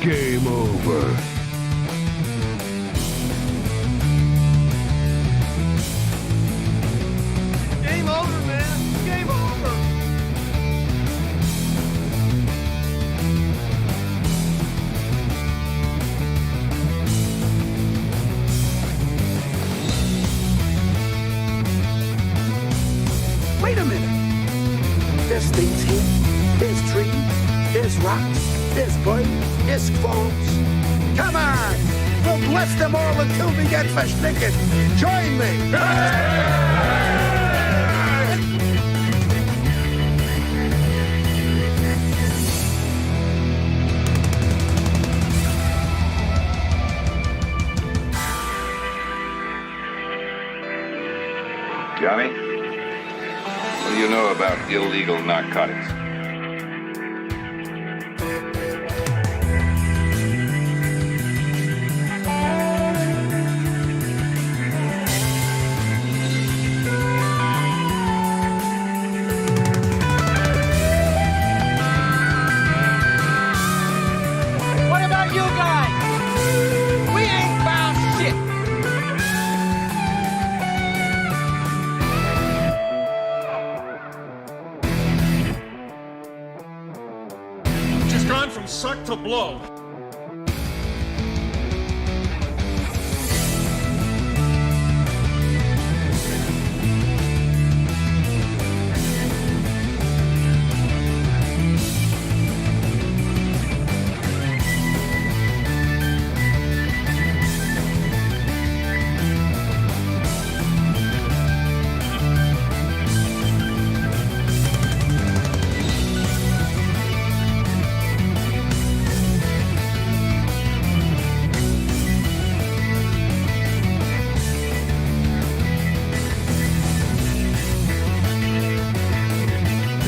Game over. Game over, man. Game over. Wait a minute. There's things here. There's trees. There's rocks. There's birds. There's clothes. Come on. We'll bless them all until we get versticken. Join me. Johnny, what do you know about illegal narcotics? What about you guys? We ain't found shit. She's gone from suck to blow.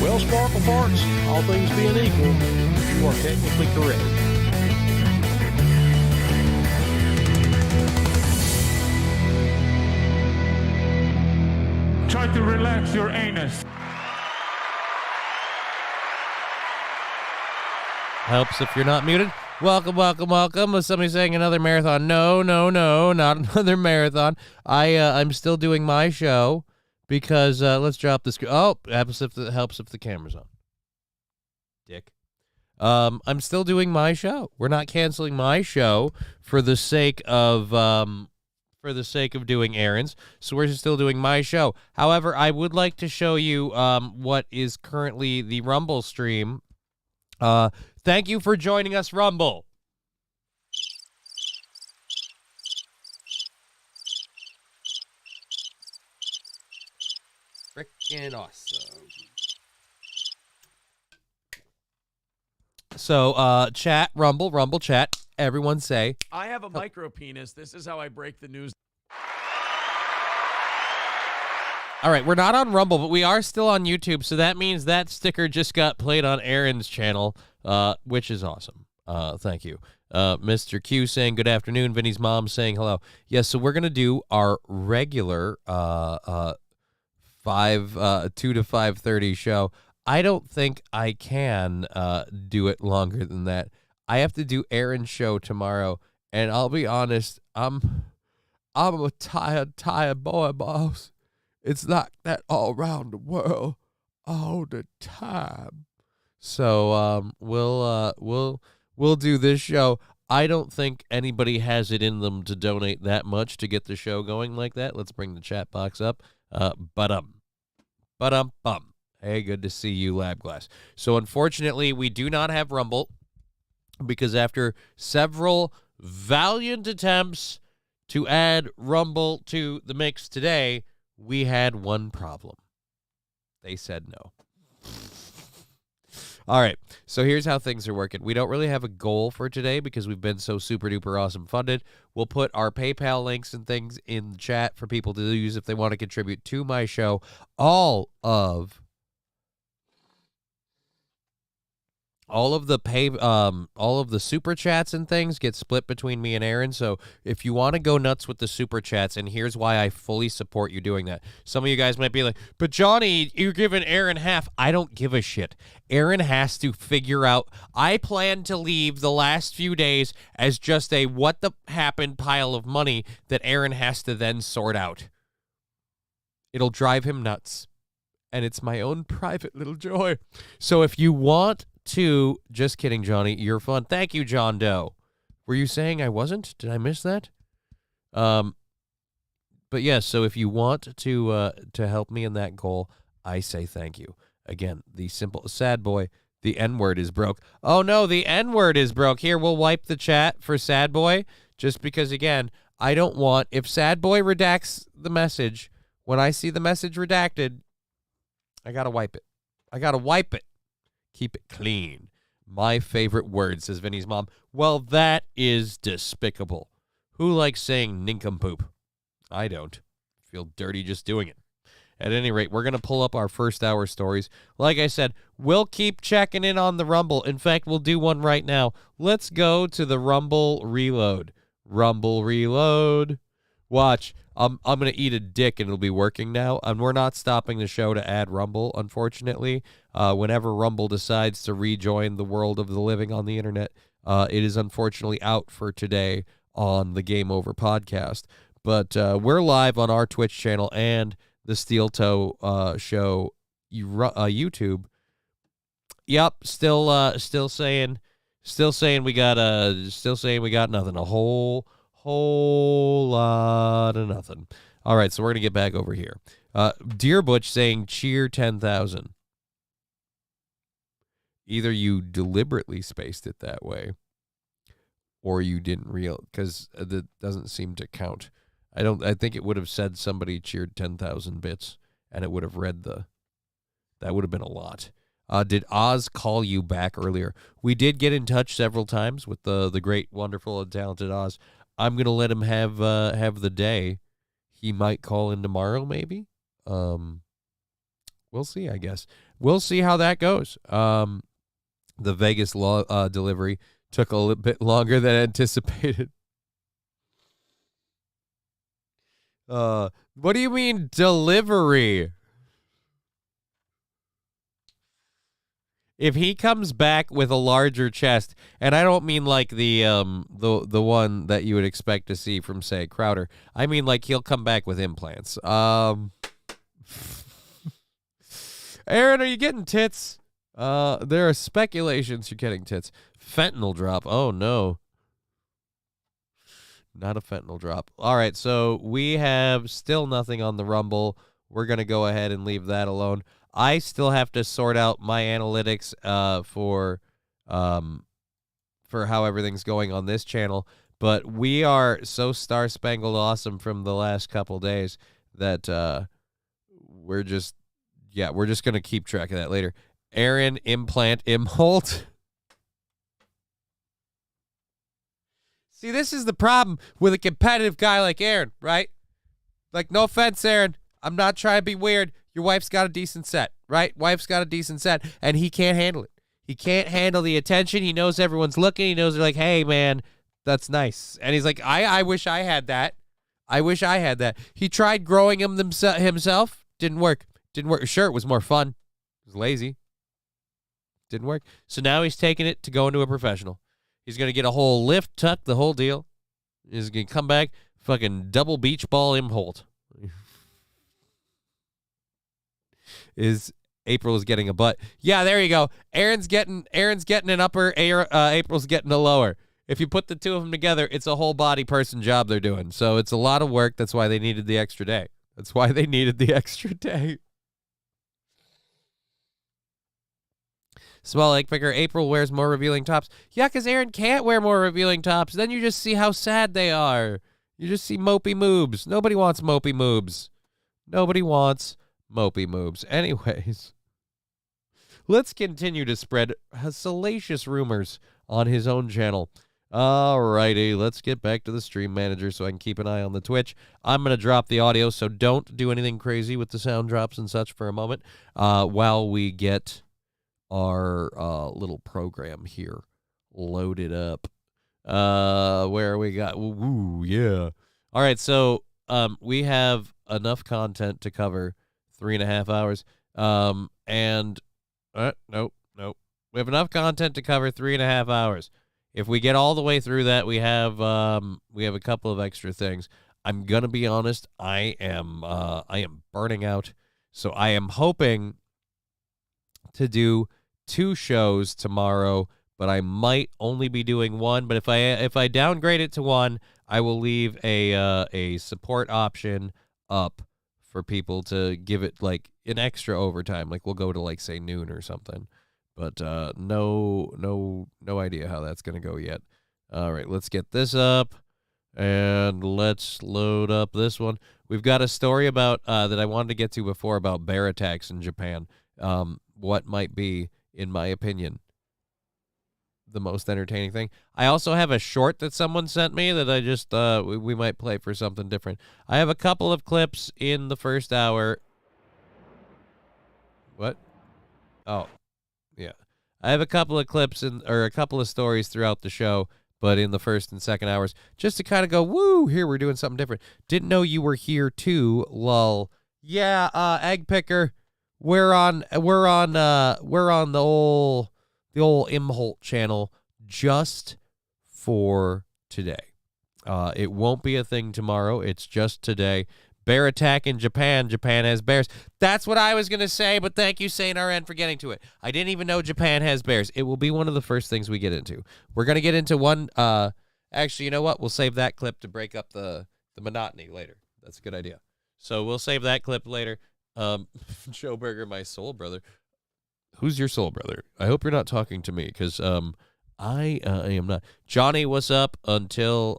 Well, Sparkle Farts, all things being equal, you are technically correct. Try to relax your anus. Helps if you're not muted. Welcome, welcome, welcome. Was somebody saying another marathon? No, no, no, not another marathon. I'm still doing my show because let's drop this. Oh, helps if the camera's on. Dick. I'm still doing my show. We're not canceling my show for the sake of doing errands. So we're still doing my show. However, I would like to show you what is currently the Rumble stream. Thank you for joining us, Rumble. Freaking awesome. So, chat, Rumble chat. Everyone say, I have a micro penis. This is how I break the news. all right, we're not on Rumble, but we are still on YouTube, so that means that sticker just got played on Aaron's channel, which is awesome. Thank you. Mr. Q saying good afternoon. Vinny's mom saying hello. Yes, so we're going to do our regular 2 to 5:30 show. I don't think I can do it longer than that. I have to do Aaron's show tomorrow, and I'll be honest, I'm a tired boy, boss. It's like that all around the world all the time. So we'll do this show. I don't think anybody has it in them to donate that much to get the show going like that. Let's bring the chat box up. Bum. Hey, good to see you, Lab Glass. So unfortunately, we do not have Rumble because after several valiant attempts to add Rumble to the mix today, we had one problem. They said no. All right, so here's how things are working. We don't really have a goal for today because we've been so super duper awesome funded. We'll put our PayPal links and things in the chat for people to use if they want to contribute to my show. All of all of the super chats and things get split between me and Aaron. So if you want to go nuts with the super chats, and here's why I fully support you doing that. Some of you guys might be like, but Johnny, you're giving Aaron half. I don't give a shit. Aaron has to figure out. I plan to leave the last few days as just a what the happened pile of money that Aaron has to then sort out. It'll drive him nuts. And it's my own private little joy. So if you want to, just kidding, Johnny, you're fun. Thank you, John Doe. Were you saying I wasn't? Did I miss that? But yeah, so if you want to help me in that goal, I say thank you. Again, the simple sad boy, the N-word is broke. Oh no, the N-word is broke. Here, we'll wipe the chat for sad boy, just because again, I don't want, if sad boy redacts the message, when I see the message redacted, I gotta wipe it. I gotta wipe it. Keep it clean. My favorite word, says Vinny's mom. Well, that is despicable. Who likes saying nincompoop? I don't. Feel dirty just doing it. At any rate, we're going to pull up our first hour stories. Like I said, we'll keep checking in on the Rumble. In fact, we'll do one right now. Let's go to the Rumble Reload. Rumble Reload. Watch. I'm going to eat a dick and it'll be working now. And we're not stopping the show to add Rumble, unfortunately. Whenever Rumble decides to rejoin the world of the living on the internet, it is unfortunately out for today on the Game Over podcast. But we're live on our Twitch channel and the Steel Toe show YouTube. Yep, still saying we got nothing. A whole lot of nothing. All right, so we're gonna get back over here. Dear Butch saying cheer 10,000. Either you deliberately spaced it that way, or you didn't because that doesn't seem to count. I think it would have said somebody cheered 10,000 bits, and it would have read that would have been a lot. Did Oz call you back earlier? We did get in touch several times with the great, wonderful, and talented Oz. I'm gonna let him have the day. He might call in tomorrow, maybe. We'll see. I guess we'll see how that goes. The Vegas delivery took a little bit longer than anticipated. What do you mean delivery? If he comes back with a larger chest, and I don't mean like the one that you would expect to see from, say, Crowder. I mean like he'll come back with implants. Aaron, are you getting tits? There are speculations you're getting tits. Fentanyl drop. Oh no. Not a fentanyl drop. All right, so we have still nothing on the Rumble. We're going to go ahead and leave that alone. I still have to sort out my analytics for how everything's going on this channel, but we are so star-spangled awesome from the last couple days that we're just going to keep track of that later. Aaron implant Imholt. See, this is the problem with a competitive guy like Aaron, right? Like, no offense, Aaron. I'm not trying to be weird. Your wife's got a decent set, right? Wife's got a decent set, and he can't handle it. He can't handle the attention. He knows everyone's looking. He knows they're like, hey, man, that's nice. And he's like, I wish I had that. I wish I had that. He tried growing him himself. Didn't work. Sure, it was more fun. He was lazy. Didn't work. So now he's taking it to go into a professional. He's going to get a whole lift, tuck, the whole deal. He's going to come back, fucking double beach ball Imholt. April is getting a butt. Yeah, there you go. Aaron's getting an upper, April's getting a lower. If you put the two of them together, it's a whole body person job they're doing. So it's a lot of work. That's why they needed the extra day. Small egg picker. April wears more revealing tops. Yeah, because Aaron can't wear more revealing tops. Then you just see how sad they are. You just see mopey moobs. Nobody wants mopey moobs. Anyways, let's continue to spread salacious rumors on his own channel. Alrighty, let's get back to the stream manager so I can keep an eye on the Twitch. I'm going to drop the audio, so don't do anything crazy with the sound drops and such for a moment while we get our little program here loaded up. Where we got? Ooh, yeah. All right, so we have enough content to cover 3.5 hours. And nope. We have enough content to cover 3.5 hours. If we get all the way through that, we have a couple of extra things. I'm gonna be honest. I am burning out, so I am hoping to do 2 shows tomorrow, but I might only be doing 1. But if I downgrade it to 1, I will leave a support option up for people to give it like an extra overtime. Like we'll go to like say noon or something. But no idea how that's gonna go yet. All right, let's get this up and let's load up this one. We've got a story about that I wanted to get to before about bear attacks in Japan. What might be, in my opinion, the most entertaining thing. I also have a short that someone sent me that I just we might play for something different. I have a couple of clips in the first hour. What? Oh, yeah. I have a couple of clips or a couple of stories throughout the show, but in the first and second hours, just to kind of go, woo, here we're doing something different. Didn't know you were here too, lol. Yeah, Egg Picker. We're on the old Imholt channel just for today. It won't be a thing tomorrow. It's just today. Bear attack in Japan. Japan has bears. That's what I was going to say, but thank you, Saint RN, for getting to it. I didn't even know Japan has bears. It will be one of the first things we get into. We're going to get into one. Actually, you know what? We'll save that clip to break up the monotony later. That's a good idea. So we'll save that clip later. Joe Berger, my soul brother. Who's your soul brother? I hope you're not talking to me, because I am not. Johnny was up until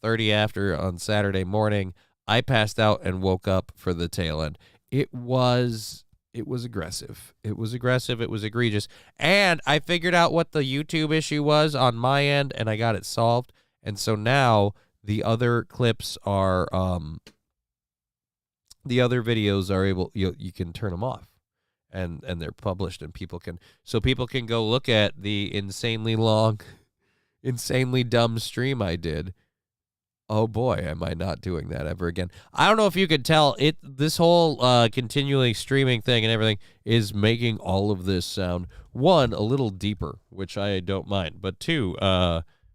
30 after on Saturday morning. I passed out and woke up for the tail end. It was aggressive. It was aggressive. It was egregious. And I figured out what the YouTube issue was on my end, and I got it solved. And so now the other clips are the other videos are able, you can turn them off, and they're published, and people can go look at the insanely long, insanely dumb stream I did. Oh boy, am I not doing that ever again. I don't know if you could tell, this whole continually streaming thing and everything is making all of this sound, 1, a little deeper, which I don't mind, but 2,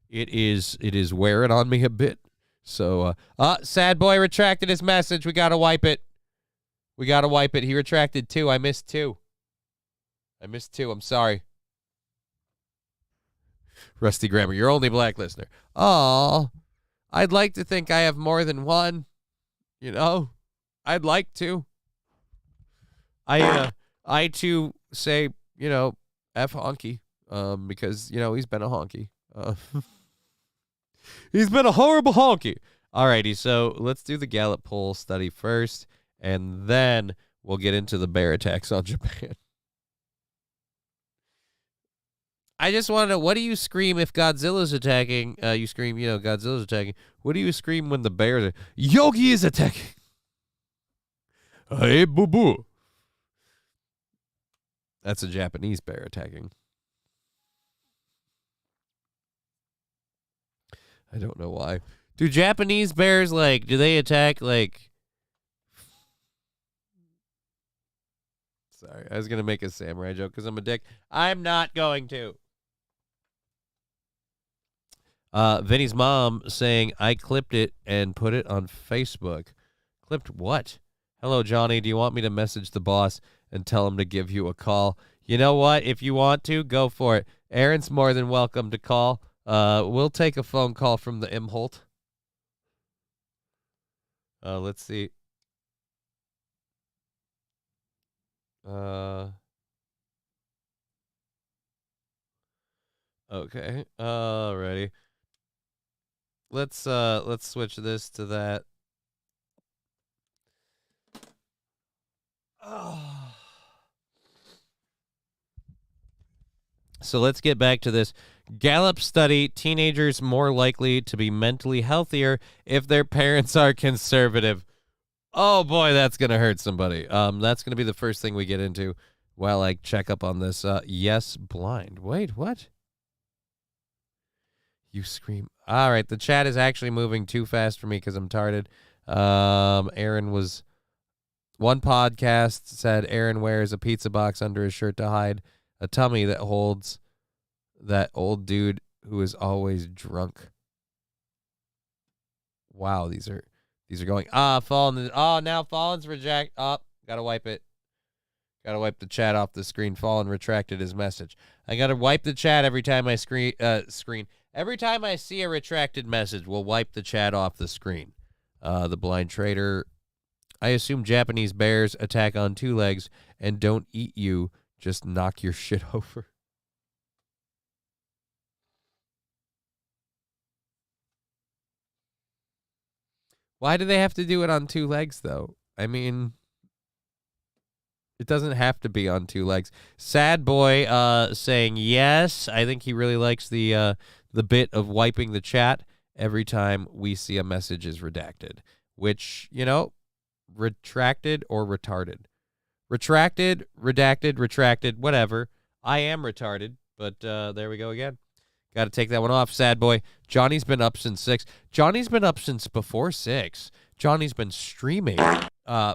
it is wearing on me a bit. So, Sad Boy retracted his message. We got to wipe it. He retracted 2. I missed 2. I'm sorry. Rusty Grammar, your only black listener. Oh, I'd like to think I have more than one. I'd like to. I too say, F honky, because, he's been a honky. He's been a horrible honky. Alrighty, so let's do the Gallup poll study first, and then we'll get into the bear attacks on Japan. I just want to know, what do you scream if Godzilla's attacking? You scream, Godzilla's attacking. What do you scream when the bears are? Yogi is attacking. Hey, boo-boo. That's a Japanese bear attacking. I don't know why. Do Japanese bears, do they attack, Sorry, I was going to make a samurai joke because I'm a dick. I'm not going to. Vinny's mom saying, I clipped it and put it on Facebook. Clipped what? Hello, Johnny. Do you want me to message the boss and tell him to give you a call? You know what? If you want to, go for it. Aaron's more than welcome to call. We'll take a phone call from the Imholt. Let's see. Okay. Alrighty. Let's switch this to that. So let's get back to this. Gallup study, teenagers more likely to be mentally healthier if their parents are conservative. Oh boy, that's gonna hurt somebody. That's gonna be the first thing we get into while I check up on this. Yes, blind. Wait, what? You scream. All right, the chat is actually moving too fast for me because I'm tarded. Aaron was. One podcast said Aaron wears a pizza box under his shirt to hide a tummy that holds that old dude who is always drunk. Wow, these are going. Fallen. Oh, now Fallen's reject. Gotta wipe it. Gotta wipe the chat off the screen. Fallen retracted his message. I gotta wipe the chat every time I screen. Every time I see a retracted message, we'll wipe the chat off the screen. The blind trader. I assume Japanese bears attack on two legs and don't eat you, just knock your shit over. Why do they have to do it on two legs, though? I mean, it doesn't have to be on two legs. Sad boy saying yes. I think he really likes the bit of wiping the chat every time we see a message is redacted, which, you know, retracted or retarded. Retracted, redacted, retracted, whatever. I am retarded, but there we go again. Got to take that one off, sad boy. Johnny's been up since 6. Johnny's been up since before 6. Johnny's been streaming,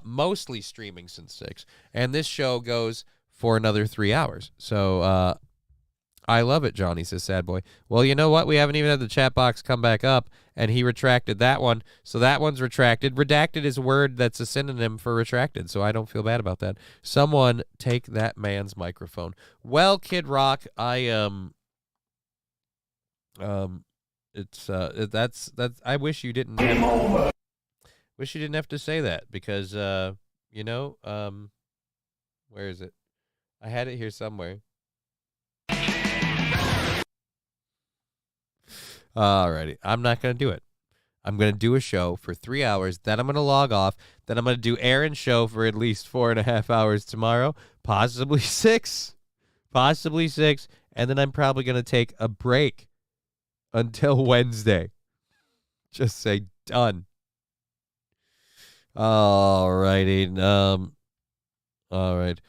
mostly streaming since 6. And this show goes for another 3 hours. So I love it, Johnny, says sad boy. Well, you know what? We haven't even had the chat box come back up, and he retracted that one. So that one's retracted. Redacted is a word that's a synonym for retracted, so I don't feel bad about that. Someone take that man's microphone. Well, Kid Rock, that's I wish you didn't have to say that because you know, where is it? I had it here somewhere. Alrighty, I'm not gonna do it. I'm gonna do a show for 3 hours, then I'm gonna log off, then I'm gonna do Aaron's show for at least 4.5 hours tomorrow, possibly 6, and then I'm probably gonna take a break until Wednesday. Just say done. Alrighty. All right.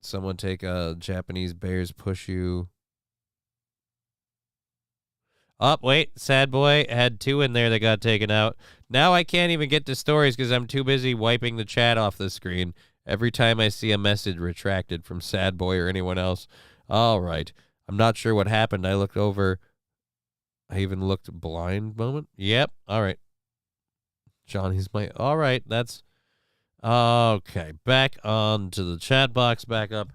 Someone take Japanese bears push you. Oh, wait. Sad boy had 2 in there that got taken out. Now I can't even get to stories because I'm too busy wiping the chat off the screen every time I see a message retracted from sad boy or anyone else. All right. I'm not sure what happened. I looked over. I even looked blind moment. Yep. All right. Johnny's my. All right. That's okay. Back on to the chat box. Back up.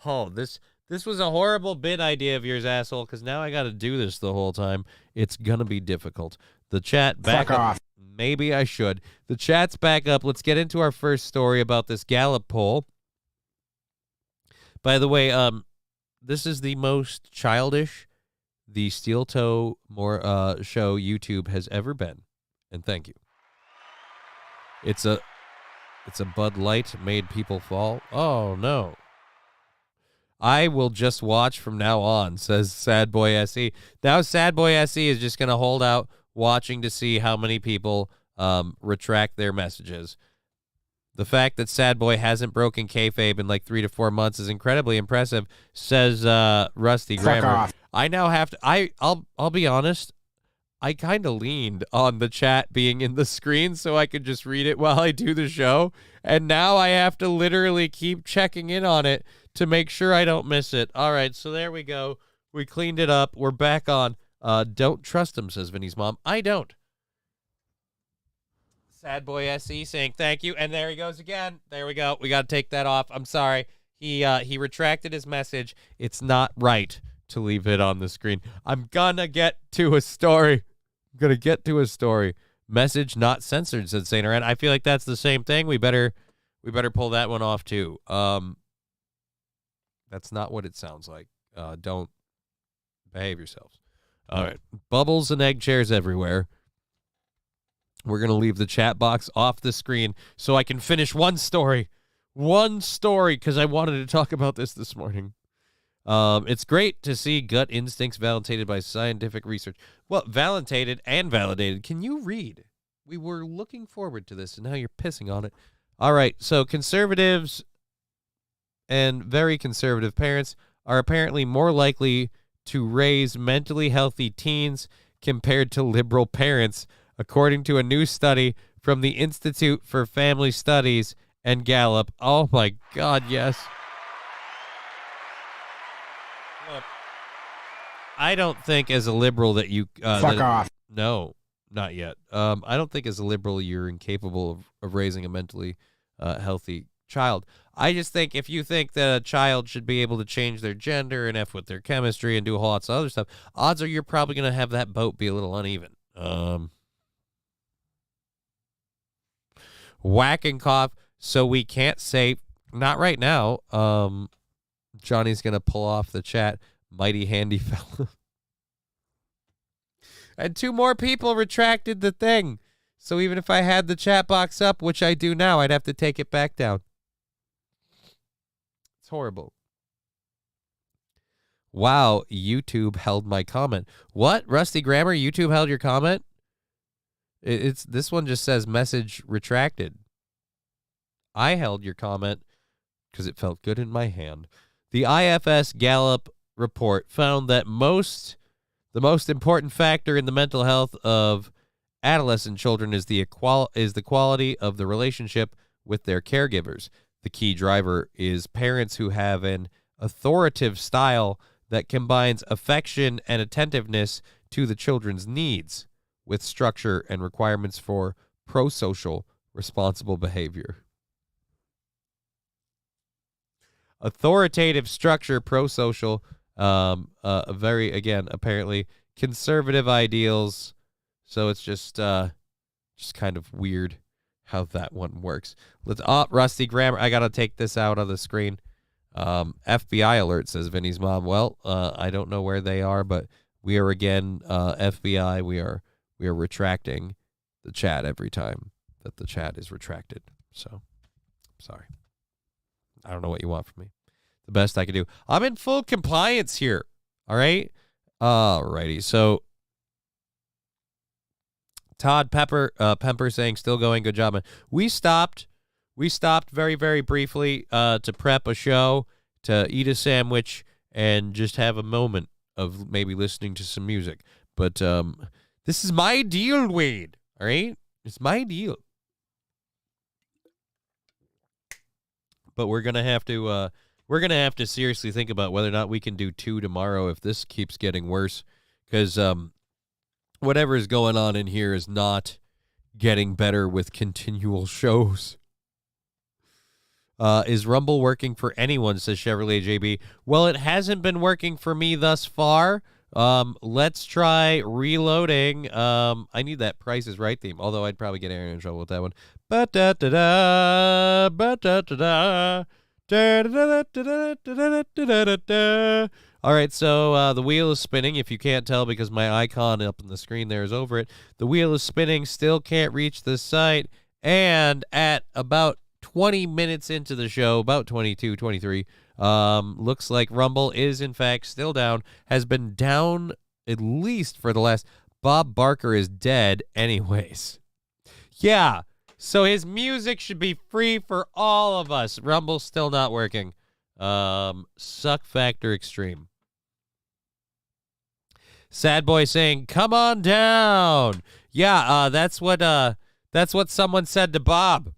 Oh, this was a horrible bit idea of yours, asshole, because now I got to do this the whole time. It's going to be difficult. The chat back Fuck up. off. Maybe I should. The chat's back up. Let's get into our first story about this Gallup poll. By the way, this is the most childish the Steel Toe show YouTube has ever been. And thank you. It's a Bud Light made people fall. Oh, no. I will just watch from now on, says Sad Boy SE. Now Sad Boy SE is just going to hold out watching to see how many people retract their messages. The fact that Sad Boy hasn't broken kayfabe in like 3 to 4 months is incredibly impressive, says Rusty Grammar. off. I now have to I'll be honest, I kind of leaned on the chat being in the screen so I could just read it while I do the show, and now I have to literally keep checking in on it to make sure I don't miss it. All right, so there we go. We cleaned it up. We're back on. Don't trust him, says Vinny's mom. I don't. Sad Boy SE saying thank you, and there he goes again. There we go. We got to take that off. I'm sorry. He retracted his message. It's not right to leave it on the screen. I'm gonna get to a story. Message not censored, said Saint Aran. I feel like that's the same thing. We better pull that one off too. That's not what it sounds like. Don't behave yourselves. All right. Bubbles and egg chairs everywhere. We're going to leave the chat box off the screen so I can finish one story because I wanted to talk about this morning. It's great to see gut instincts validated by scientific research. Well, validated and validated. Can you read? We were looking forward to this, and now you're pissing on it. All right, so conservatives and very conservative parents are apparently more likely to raise mentally healthy teens compared to liberal parents, according to a new study from the Institute for Family Studies and Gallup. Oh, my God, yes. Look, I don't think as a liberal that you... Fuck off. No, not yet. I don't think as a liberal you're incapable of raising a mentally healthy child. I just think if you think that a child should be able to change their gender and F with their chemistry and do a whole lot of other stuff, odds are you're probably going to have that boat be a little uneven. Whack and cough, so we can't say, not right now. Johnny's going to pull off the chat. Mighty handy fella. And 2 more people retracted the thing. So even if I had the chat box up, which I do now, I'd have to take it back down. It's horrible. Wow, YouTube held my comment. What? Rusty Grammar, YouTube held your comment? It's this one just says message retracted. I held your comment because it felt good in my hand. The IFS Gallup report found that the most important factor in the mental health of adolescent children is the quality of the relationship with their caregivers. The key driver is parents who have an authoritative style that combines affection and attentiveness to the children's needs with structure and requirements for pro-social responsible behavior. Authoritative structure, pro-social, very, again, apparently conservative ideals. So it's just kind of weird how that one works. Rusty Grammar. I got to take this out of the screen. FBI alert, says Vinny's mom. Well, I don't know where they are, but we are again, FBI. We are retracting the chat every time that the chat is retracted. So, sorry. I don't know what you want from me. The best I can do. I'm in full compliance here. All right? Alrighty. So, Todd Pepper saying, still going. Good job, man. We stopped very, very briefly to prep a show, to eat a sandwich, and just have a moment of maybe listening to some music. But this is my deal, Wade. All right? It's my deal. But we're gonna have to seriously think about whether or not we can do 2 tomorrow if this keeps getting worse, because whatever is going on in here is not getting better with continual shows. Is Rumble working for anyone, says Chevrolet JB. Well, it hasn't been working for me thus far. Let's try reloading. I need that Price is Right theme, although I'd probably get Aaron in trouble with that one. Ba-da-da-da, ba-da-da-da, da-da-da-da-da-da-da-da-da. All right, so the wheel is spinning. If you can't tell because my icon up on the screen there is over it, the wheel is spinning, still can't reach the site, and at about 20 minutes into the show, about 22, 23, looks like Rumble is, in fact, still down, has been down at least for the last... Bob Barker is dead anyways. Yeah, so his music should be free for all of us. Rumble's still not working. Suck factor extreme. Sad Boy saying, come on down. Yeah, that's what someone said to Bob.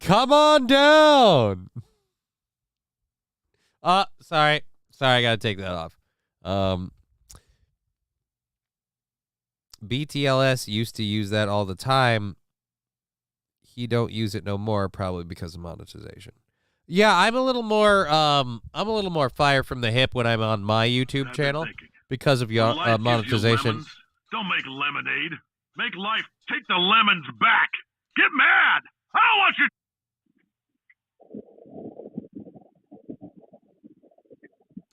Come on down. Sorry, I gotta take that off. BTLS used to use that all the time. He don't use it no more, probably because of monetization. Yeah, I'm a little more fire from the hip when I'm on my YouTube channel because of your monetization. Don't make lemonade. Make life take the lemons back. Get mad. I don't want you.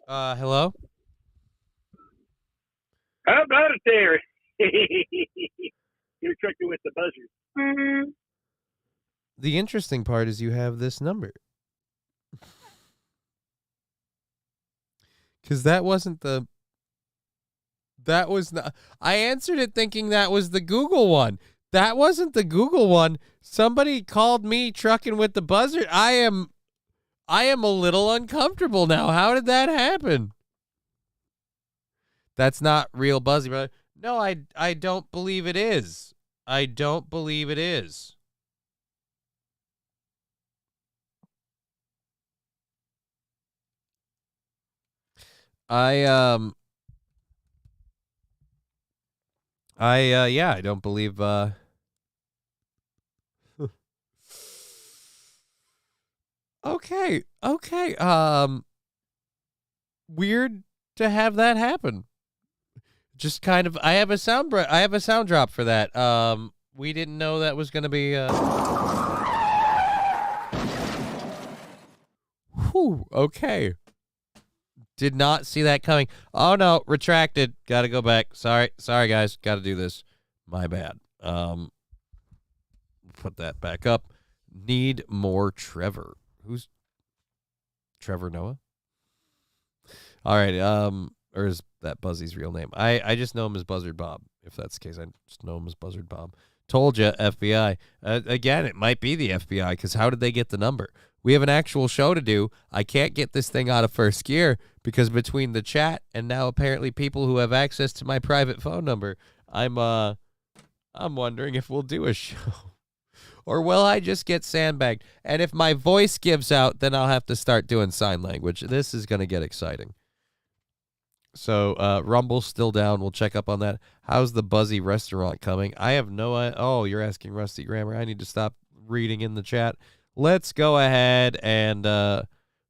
Hello? How about it there? You're tricky with the buzzer. The interesting part is you have this number. Because that wasn't the That was not. I answered it thinking that was the Google one. That wasn't the Google one. Somebody called me trucking with the buzzard. I am a little uncomfortable now. How did that happen? That's not real Buzzy, brother. No, I don't believe it is. I don't believe it is. Yeah, I don't believe Okay. Weird to have that happen. Just kind of I have a sound drop for that. We didn't know that was going to be Whew, okay. Did not see that coming. Oh no, retracted. Got to go back. Sorry guys. Got to do this. My bad. Put that back up. Need more Trevor. Who's Trevor Noah? All right. Or is that Buzzy's real name? I just know him as Buzzard Bob. If that's the case, I just know him as Buzzard Bob. Told you, FBI. Again, it might be the FBI because how did they get the number? We have an actual show to do. I can't get this thing out of first gear because between the chat and now apparently people who have access to my private phone number, I'm wondering if we'll do a show. Or will I just get sandbagged? And if my voice gives out, then I'll have to start doing sign language. This is going to get exciting. So, Rumble's still down. We'll check up on that. How's the Buzzy restaurant coming? I have no idea. Oh, you're asking Rusty Grammar. I need to stop reading in the chat. Let's go ahead and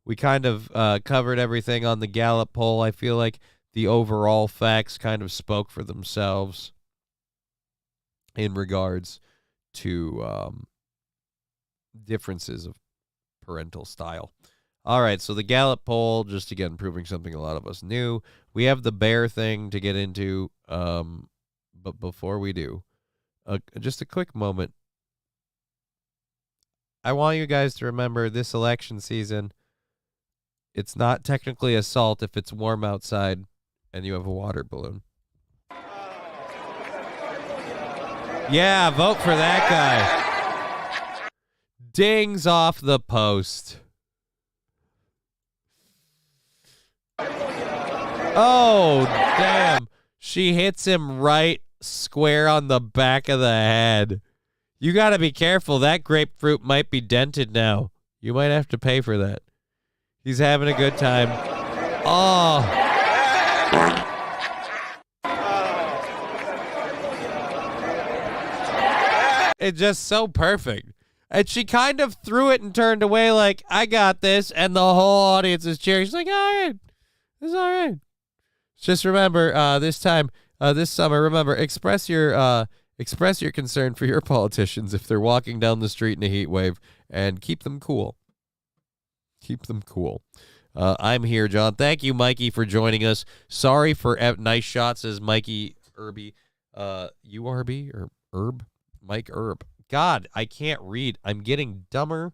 we kind of covered everything on the Gallup poll. I feel like the overall facts kind of spoke for themselves in regards to differences of parental style. All right, so the Gallup poll, just again proving something a lot of us knew. We have the bear thing to get into, but before we do, just a quick moment. I want you guys to remember this election season, it's not technically assault if it's warm outside and you have a water balloon. Yeah, vote for that guy. Dings off the post. Oh, damn. She hits him right square on the back of the head. You got to be careful. That grapefruit might be dented now. You might have to pay for that. He's having a good time. Oh. It's just so perfect. And she kind of threw it and turned away like, I got this. And the whole audience is cheering. She's like, all right. It's all right. Just remember, this summer, remember, express your concern for your politicians if they're walking down the street in a heat wave and keep them cool. Keep them cool. I'm here, John. Thank you, Mikey, for joining us. Sorry for nice shots, says Mikey Irby. URB or Herb? Mike Herb. God, I can't read. I'm getting dumber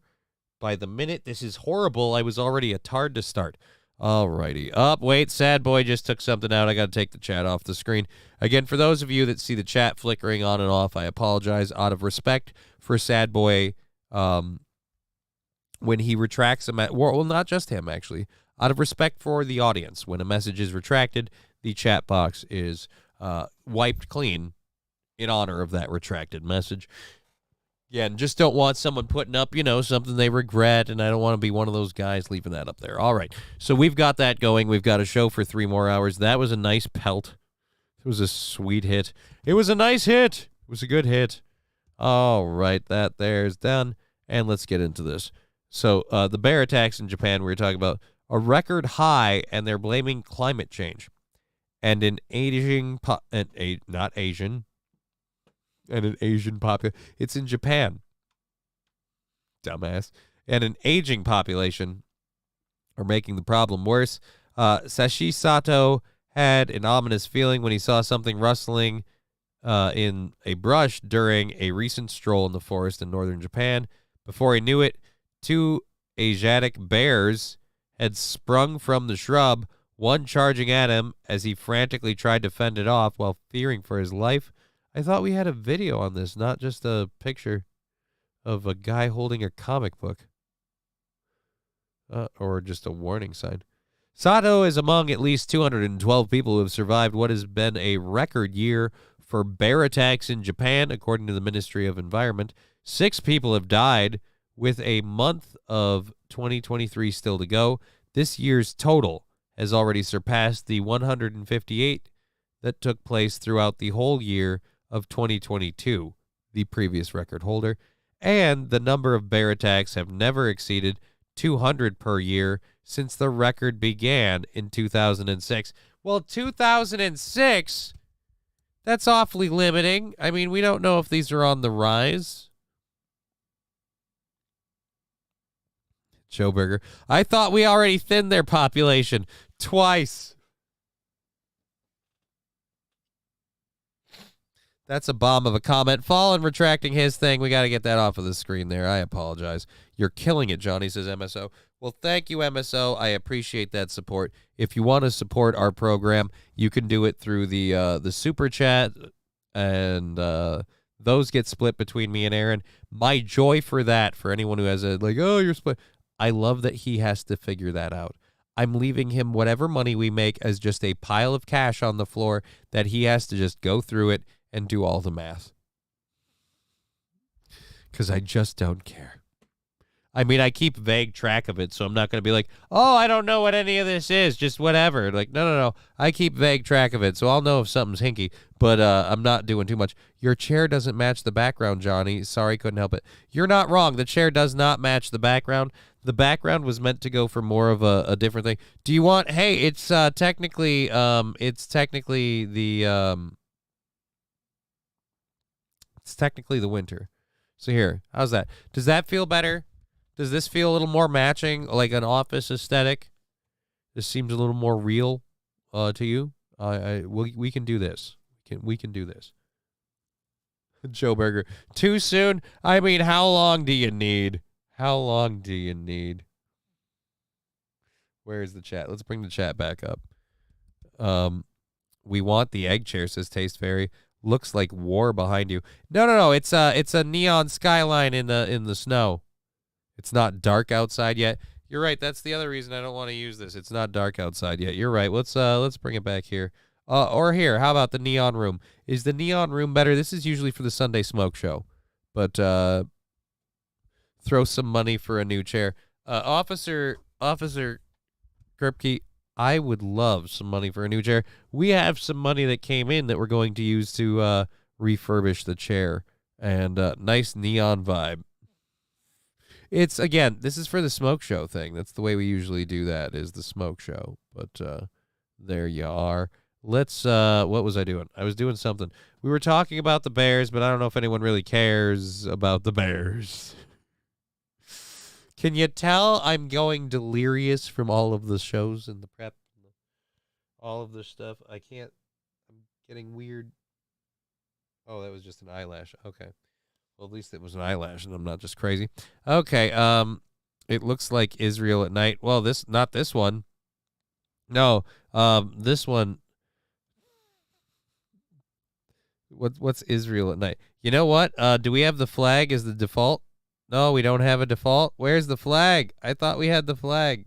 by the minute. This is horrible. I was already a tard to start. Alrighty. Wait, Sad Boy just took something out. I got to take the chat off the screen. Again, for those of you that see the chat flickering on and off, I apologize out of respect for Sad Boy. When he retracts well, not just him, actually. Out of respect for the audience, when a message is retracted, the chat box is wiped clean in honor of that retracted message. Yeah, and just don't want someone putting up, something they regret, and I don't want to be one of those guys leaving that up there. All right, so we've got that going. We've got a show for 3 more hours. That was a nice pelt. It was a sweet hit. It was a nice hit. It was a good hit. All right, that there's done, and let's get into this. So the bear attacks in Japan, we were talking about a record high, and they're blaming climate change. And an Asian, not Asian, and an Asian population. It's in Japan. Dumbass. And an aging population are making the problem worse. Sashi Sato had an ominous feeling when he saw something rustling in a brush during a recent stroll in the forest in northern Japan. Before he knew it, 2 Asiatic bears had sprung from the shrub, one charging at him as he frantically tried to fend it off while fearing for his life. I thought we had a video on this, not just a picture of a guy holding a comic book. Or just a warning sign. Sato is among at least 212 people who have survived what has been a record year for bear attacks in Japan, according to the Ministry of Environment. 6 people have died, with a month of 2023 still to go. This year's total has already surpassed the 158 that took place throughout the whole year of 2022, the previous record holder. And the number of bear attacks have never exceeded 200 per year since the record began in 2006. Well, 2006, that's awfully limiting. I mean, we don't know if these are on the rise. Joe Burger, I thought we already thinned their population twice. That's a bomb of a comment. Fallen retracting his thing. We got to get that off of the screen there. I apologize. You're killing it, Johnny, says MSO. Well, thank you, MSO. I appreciate that support. If you want to support our program, you can do it through the Super Chat, and those get split between me and Aaron. My joy for that, for anyone who has you're split. I love that he has to figure that out. I'm leaving him whatever money we make as just a pile of cash on the floor that he has to just go through it and do all the math. Because I just don't care. I mean, I keep vague track of it, so I'm not going to be like, oh, I don't know what any of this is, just whatever. Like, no. I keep vague track of it, so I'll know if something's hinky, but I'm not doing too much. Your chair doesn't match the background, Johnny. Sorry, couldn't help it. You're not wrong. The chair does not match the background. The background was meant to go for more of a different thing. Do you want, hey, it's technically the, it's technically the winter. So here, how's that? Does that feel better? Does this feel a little more matching, like an office aesthetic? This seems a little more real to you? We can do this. We can do this. Joe Berger, too soon? I mean, how long do you need? How long do you need? Where is the chat? Let's bring the chat back up. We want the egg chair, says Taste Fairy. Looks like war behind you. No. It's a neon skyline in the snow. It's not dark outside yet. You're right. That's the other reason I don't want to use this. It's not dark outside yet. You're right. Let's bring it back here. Or here. How about the neon room? Is the neon room better? This is usually for the Sunday Smoke Show, but throw some money for a new chair. Officer Kripke, I would love some money for a new chair. We have some money that came in that we're going to use to refurbish the chair, and nice neon vibe. It's, again, this is for the smoke show thing. That's the way we usually do that, is the smoke show. But there you are. Let's, what was I doing? I was doing something. We were talking about the Bears, but I don't know if anyone really cares about the Bears. Can you tell I'm going delirious from all of the shows and the prep, all of this stuff? I can't, I'm getting weird. Oh, that was just an eyelash. Okay. Well, at least it was an eyelash and I'm not just crazy. Okay. It looks like Israel at Night. Well, not this one. No, this one. What's Israel at Night? You know what? Do we have the flag as the default? No, we don't have a default. Where's the flag? I thought we had the flag.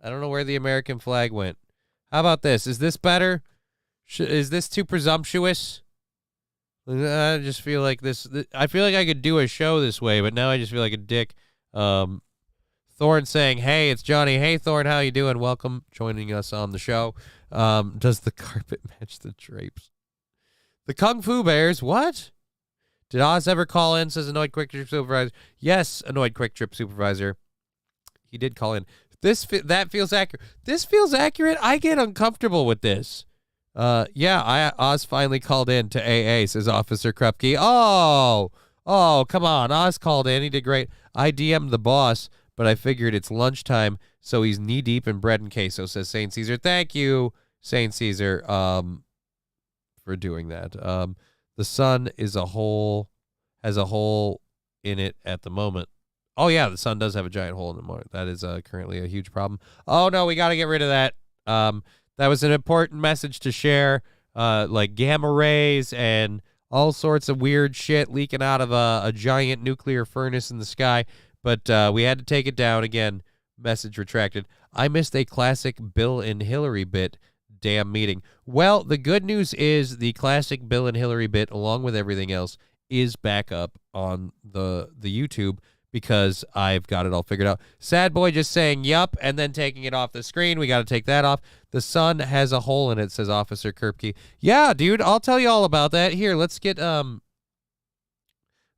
I don't know where the American flag went. How about this? Is this better? Is this too presumptuous? I just feel like this. I feel like I could do a show this way, but now I just feel like a dick. Thorn saying, "Hey, it's Johnny. Hey, Thorn, how you doing? Welcome, joining us on the show." Does the carpet match the drapes? The Kung Fu Bears. What? Did Oz ever call in? Says Annoyed Quick Trip Supervisor. Yes, Annoyed Quick Trip Supervisor. He did call in. That feels accurate. This feels accurate. I get uncomfortable with this. Oz finally called in to AA, says Officer Krupke. Oh, come on. Oz called in. He did great. I DM'd the boss, but I figured it's lunchtime, so he's knee-deep in bread and queso, says Saint Caesar. Thank you, Saint Caesar, for doing that. The sun has a hole in it at the moment. Oh, yeah, the sun does have a giant hole in the moment. That is currently a huge problem. Oh, no, we got to get rid of that. That was an important message to share, like gamma rays and all sorts of weird shit leaking out of a giant nuclear furnace in the sky. But we had to take it down again. Message retracted. I missed a classic Bill and Hillary bit. Damn meeting. Well, the good news is the classic Bill and Hillary bit, along with everything else, is back up on the YouTube because I've got it all figured out. Sad boy just saying yup and then taking it off the screen. We got to take that off. The sun has a hole in it, says Officer Kirpke. Yeah, dude, I'll tell you all about that. Here, let's get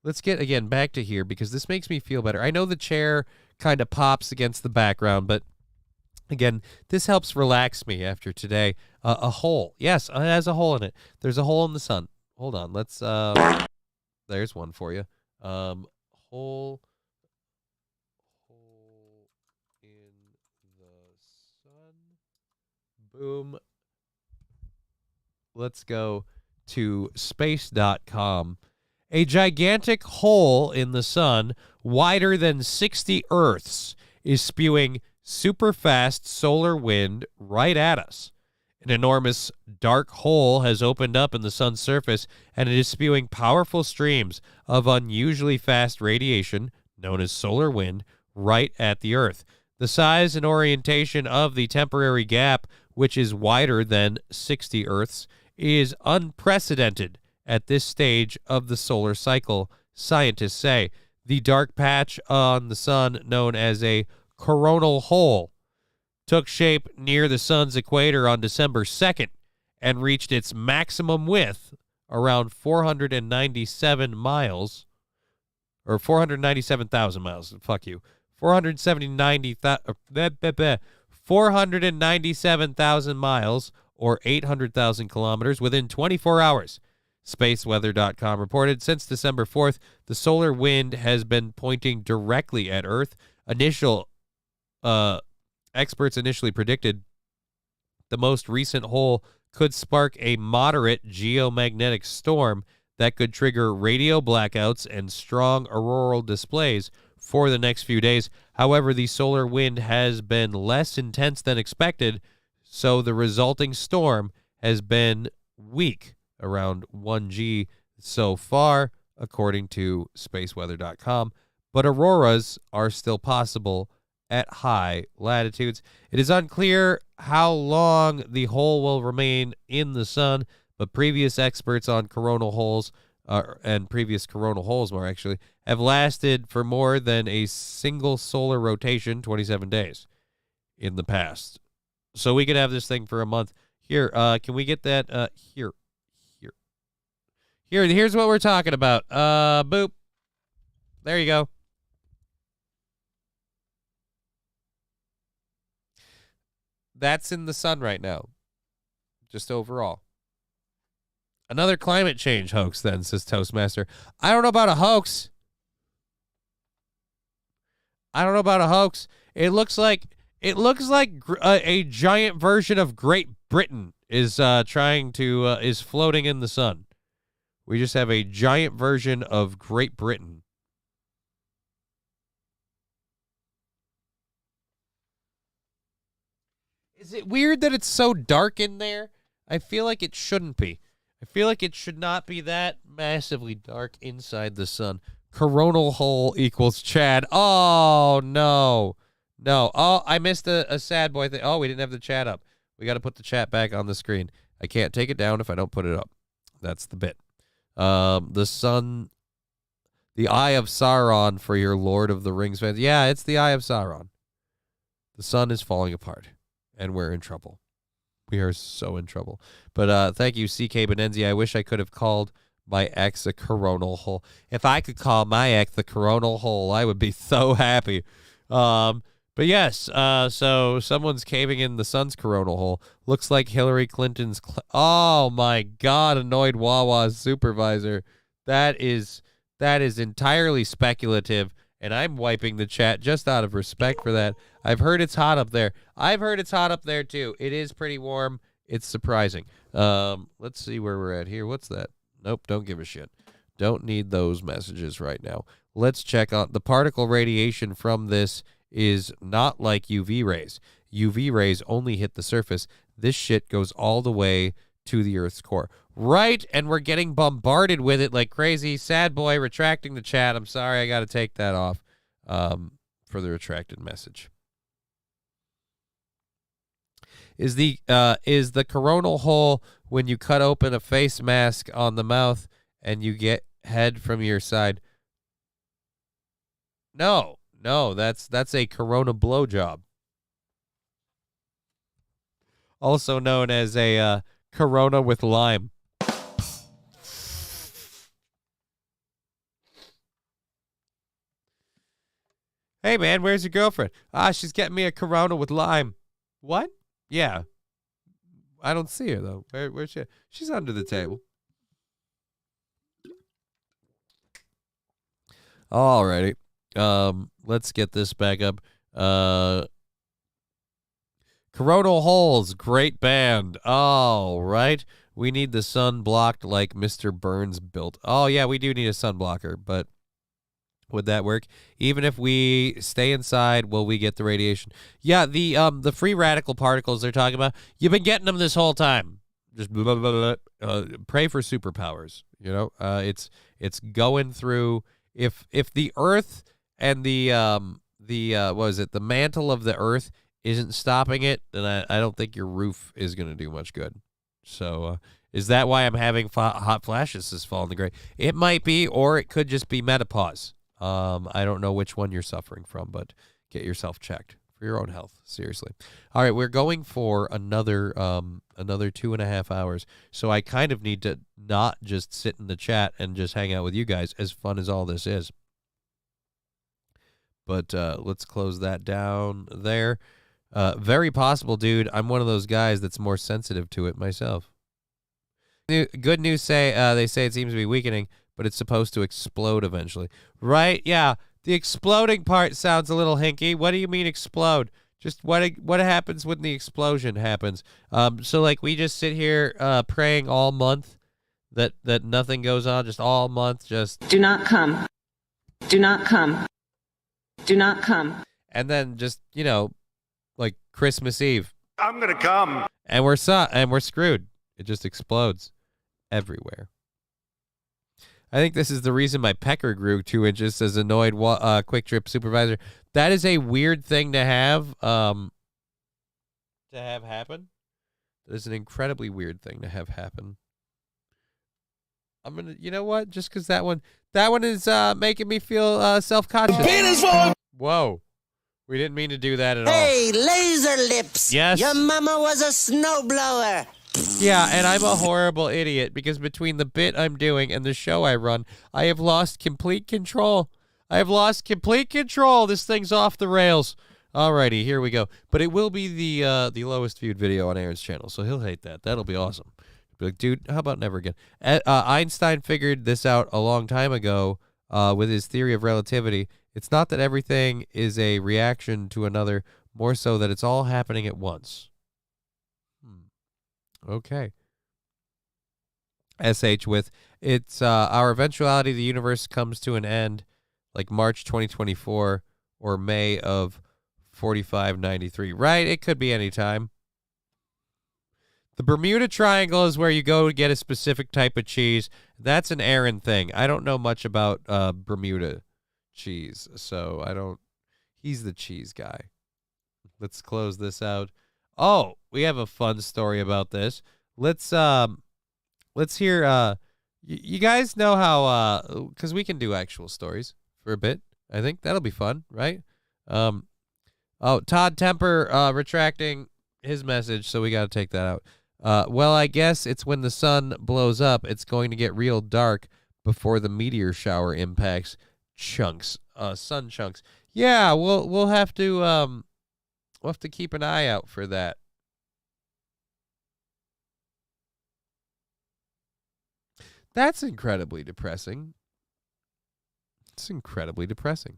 again back to here because this makes me feel better. I know the chair kind of pops against the background, but again, this helps relax me after today. A hole. Yes, it has a hole in it. There's a hole in the sun. Hold on. Let's there's one for you. Hole in the sun. Boom. Let's go to space.com. A gigantic hole in the sun, wider than 60 Earths, is spewing super fast solar wind right at us. An enormous dark hole has opened up in the sun's surface, and it is spewing powerful streams of unusually fast radiation, known as solar wind, right at the Earth. The size and orientation of the temporary gap, which is wider than 60 Earths, is unprecedented at this stage of the solar cycle, scientists say. The dark patch on the sun, known as a coronal hole, took shape near the sun's equator on December 2nd and reached its maximum width around 497 miles, or 497,000 miles. Fuck you. 497,000 miles, or 800,000 kilometers, within 24 hours. SpaceWeather.com reported since December 4th, the solar wind has been pointing directly at Earth. Experts initially predicted the most recent hole could spark a moderate geomagnetic storm that could trigger radio blackouts and strong auroral displays for the next few days. However, the solar wind has been less intense than expected, so the resulting storm has been weak, around 1G so far, according to spaceweather.com. But auroras are still possible at high latitudes. It is unclear how long the hole will remain in the sun, but previous experts on coronal holes, and previous coronal holes more actually, have lasted for more than a single solar rotation, 27 days, in the past. So we could have this thing for a month. Here, can we get that? Here's what we're talking about. Boop. There you go. That's in the sun right now. Just overall. Another climate change hoax, then, says Toastmaster. I don't know about a hoax. It looks like a giant version of Great Britain is is floating in the sun. We just have a giant version of Great Britain. Is it weird that it's so dark in there? I feel like it shouldn't be. I feel like it should not be that massively dark inside the sun. Coronal hole equals Chad. Oh, no. No. Oh, I missed a sad boy thing. Oh, we didn't have the chat up. We got to put the chat back on the screen. I can't take it down if I don't put it up. That's the bit. The sun, the Eye of Sauron for your Lord of the Rings fans. Yeah, it's the Eye of Sauron. The sun is falling apart, and we're in trouble. We are so in trouble. But thank you, CK Benenzi. I wish I could have called my ex a coronal hole. If I could call my ex a coronal hole, I would be so happy. But yes, so someone's caving in the sun's coronal hole. Looks like Hillary Clinton's... oh, my God, annoyed Wawa's supervisor. That is entirely speculative, and I'm wiping the chat just out of respect for that. I've heard it's hot up there. I've heard it's hot up there, too. It is pretty warm. It's surprising. Let's see where we're at here. What's that? Nope, don't give a shit. Don't need those messages right now. Let's check on... the particle radiation from this is not like UV rays. UV rays only hit the surface. This shit goes all the way to the Earth's core. Right, and we're getting bombarded with it like crazy. Sad boy retracting the chat. I'm sorry, I got to take that off for the retracted message. Is the coronal hole when you cut open a face mask on the mouth and you get head from your side? No, that's a corona blowjob. Also known as a corona with lime. Hey, man, where's your girlfriend? She's getting me a Corona with lime. What? Yeah. I don't see her, though. Where's she? She's under the table. Alrighty. Let's get this back up. Coronal Holes, great band. All right. We need the sun blocked like Mr. Burns built. Oh, yeah, we do need a sun blocker, but would that work? Even if we stay inside, will we get the radiation? Yeah, the free radical particles they're talking about, you've been getting them this whole time. Just blah, blah, blah, blah. Pray for superpowers. You know, it's going through. If the Earth and the what is it? The mantle of the Earth isn't stopping it, then I don't think your roof is going to do much good. So is that why I'm having hot flashes this fall in the gray? It might be, or it could just be menopause. I don't know which one you're suffering from, but get yourself checked for your own health. Seriously. All right, we're going for another 2.5 hours. So I kind of need to not just sit in the chat and just hang out with you guys, as fun as all this is. But let's close that down there. Very possible, dude. I'm one of those guys that's more sensitive to it myself. Good news they say it seems to be weakening, but it's supposed to explode eventually. Right? Yeah. The exploding part sounds a little hinky. What do you mean explode? Just what happens when the explosion happens? So like we just sit here praying all month that nothing goes on, just all month, just do not come. Do not come. Do not come. And then just, you know, like Christmas Eve. I'm going to come. And we're screwed. It just explodes everywhere. I think this is the reason my pecker grew 2 inches, says annoyed Quick Trip supervisor. That is a weird thing to have happen. That is an incredibly weird thing to have happen. I'm going to, you know what? Just because that one is making me feel self-conscious. Whoa. We didn't mean to do that at all. Hey, laser lips. Yes. Your mama was a snowblower. Yeah, and I'm a horrible idiot because between the bit I'm doing and the show I run, I have lost complete control. This thing's off the rails. Alrighty, here we go. But it will be the lowest viewed video on Aaron's channel, so he'll hate that. That'll be awesome. Be like, dude, how about never again? Einstein figured this out a long time ago with his theory of relativity. It's not that everything is a reaction to another, more so that it's all happening at once. Okay. SH with, it's our eventuality of the universe comes to an end like March 2024 or May of 4593. Right? It could be any time. The Bermuda Triangle is where you go to get a specific type of cheese. That's an Aaron thing. I don't know much about Bermuda cheese, so I don't. He's the cheese guy. Let's close this out. Oh, we have a fun story about this. Let's hear. You guys know how because we can do actual stories for a bit. I think that'll be fun, right? Oh, Todd Temper retracting his message, so we got to take that out. Well, I guess it's when the sun blows up, it's going to get real dark before the meteor shower impacts chunks, sun chunks. Yeah, we'll have to keep an eye out for that. That's incredibly depressing. It's incredibly depressing.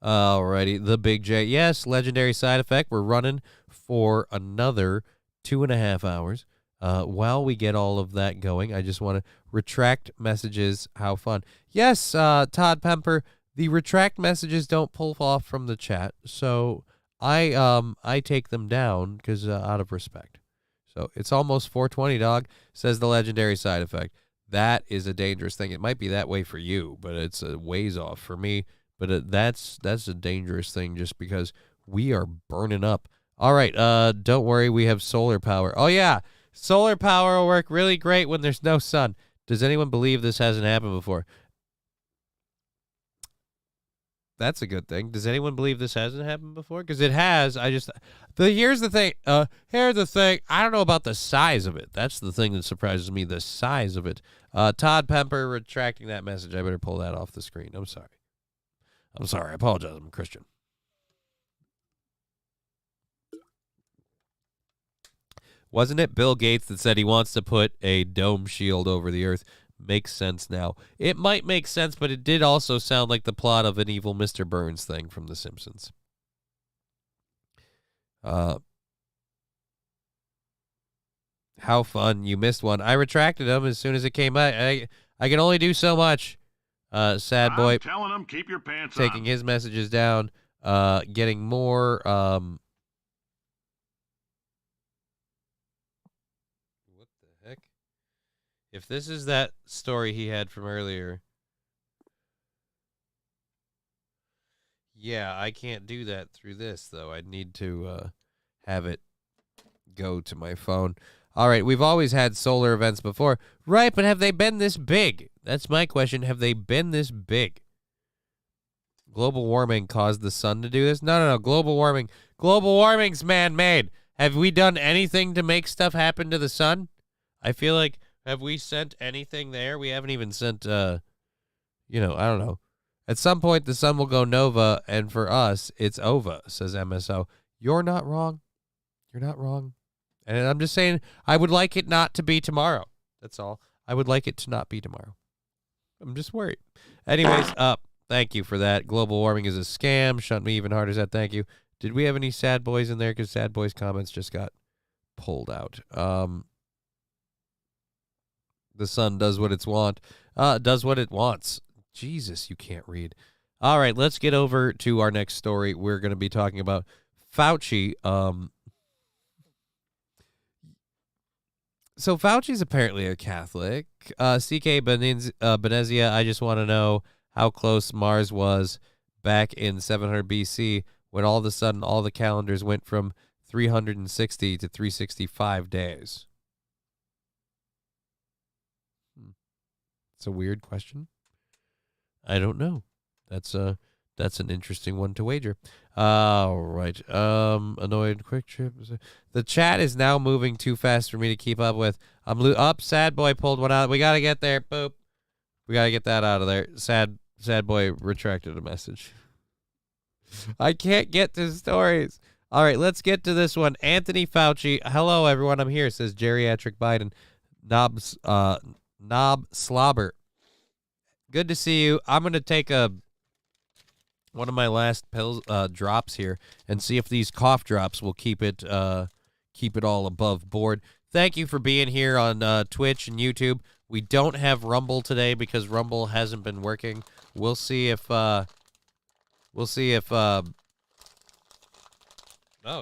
Alrighty, the Big J. Yes, legendary side effect. We're running for another 2.5 hours. While we get all of that going, I just want to retract messages. How fun. Yes, Todd Pemper, the retract messages don't pull off from the chat. So I take them down because out of respect. So it's almost 420, dog, says the legendary side effect. That is a dangerous thing. It might be that way for you, but it's a ways off for me. But that's a dangerous thing just because we are burning up. All right, don't worry, we have solar power. Oh, yeah, solar power will work really great when there's no sun. Does anyone believe this hasn't happened before? That's a good thing. Does anyone believe this hasn't happened before? Because it has. Here's the thing. Here's the thing. I don't know about the size of it. That's the thing that surprises me, the size of it. Todd Pemper retracting that message. I better pull that off the screen. I'm sorry. I apologize. I'm a Christian. Wasn't it Bill Gates that said he wants to put a dome shield over the earth? Makes sense now. It might make sense, but it did also sound like the plot of an evil Mr. Burns thing from The Simpsons. How fun. You missed one. I retracted them as soon as it came out. I can only do so much. Sad boy. I'm telling them, keep your pants taking on. His messages down. Getting more. What the heck? If this is that story he had from earlier. Yeah, I can't do that through this, though. I need to have it go to my phone. All right, we've always had solar events before. Right, but have they been this big? That's my question. Have they been this big? Global warming caused the sun to do this? No. Global warming's man-made. Have we done anything to make stuff happen to the sun? I feel like, have we sent anything there? We haven't even sent, I don't know. At some point, the sun will go nova, and for us, it's ova, says MSO. You're not wrong. You're not wrong. And I'm just saying, I would like it not to be tomorrow. That's all. I would like it to not be tomorrow. I'm just worried. Anyways, thank you for that. Global warming is a scam. Shut me even harder, said thank you. Did we have any sad boys in there? Because sad boys comments just got pulled out. The sun does what it wants. Jesus, you can't read. All right, let's get over to our next story. We're going to be talking about Fauci. So Fauci's apparently a Catholic. CK Benezia, I just want to know how close Mars was back in 700 BC when all of a sudden all the calendars went from 360 to 365 days. It's a weird question. I don't know. That's an interesting one to wager. All right. Annoyed quick trip. The chat is now moving too fast for me to keep up with. Sad boy pulled one out. We got to get there. Boop. We got to get that out of there. Sad boy retracted a message. I can't get to stories. All right, let's get to this one. Anthony Fauci. Hello, everyone. I'm here, says Geriatric Biden. Knob Slobber. Good to see you. I'm going to take one of my last pills drops here and see if these cough drops will keep it all above board. Thank you for being here on Twitch and YouTube. We don't have Rumble today because Rumble hasn't been working. We'll see if oh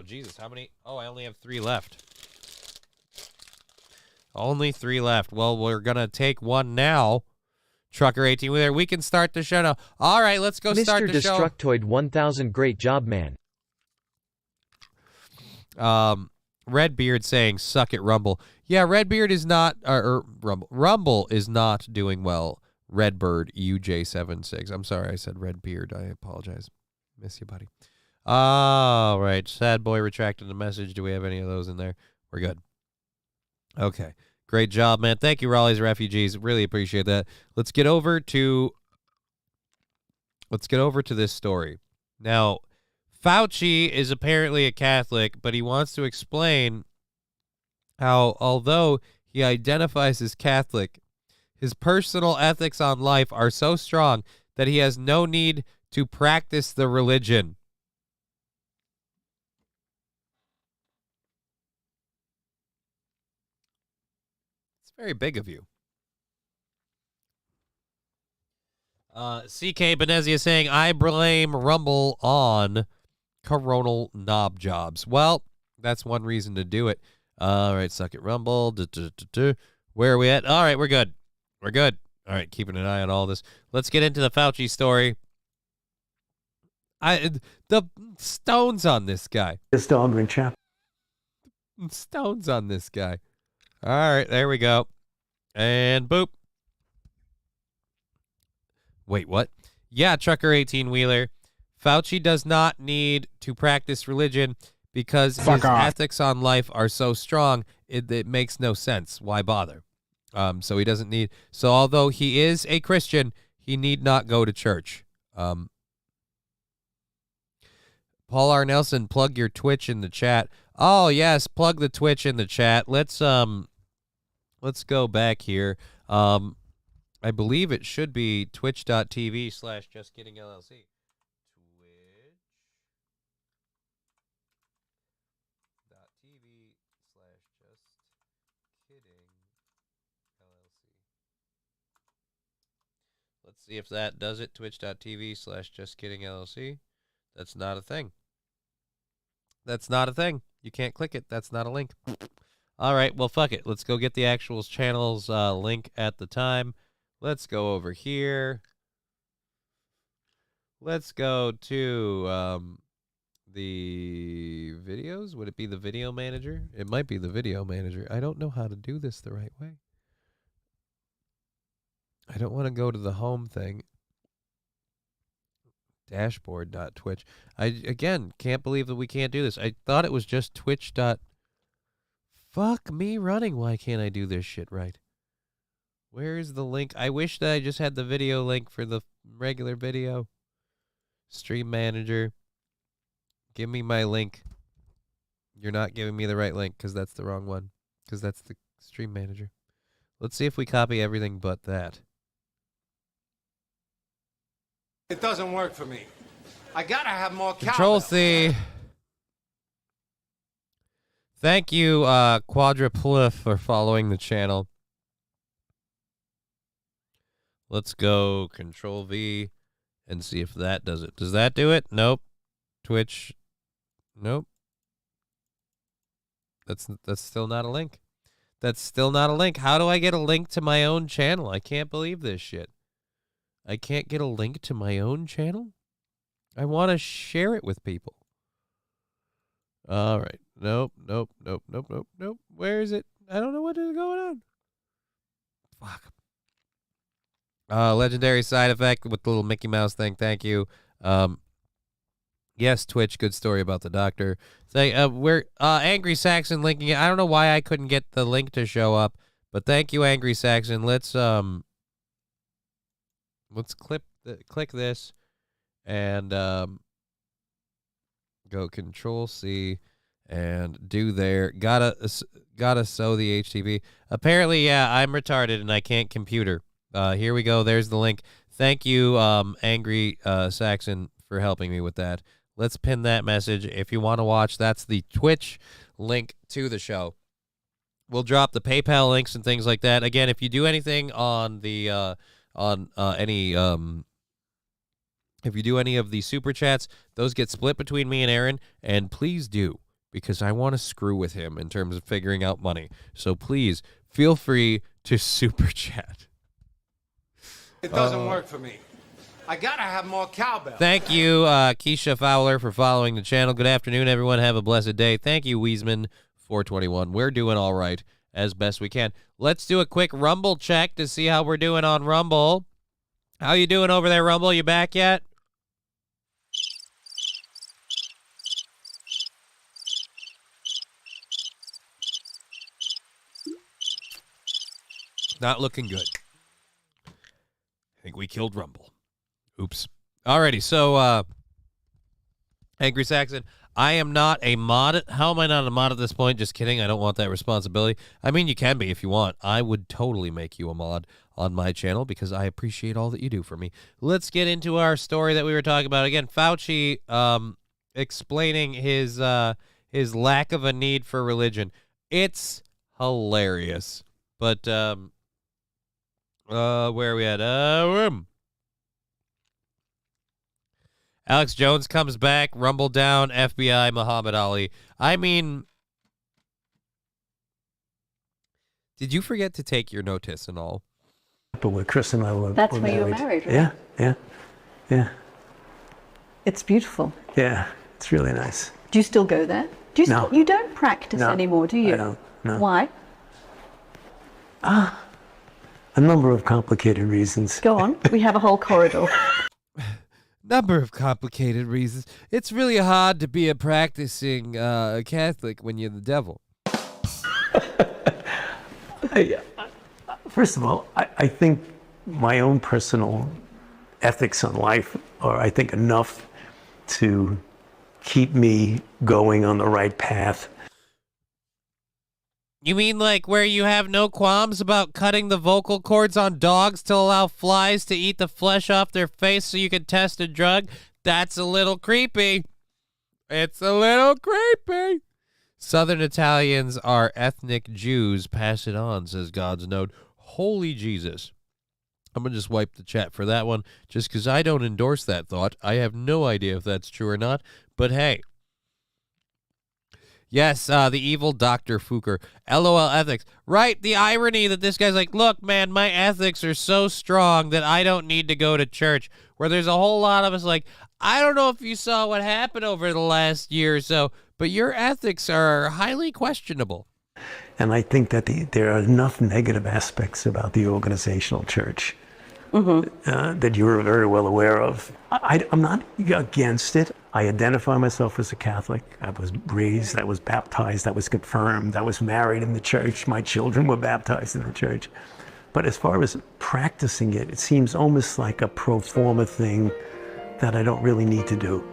Jesus, how many? Oh, I only have 3 left. Only 3 left. Well, we're going to take one now. Trucker 18 wheeler. We can start the show now. All right, let's go start the show. Mr. Destructoid 1000, great job, man. Redbeard saying suck it Rumble. Yeah, Redbeard is not Rumble is not doing well. Redbird UJ76. I'm sorry I said Redbeard. I apologize. Miss you, buddy. All right, sad boy retracted the message. Do we have any of those in there? We're good. Okay. Great job, man. Thank you, Raleigh's Refugees. Really appreciate that. Let's get over to this story. Now, Fauci is apparently a Catholic, but he wants to explain how, although he identifies as Catholic, his personal ethics on life are so strong that he has no need to practice the religion. Very big of you. CK Benezia saying, I blame Rumble on coronal knob jobs. Well, that's one reason to do it. All right, suck it, Rumble. Where are we at? All right, we're good. We're good. All right, keeping an eye on all this. Let's get into the Fauci story. The stones on this guy. The staggering chap. Stones on this guy. All right, there we go. And boop. Wait, what? Yeah, trucker 18-wheeler. Fauci does not need to practice religion because his ethics on life are so strong, it makes no sense. Why bother? So he doesn't need. So although he is a Christian, he need not go to church. Paul R. Nelson, plug your Twitch in the chat. Oh yes, plug the Twitch in the chat. Let's go back here. I believe it should be twitch.tv/justkiddingllc. Let's see if that does it. Twitch.tv/justkiddingllc. That's not a thing. That's not a thing. You can't click it. That's not a link. All right, well, fuck it. Let's go get the actual channel's link at the time. Let's go over here. Let's go to the videos. Would it be the video manager? It might be the video manager. I don't know how to do this the right way. I don't want to go to the home thing. Dashboard.twitch. I, again, can't believe that we can't do this. I thought it was just Twitch. Fuck me running. Why can't I do this shit right? Where is the link? I wish that I just had the video link for the regular video. Stream manager. Give me my link. You're not giving me the right link because that's the wrong one. Because that's the stream manager. Let's see if we copy everything but that. It doesn't work for me. I gotta have more Control C. Thank you, Quadruplif, for following the channel. Let's go Control V and see if that does it. Does that do it? Nope. Twitch. Nope. That's still not a link. That's still not a link. How do I get a link to my own channel? I can't believe this shit. I can't get a link to my own channel? I want to share it with people. All right. Nope. Where is it? I don't know what is going on. Fuck. Legendary side effect with the little Mickey Mouse thing. Thank you. Yes, Twitch. Good story about the doctor. Say, we're Angry Saxon linking it. I don't know why I couldn't get the link to show up, but thank you, Angry Saxon. Let's click this and go Control C and do there. Gotta sew the HTTP. Apparently, yeah, I'm retarded and I can't computer. Here we go. There's the link. Thank you, Angry Saxon, for helping me with that. Let's pin that message. If you want to watch, that's the Twitch link to the show. We'll drop the PayPal links and things like that. Again, if you do anything on the if you do any of the super chats, those get split between me and Aaron, and please do, because I want to screw with him in terms of figuring out money. So please feel free to super chat. It doesn't work for me. I gotta have more cowbell. Thank you, Keisha Fowler, for following the channel. Good afternoon, everyone. Have a blessed day. Thank you, Wiesman421. We're doing all right as best we can. Let's do a quick Rumble check to see how we're doing on Rumble. How you doing over there, Rumble? You back yet? Not looking good. I think we killed Rumble. Oops. Alrighty, so Angry Saxon, I am not a mod. How am I not a mod at this point? Just kidding. I don't want that responsibility. I mean, you can be if you want. I would totally make you a mod on my channel because I appreciate all that you do for me. Let's get into our story that we were talking about. Again, Fauci explaining his lack of a need for religion. It's hilarious. But where are we at? Alex Jones comes back, Rumble down, FBI, Muhammad Ali. I mean, did you forget to take your notice and all? But where Chris and I were That's were where you were married, right? Yeah. It's beautiful. Yeah, it's really nice. Do you still go there? Do you No. you don't practice No, anymore, do you? I don't, no. Why? A number of complicated reasons. Go on. We have a whole corridor. Number of complicated reasons. It's really hard to be a practicing Catholic when you're the devil. First of all, I think my own personal ethics on life are, I think, enough to keep me going on the right path. You mean like where you have no qualms about cutting the vocal cords on dogs to allow flies to eat the flesh off their face so you can test a drug? That's a little creepy. It's a little creepy. Southern Italians are ethnic Jews. Pass it on, says God's Note. Holy Jesus. I'm going to just wipe the chat for that one just because I don't endorse that thought. I have no idea if that's true or not. But hey. Yes, the evil Dr. Fuker. LOL ethics. Right, the irony that this guy's like, look, man, my ethics are so strong that I don't need to go to church. Where there's a whole lot of us like, I don't know if you saw what happened over the last year or so, but your ethics are highly questionable. And I think that there are enough negative aspects about the organizational church that you're very well aware of. I'm not against it. I identify myself as a Catholic. I was raised, I was baptized, I was confirmed, I was married in the church. My children were baptized in the church. But as far as practicing it, it seems almost like a pro forma thing that I don't really need to do.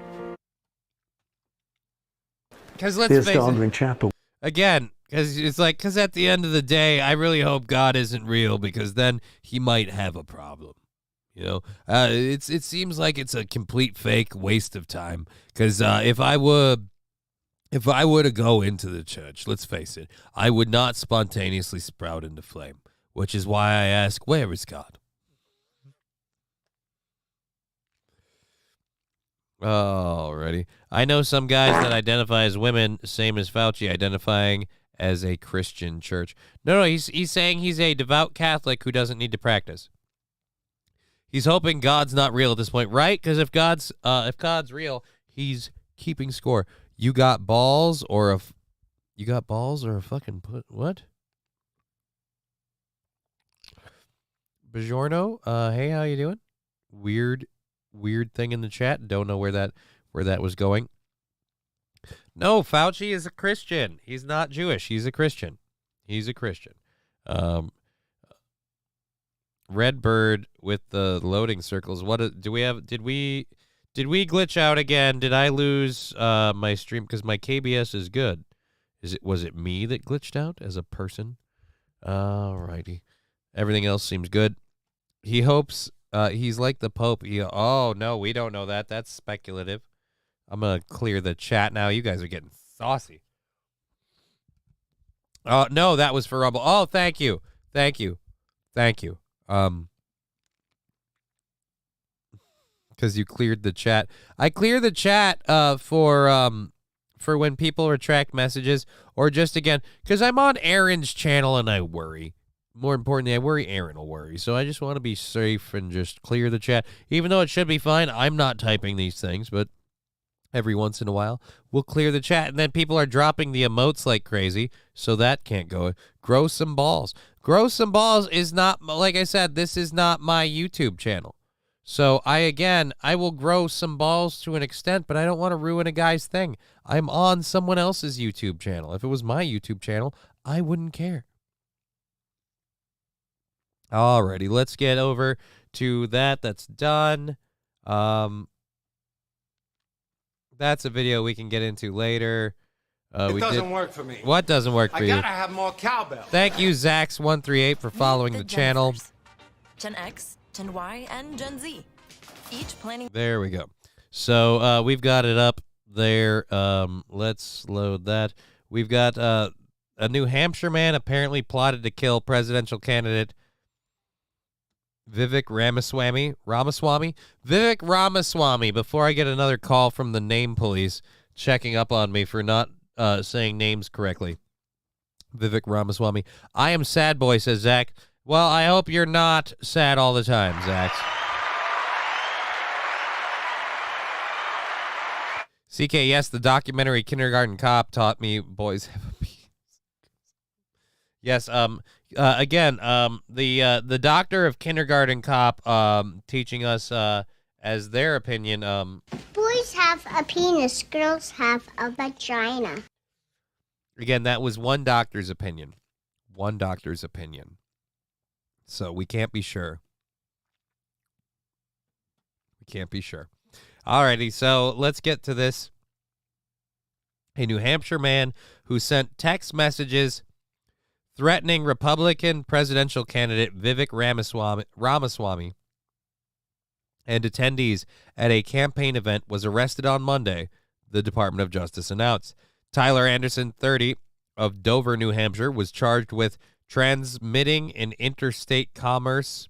Because let's There's face Dog it, and Chapel. again, because at the end of the day, I really hope God isn't real because then he might have a problem. You know, it seems like it's a complete fake waste of time. Because if I were to go into the church, let's face it, I would not spontaneously sprout into flame. Which is why I ask, where is God? Alrighty. I know some guys that identify as women, same as Fauci identifying as a Christian church. No, he's saying he's a devout Catholic who doesn't need to practice. He's hoping God's not real at this point, right? Because if God's real, he's keeping score. You got balls or a fucking what? Bajorno, hey, how you doing? Weird thing in the chat. Don't know where that was going. No, Fauci is a Christian. He's not Jewish. He's a Christian. Redbird with the loading circles. What do we have? Did we glitch out again? Did I lose my stream? Because my KBS is good. Was it me that glitched out as a person? Alrighty. Everything else seems good. He hopes he's like the Pope. Oh, no, we don't know that. That's speculative. I'm going to clear the chat now. You guys are getting saucy. No, that was for Rumble. Oh, thank you. Because you cleared the chat. I clear the chat for when people retract messages or just, again, because I'm on Aaron's channel and I worry. More importantly, I worry Aaron will worry. So I just want to be safe and just clear the chat. Even though it should be fine, I'm not typing these things, but every once in a while, we'll clear the chat. And then people are dropping the emotes like crazy, so that can't go. Grow some balls. Grow some balls is not, like I said, this is not my YouTube channel. So I will grow some balls to an extent, but I don't want to ruin a guy's thing. I'm on someone else's YouTube channel. If it was my YouTube channel, I wouldn't care. Alrighty, let's get over to that. That's done. That's a video we can get into later. It doesn't work for me. What doesn't work for you? I gotta have more cowbell. Thank you, Zax138, for following the channel. Gen X, Gen Y, and Gen Z. Each planning. There we go. So we've got it up there. Let's load that. We've got a New Hampshire man apparently plotted to kill presidential candidate Vivek Ramaswamy, before I get another call from the name police checking up on me for not saying names correctly. Vivek Ramaswamy. I am sad boy, says Zach. Well, I hope you're not sad all the time, Zach. CK, yes, the documentary Kindergarten Cop taught me boys have a penis. Yes, again, the doctor of Kindergarten Cop teaching us as their opinion. Boys have a penis, girls have a vagina. Again, that was one doctor's opinion. One doctor's opinion. So we can't be sure. We can't be sure. Alrighty, so let's get to this. A New Hampshire man who sent text messages threatening Republican presidential candidate Vivek Ramaswamy and attendees at a campaign event was arrested on Monday, the Department of Justice announced. Tyler Anderson, 30, of Dover, New Hampshire, was charged with transmitting in interstate commerce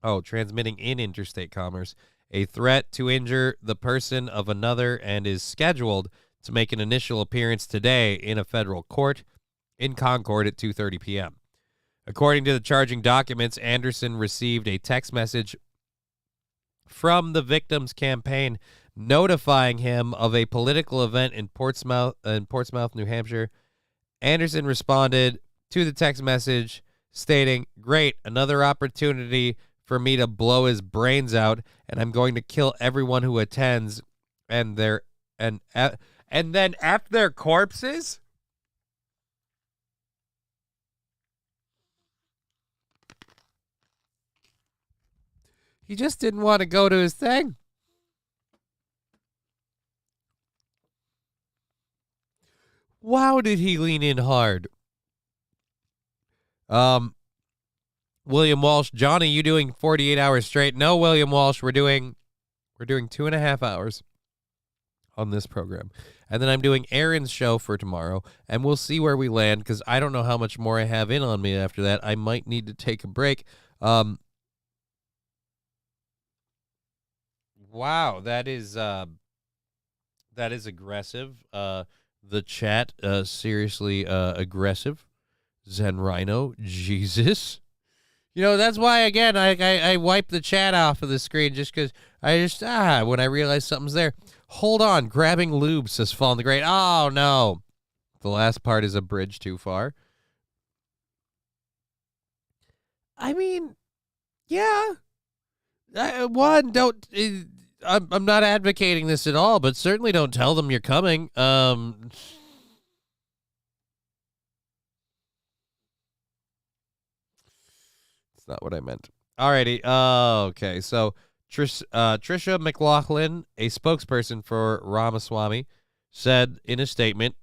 a threat to injure the person of another and is scheduled to make an initial appearance today in a federal court in Concord at 2:30 p.m. According to the charging documents, Anderson received a text message from the victim's campaign notifying him of a political event in Portsmouth, New Hampshire. Anderson responded to the text message stating, "Great, another opportunity for me to blow his brains out, and I'm going to kill everyone who attends and then F their corpses." He just didn't want to go to his thing. Wow, did he lean in hard? William Walsh, Johnny, you doing 48 hours straight? No, William Walsh, we're doing 2.5 hours on this program. And then I'm doing Aaron's show for tomorrow, and we'll see where we land because I don't know how much more I have in on me after that. I might need to take a break. Wow, that is aggressive. The chat, seriously aggressive. Zen Rhino, Jesus. You know, that's why, again, I wipe the chat off of the screen just because when I realize something's there. Hold on, grabbing lube, says Fallen the Great. Oh, no. The last part is a bridge too far. I mean, yeah. I'm not advocating this at all, but certainly don't tell them you're coming. It's not what I meant. Alrighty. Okay. So Tricia McLaughlin, a spokesperson for Ramaswamy, said in a statement,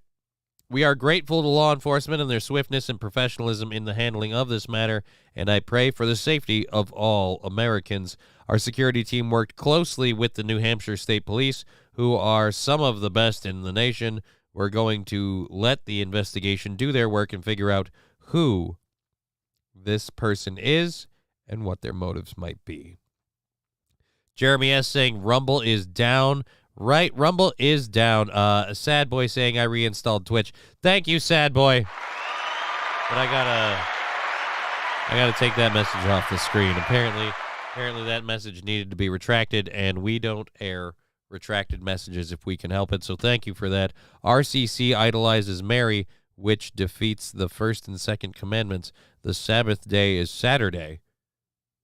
"We are grateful to law enforcement and their swiftness and professionalism in the handling of this matter, and I pray for the safety of all Americans. Our security team worked closely with the New Hampshire State Police, who are some of the best in the nation. We're going to let the investigation do their work and figure out who this person is and what their motives might be." Jeremy S. saying Rumble is down. Right, Rumble is down. Sad Boy saying I reinstalled Twitch. Thank you, Sad Boy. But I gotta take that message off the screen. Apparently that message needed to be retracted, and we don't air retracted messages if we can help it. So thank you for that. RCC idolizes Mary, which defeats the first and second commandments. The Sabbath day is Saturday.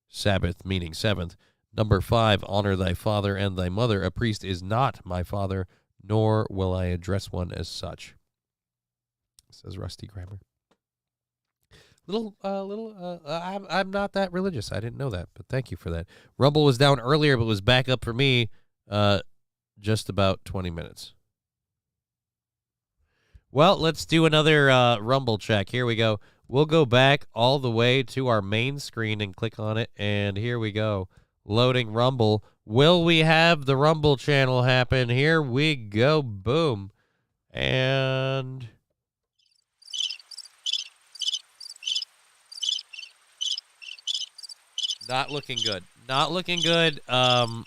Sabbath meaning seventh. Number 5, honor thy father and thy mother. A priest is not my father, nor will I address one as such, says Rusty Grammar. I'm not that religious. I didn't know that, but thank you for that. Rumble was down earlier, but was back up for me just about 20 minutes. Well, let's do another Rumble check. Here we go. We'll go back all the way to our main screen and click on it, and here we go. Loading Rumble. Will we have the Rumble channel happen? Here we go. Boom. And Not looking good. Not looking good. Not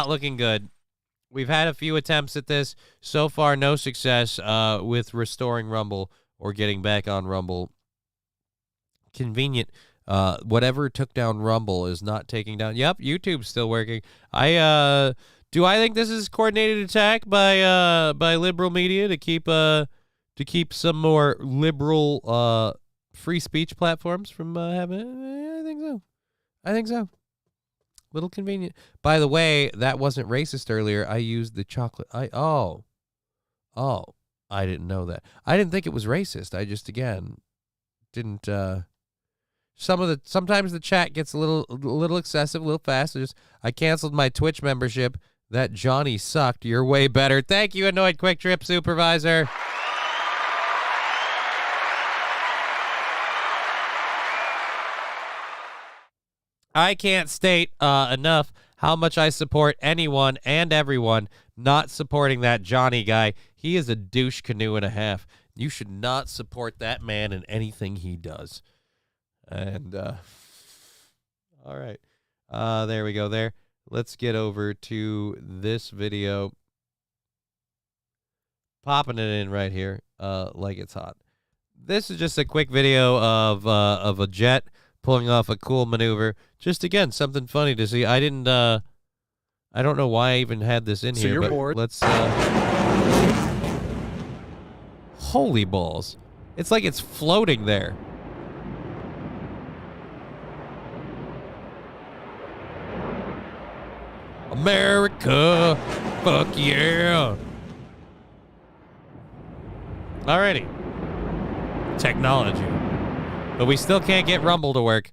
looking good. We've had a few attempts at this. So far, no success with restoring Rumble or getting back on Rumble. Convenient. Whatever took down Rumble is not taking down. Yep, YouTube's still working. Do I think this is coordinated attack by liberal media to keep some more liberal free speech platforms from having? I think so. I think so. Little convenient. By the way, that wasn't racist earlier. I used the chocolate. I didn't know that. I didn't think it was racist. I just didn't. Sometimes the chat gets a little excessive, a little fast. I canceled my Twitch membership. That Johnny sucked. You're way better. Thank you, Annoyed Quick Trip Supervisor. I can't state enough how much I support anyone and everyone not supporting that Johnny guy. He is a douche canoe and a half. You should not support that man in anything he does. And, all right. There we go there. Let's get over to this video. Popping it in right here, like it's hot. This is just a quick video of a jet pulling off a cool maneuver. Just, again, something funny to see. I don't know why I even had this in here. So you're bored. Let's, holy balls. It's like it's floating there. America, fuck yeah. Alrighty. Technology. But we still can't get Rumble to work.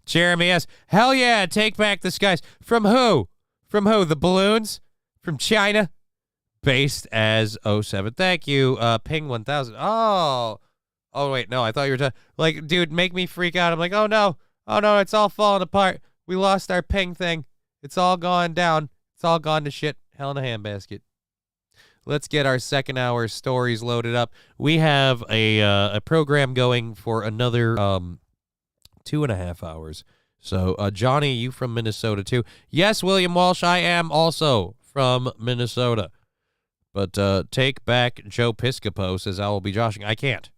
Jeremy asks, hell yeah, take back the skies. From who? From who? The balloons? From China? Based as 07. Thank you, Ping 1000. Oh, wait, no, I thought you were like, dude, make me freak out. I'm like, oh, no, it's all falling apart. We lost our ping thing. It's all gone down. It's all gone to shit. Hell in a handbasket. Let's get our second hour stories loaded up. We have a program going for another 2.5 hours. So, Johnny, you from Minnesota, too. Yes, William Walsh, I am also from Minnesota. But take back Joe Piscopo, says I will be joshing. I can't.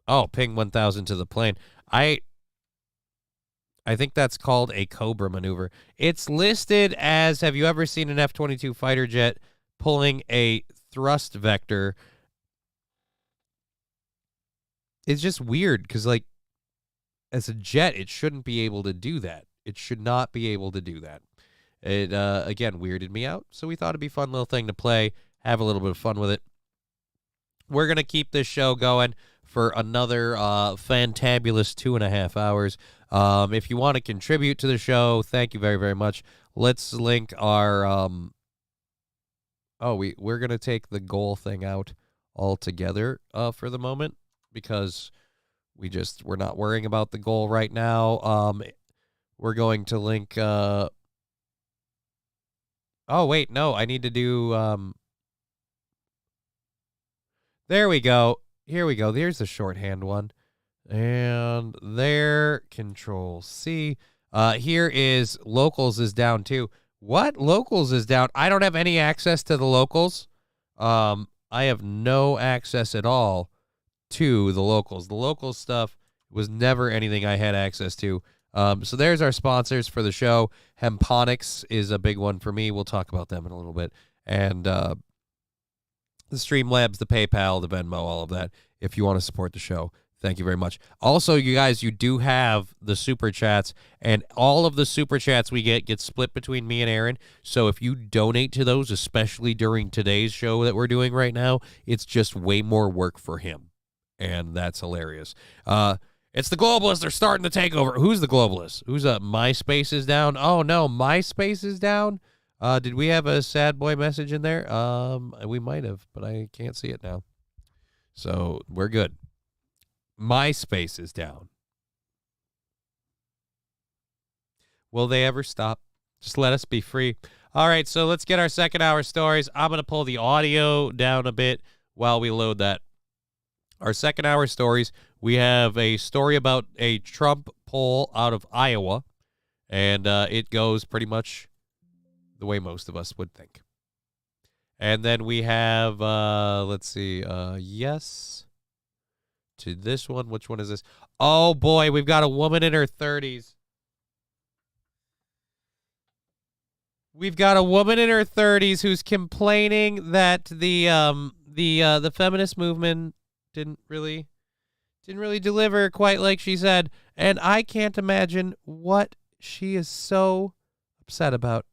Oh, ping 1000 to the plane. I think that's called a Cobra maneuver. It's listed as, have you ever seen an F-22 fighter jet pulling a thrust vector? It's just weird because, like, as a jet, it shouldn't be able to do that. It should not be able to do that. It, again, weirded me out, so we thought it'd be a fun little thing to play, have a little bit of fun with it. We're going to keep this show going for another fantabulous 2.5 hours. If you want to contribute to the show, thank you very, very much. Let's link our... we're going to take the goal thing out altogether for the moment because we're not worrying about the goal right now. We're going to link... oh, wait, no, I need to do... There we go. Here we go. There's the shorthand one. And there, Control C. Here is locals is down too. What? Locals is down. I don't have any access to the locals. I have no access at all to the locals. The local stuff was never anything I had access to. So there's our sponsors for the show. Hemponics is a big one for me. We'll talk about them in a little bit. And the Streamlabs, the PayPal, the Venmo, all of that, if you want to support the show. Thank you very much. Also, you guys, you do have the Super Chats, and all of the Super Chats we get split between me and Aaron. So if you donate to those, especially during today's show that we're doing right now, it's just way more work for him, and that's hilarious. It's the globalists. They're starting to take over. Who's the globalists? Who's MySpace is down? Oh, no, MySpace is down? Did we have a sad boy message in there? We might have, but I can't see it now. So we're good. MySpace is down. Will they ever stop? Just let us be free. All right, so let's get our second hour stories. I'm going to pull the audio down a bit while we load that. Our second hour stories, we have a story about a Trump poll out of Iowa, and it goes pretty much the way most of us would think. And then we have, let's see, yes to this one. Which one is this? Oh, boy, we've got a woman in her 30s. We've got a woman in her 30s who's complaining that the feminist movement didn't really deliver quite like she said, and I can't imagine what she is so upset about.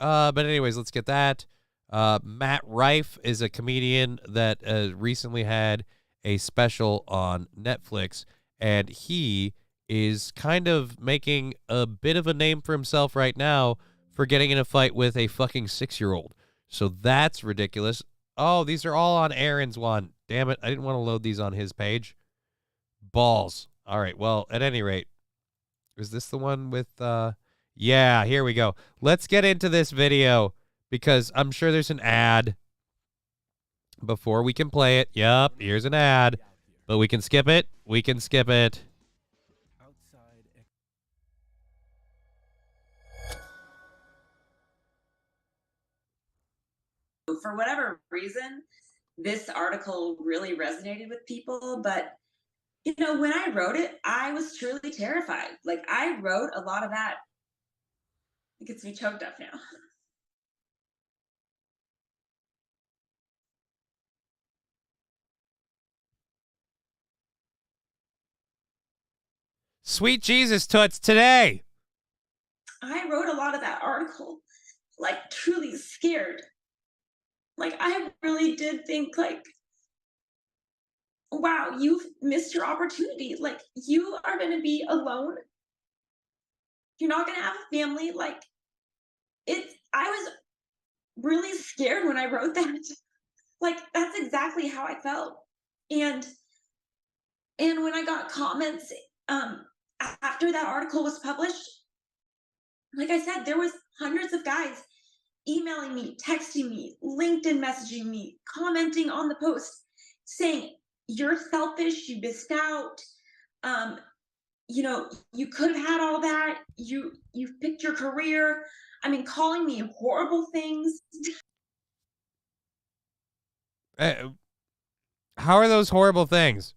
But anyways, let's get that. Matt Rife is a comedian that recently had a special on Netflix, and he is kind of making a bit of a name for himself right now for getting in a fight with a fucking 6-year-old. So that's ridiculous. Oh, these are all on Aaron's one. Damn it, I didn't want to load these on his page. Balls. All right, well, at any rate, is this the one with, yeah, here we go. Let's get into this video because I'm sure there's an ad before we can play it. Yup, here's an ad, but we can skip it. We can skip it. For whatever reason, this article really resonated with people, but you know, when I wrote it, I was truly terrified. Like, I wrote a lot of that. It gets me choked up now. Sweet Jesus, Toots, today. I wrote a lot of that article, like, truly scared. Like, I really did think, like, wow, you've missed your opportunity. Like, you are going to be alone. You're not going to have a family. Like, I was really scared when I wrote that. Like, that's exactly how I felt. And when I got comments after that article was published, like I said, there was hundreds of guys emailing me, texting me, LinkedIn messaging me, commenting on the post, saying, you're selfish, you missed out, you know, you could have had all that, you've picked your career. I mean, calling me horrible things. How are those horrible things?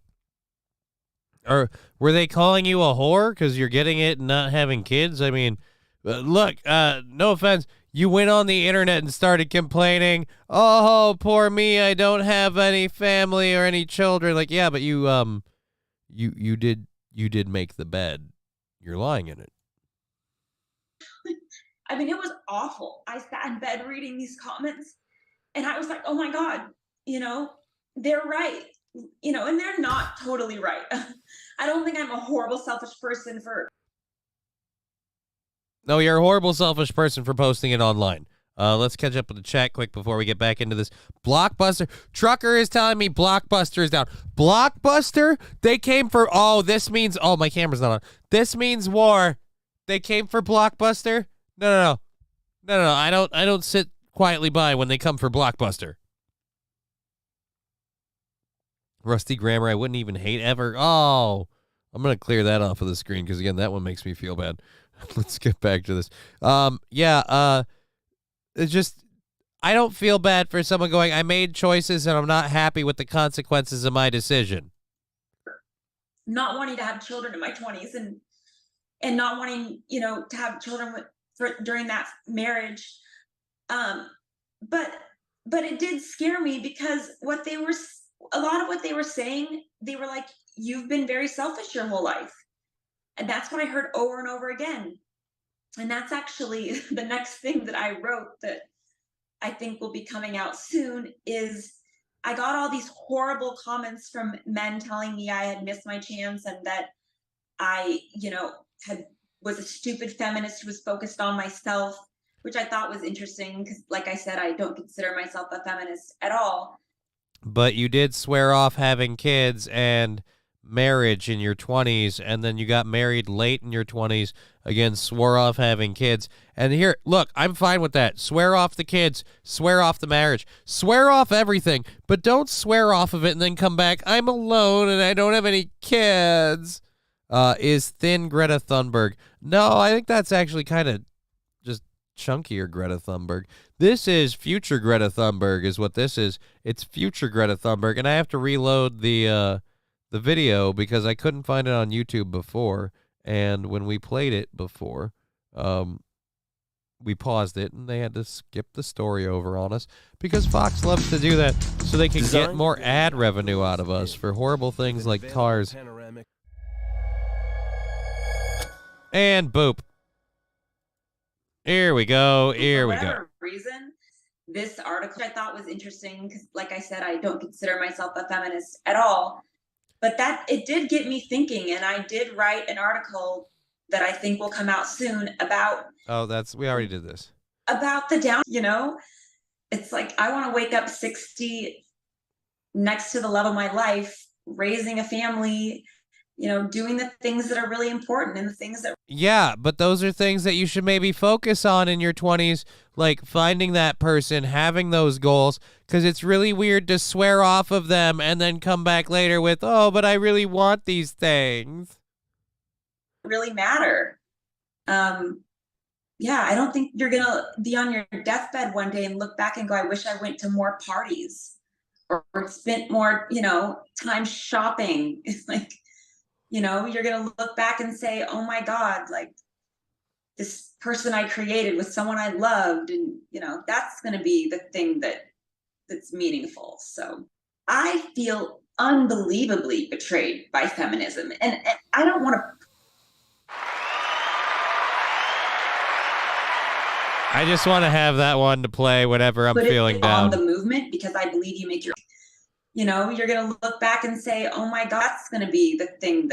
Or were they calling you a whore because you're getting it and not having kids? I mean, look, no offense. You went on the internet and started complaining, oh, poor me, I don't have any family or any children. Like, yeah, but you did make the bed. You're lying in it. I mean, it was awful. I sat in bed reading these comments and I was like, oh my God, you know, they're right. You know, and they're not totally right. I don't think I'm a horrible, selfish person for... No, you're a horrible, selfish person for posting it online. Let's catch up with the chat quick before we get back into this. Blockbuster. Trucker is telling me Blockbuster is down. Blockbuster? They came for... Oh, this means... Oh, my camera's not on. This means war. They came for Blockbuster? No. I don't sit quietly by when they come for Blockbuster. Rusty grammar, I wouldn't even hate ever. Oh, I'm going to clear that off of the screen because, again, that one makes me feel bad. Let's get back to this. It's just, I don't feel bad for someone going, I made choices and I'm not happy with the consequences of my decision. Not wanting to have children in my 20s and not wanting, you know, to have children during that marriage. But it did scare me because a lot of what they were saying, they were like, you've been very selfish your whole life. And that's what I heard over and over again. And that's actually the next thing that I wrote that I think will be coming out soon is I got all these horrible comments from men telling me I had missed my chance and that I, you know, was a stupid feminist who was focused on myself, which I thought was interesting because, like I said, I don't consider myself a feminist at all. But you did swear off having kids, and marriage in your 20s and then you got married late in your 20s, again, swore off having kids. And here, look, I'm fine with that. Swear off the kids, swear off the marriage, swear off everything, but don't swear off of it and then come back, I'm alone and I don't have any kids. Is thin Greta Thunberg. No, I think that's actually kind of just chunkier Greta Thunberg. This is future Greta Thunberg is what this is. It's future Greta Thunberg, and I have to reload the video because I couldn't find it on YouTube before, and when we played it before, we paused it, and they had to skip the story over on us because Fox loves to do that so they can get more ad revenue out of us for horrible things like cars. And boop. Here we go. Here we go. For whatever reason, this article I thought was interesting because, like I said, I don't consider myself a feminist at all. But that it did get me thinking, and I did write an article that I think will come out soon about. Oh, we already did this. About the down, it's like I want to wake up 60 next to the love of my life, raising a family, doing the things that are really important and the things that. Yeah, but those are things that you should maybe focus on in your 20s, like finding that person, having those goals, because it's really weird to swear off of them and then come back later with, oh, but I really want these things. Really matter. Yeah, I don't think you're going to be on your deathbed one day and look back and go, I wish I went to more parties or spent more, time shopping. It's like, you're going to look back and say, oh my God, like this person I created was someone I loved. And, that's going to be the thing that's meaningful. So I feel unbelievably betrayed by feminism. And I don't want to. I just want to have that one to play whenever I'm feeling down. On the movement, because I believe you make your. You're going to look back and say, oh my God, that's going to be the thing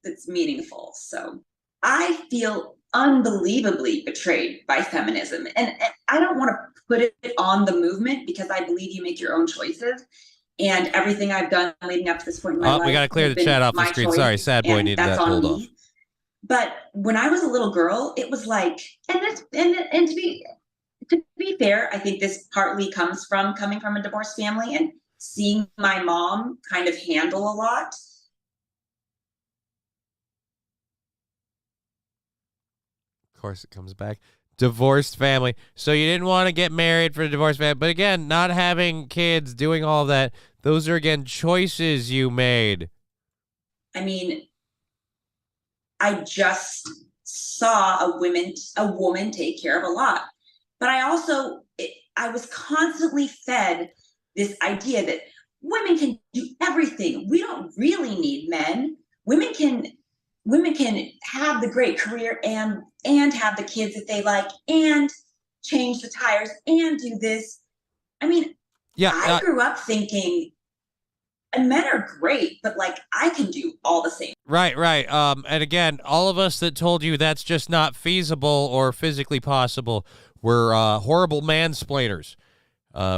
that's meaningful. So I feel unbelievably betrayed by feminism. And I don't want to put it on the movement because I believe you make your own choices. And everything I've done leading up to this point in my life. We got to clear the chat off the screen. Sorry, sad boy needed that pulled off. But when I was a little girl, it was like, and to be fair, I think this partly comes from coming from a divorced family and seeing my mom kind of handle a lot. Of course, it comes back. Divorced family. So you didn't want to get married for a divorced family. But again, not having kids, doing all that, those are, again, choices you made. I mean, I just saw a woman take care of a lot. But I was constantly fed this idea that women can do everything. We don't really need men. Women can have the great career and have the kids that they like and change the tires and do this. I mean, I grew up thinking men are great, but like I can do all the same. Right. And again, all of us that told you that's just not feasible or physically possible were horrible mansplainers.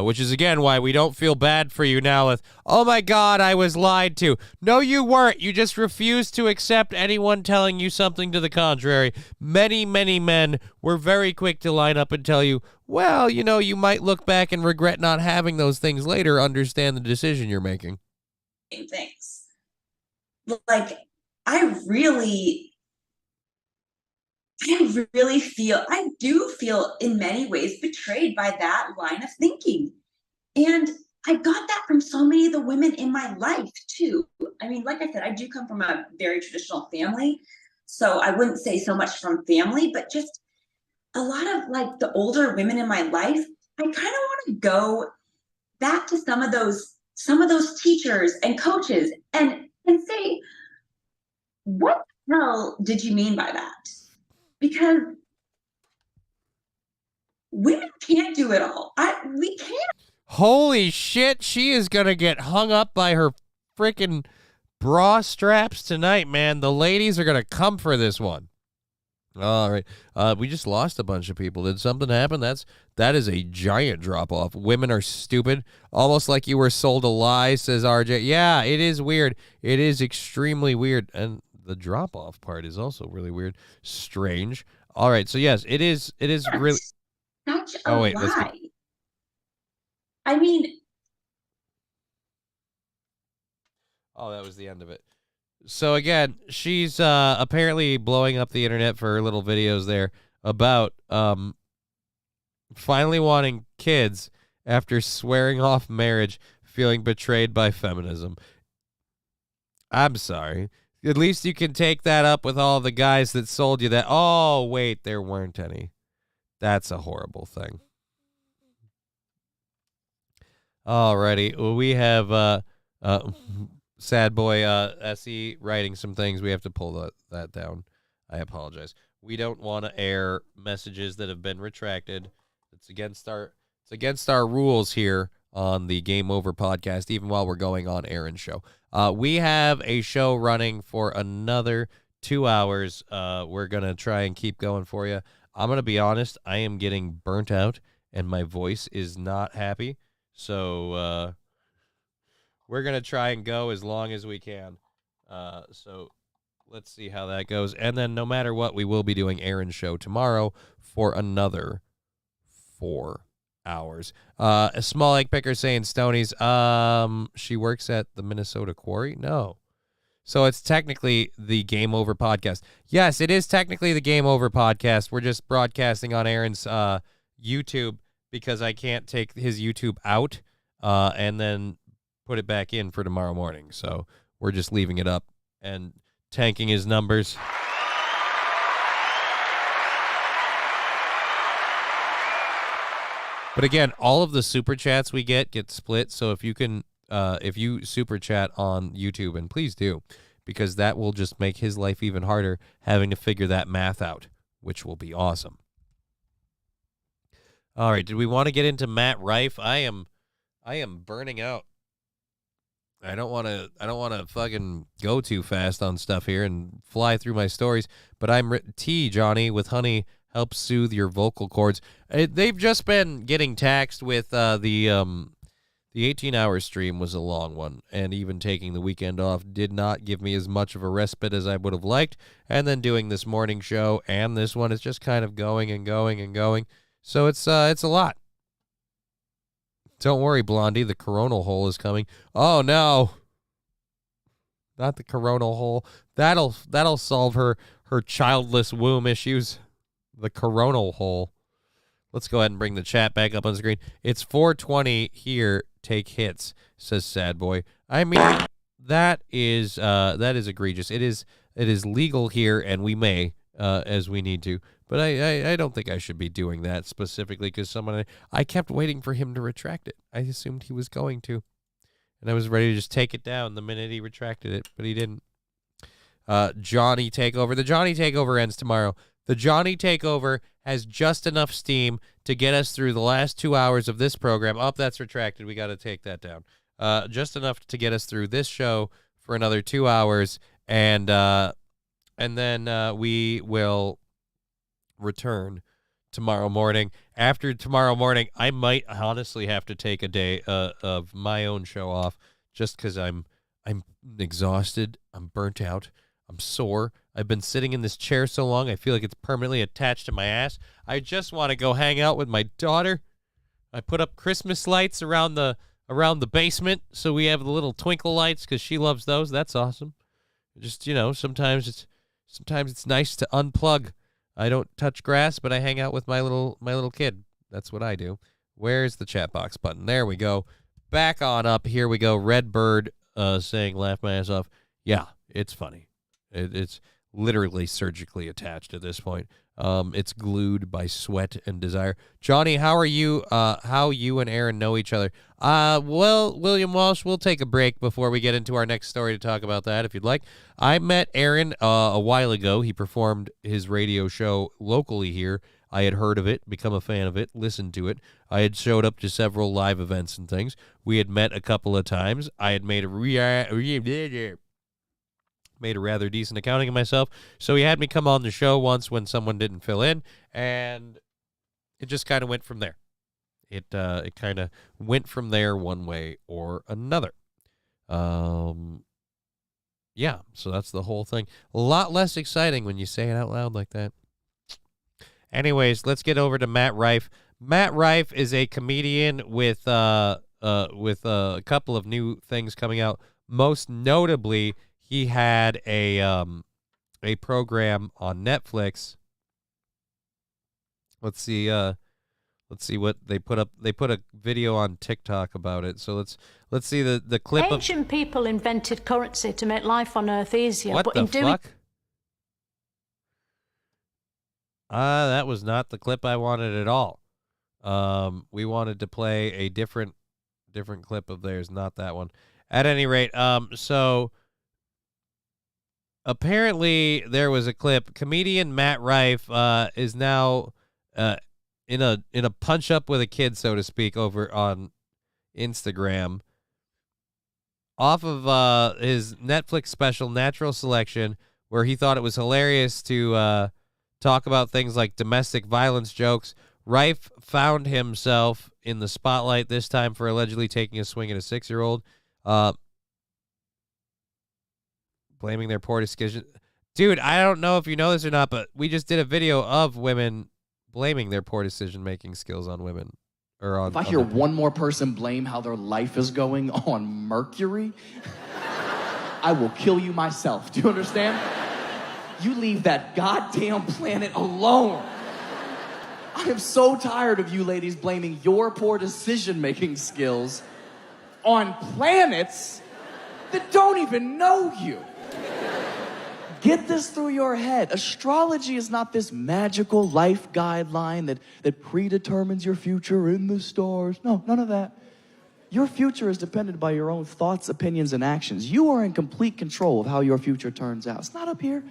Which is, again, why we don't feel bad for you now with, oh, my God, I was lied to. No, you weren't. You just refused to accept anyone telling you something to the contrary. Many, many men were very quick to line up and tell you, well, you might look back and regret not having those things later, understand the decision you're making. Things. Like, I do feel in many ways betrayed by that line of thinking. And I got that from so many of the women in my life too. I mean, like I said, I do come from a very traditional family. So I wouldn't say so much from family, but just a lot of like the older women in my life. I kind of want to go back to some of those teachers and coaches and say, what the hell did you mean by that? Because women can't do it all. We can't. Holy shit, she is going to get hung up by her freaking bra straps tonight, man. The ladies are going to come for this one. All right. We just lost a bunch of people. Did something happen? That is a giant drop off. Women are stupid. Almost like you were sold a lie, says RJ. Yeah, it is weird. It is extremely weird. And the drop off part is also really weird. Strange. All right. So yes, it is really such a lie. Oh, that was the end of it. So again, she's apparently blowing up the internet for her little videos there about finally wanting kids after swearing off marriage, feeling betrayed by feminism. I'm sorry. At least you can take that up with all the guys that sold you that. Oh, wait, there weren't any. That's a horrible thing. Alrighty. Well, we have Sad Boy SE writing some things. We have to pull that down. I apologize. We don't want to air messages that have been retracted. It's against our rules here on the Game Over podcast, even while we're going on Aaron's show. We have a show running for another 2 hours. We're going to try and keep going for you. I'm going to be honest. I am getting burnt out, and my voice is not happy. So we're going to try and go as long as we can. So let's see how that goes. And then no matter what, we will be doing Aaron's show tomorrow for another 4 hours. A small egg picker saying Stonies. She works at the Minnesota Quarry? No. So it's technically the Game Over podcast. Yes, it is technically the Game Over podcast. We're just broadcasting on Aaron's YouTube because I can't take his YouTube out and then put it back in for tomorrow morning. So we're just leaving it up and tanking his numbers. But again, all of the super chats we get split. So if you can, if you super chat on YouTube, and please do, because that will just make his life even harder having to figure that math out, which will be awesome. All right, did we want to get into Matt Rife? I am burning out. I don't want to fucking go too fast on stuff here and fly through my stories, but I'm tea, Johnny, with honey helps soothe your vocal cords. They've just been getting taxed with the 18-hour stream was a long one, and even taking the weekend off did not give me as much of a respite as I would have liked, and then doing this morning show and this one is just kind of going and going and going. So it's a lot. Don't worry, Blondie, the coronal hole is coming. Oh no. Not the coronal hole. That'll solve her childless womb issues. The coronal hole. Let's go ahead and bring the chat back up on the screen. It's 4:20 here. Take hits, says Sad Boy. I mean, that is egregious. It is legal here, and we may, as we need to. But I don't think I should be doing that specifically because I kept waiting for him to retract it. I assumed he was going to. And I was ready to just take it down the minute he retracted it, but he didn't. Johnny Takeover. The Johnny Takeover ends tomorrow. The Johnny Takeover has just enough steam to get us through the last 2 hours of this program. Oh, that's retracted. We got to take that down. Just enough to get us through this show for another 2 hours, and then we will return tomorrow morning. After tomorrow morning, I might honestly have to take a day of my own show off just because I'm exhausted. I'm burnt out. I'm sore. I've been sitting in this chair so long, I feel like it's permanently attached to my ass. I just want to go hang out with my daughter. I put up Christmas lights around the basement so we have the little twinkle lights because she loves those. That's awesome. Just, sometimes it's nice to unplug. I don't touch grass, but I hang out with my little kid. That's what I do. Where's the chat box button? There we go. Back on up. Here we go. Red Bird saying laugh my ass off. Yeah, it's funny. It's literally surgically attached at this point. It's glued by sweat and desire. Johnny, how are you? How you and Aaron know each other? Well, William Walsh, we'll take a break before we get into our next story to talk about that, if you'd like. I met Aaron a while ago. He performed his radio show locally here. I had heard of it, become a fan of it, listened to it. I had showed up to several live events and things. We had met a couple of times. I had made a made a rather decent accounting of myself. So he had me come on the show once when someone didn't fill in, and it just kind of went from there. It kind of went from there one way or another. Yeah, so that's the whole thing. A lot less exciting when you say it out loud like that. Anyways, let's get over to Matt Rife. Matt Rife is a comedian with a couple of new things coming out. Most notably, he had a program on Netflix. Let's see what they put up. They put a video on TikTok about it. So let's see the clip. Ancient people invented currency to make life on Earth easier. What but the in doing fuck? That was not the clip I wanted at all. We wanted to play a different clip of theirs, not that one. At any rate, so apparently there was a clip. Comedian Matt Rife is now in a punch up with a kid, so to speak, over on Instagram, off of his Netflix special Natural Selection, where he thought it was hilarious to talk about things like domestic violence jokes. Rife found himself in the spotlight this time for allegedly taking a swing at a 6-year-old, blaming their poor decision. Dude, I don't know if you know this or not, but we just did a video of women blaming their poor decision-making skills on women. Or on, if I hear one more person blame how their life is going on Mercury, I will kill you myself. Do you understand? You leave that goddamn planet alone. I am so tired of you ladies blaming your poor decision-making skills on planets that don't even know you. Get this through your head. Astrology is not this magical life guideline that predetermines your future in the stars. No, none of that. Your future is dependent by your own thoughts, opinions, and actions. You are in complete control of how your future turns out. It's not up here.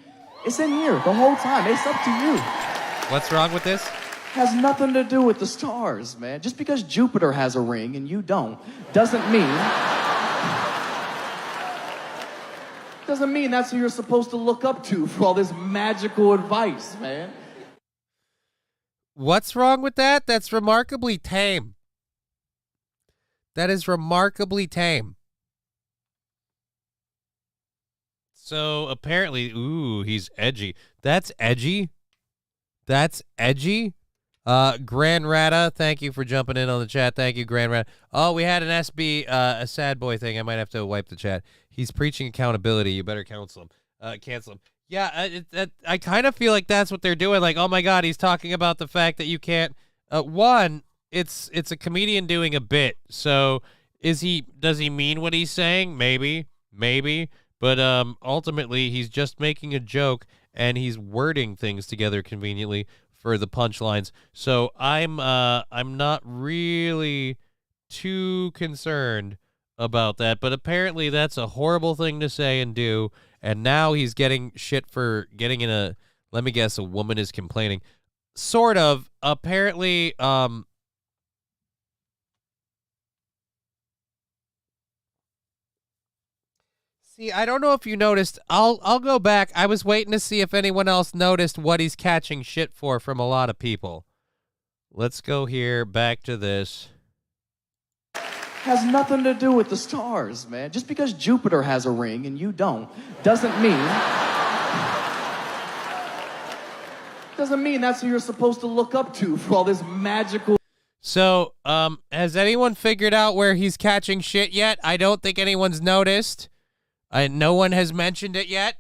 It's in here the whole time. It's up to you. What's wrong with this? Has nothing to do with the stars, man. Just because Jupiter has a ring and you don't doesn't mean that's who you're supposed to look up to for all this magical advice, man. What's wrong with that? That's remarkably tame. That is remarkably tame. So apparently, ooh, he's edgy. That's edgy. That's edgy. Grand Rata, thank you for jumping in on the chat. Thank you, Grand Rata. Oh, we had an SB, a sad boy thing. I might have to wipe the chat. He's preaching accountability. You better cancel him. Yeah, I kind of feel like that's what they're doing. Like, oh my God, he's talking about the fact that you can't. One, it's a comedian doing a bit. So does he mean what he's saying? Maybe. But ultimately, he's just making a joke, and he's wording things together conveniently for the punchlines. So I'm not really too concerned about that. But apparently, that's a horrible thing to say and do. And now he's getting shit for getting in a. Let me guess, a woman is complaining. Sort of. Apparently, See, I don't know if you noticed. I'll go back. I was waiting to see if anyone else noticed what he's catching shit for from a lot of people. Let's go here, back to this. Has nothing to do with the stars, man. Just because Jupiter has a ring and you don't doesn't mean that's who you're supposed to look up to for all this magical. So, has anyone figured out where he's catching shit yet? I don't think anyone's noticed. No one has mentioned it yet.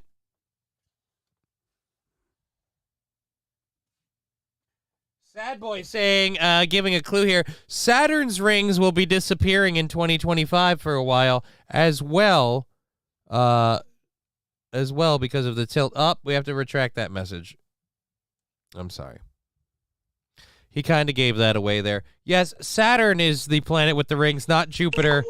Sad Boy saying, giving a clue here, Saturn's rings will be disappearing in 2025 for a while, as well because of the tilt up. We have to retract that message. I'm sorry. He kind of gave that away there. Yes, Saturn is the planet with the rings, not Jupiter.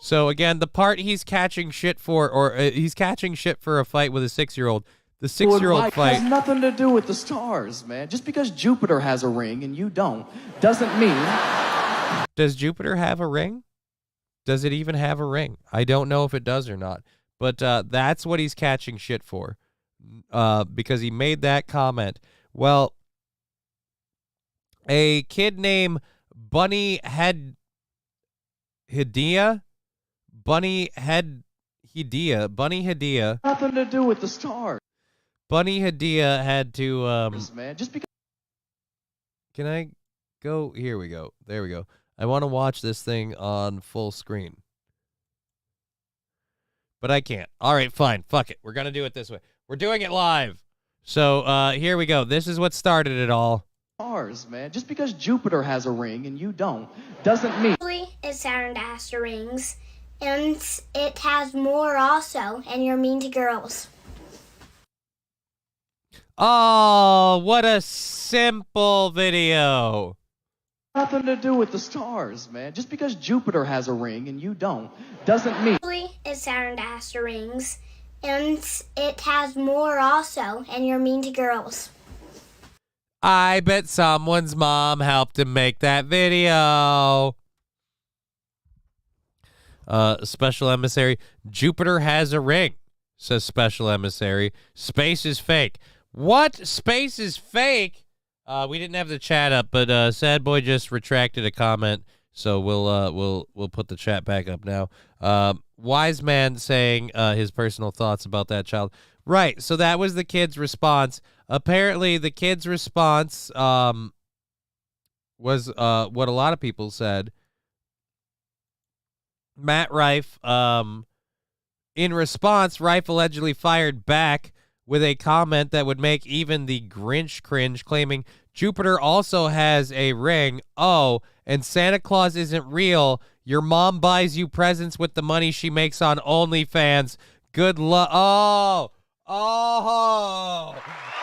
So again, the part he's catching shit for, or he's catching shit for a fight with a 6-year-old. The 6-year-old fight has nothing to do with the stars, man. Just because Jupiter has a ring and you don't doesn't mean. Does Jupiter have a ring? Does it even have a ring? I don't know if it does or not. But that's what he's catching shit for, because he made that comment. Well, a kid named Bunny Hidea. Bunny Hidea. Nothing to do with the stars. Bunny Hidea had to Man, just because. Can I go? Here we go. There we go. I want to watch this thing on full screen. But I can't. All right, fine. Fuck it. We're going to do it this way. We're doing it live. So here we go. This is what started it all. Stars, man. Just because Jupiter has a ring and you don't, doesn't mean. It's Saturn that has the rings, and it has more also, and you're mean to girls. Oh, what a simple video. Nothing to do with the stars, man. Just because Jupiter has a ring and you don't, doesn't mean. It's Saturn that has the rings, and it has more also, and you're mean to girls. I bet someone's mom helped him make that video. Special emissary. Jupiter has a ring, says special emissary. Space is fake. What? Space is fake? We didn't have the chat up, but Sad Boy just retracted a comment, so we'll put the chat back up now. Wise Man saying his personal thoughts about that child. Right, so that was the kid's response. Apparently, the kid's response was what a lot of people said. Matt Rife, in response, Rife allegedly fired back with a comment that would make even the Grinch cringe, claiming Jupiter also has a ring. Oh, and Santa Claus isn't real. Your mom buys you presents with the money she makes on OnlyFans. Good luck. Oh,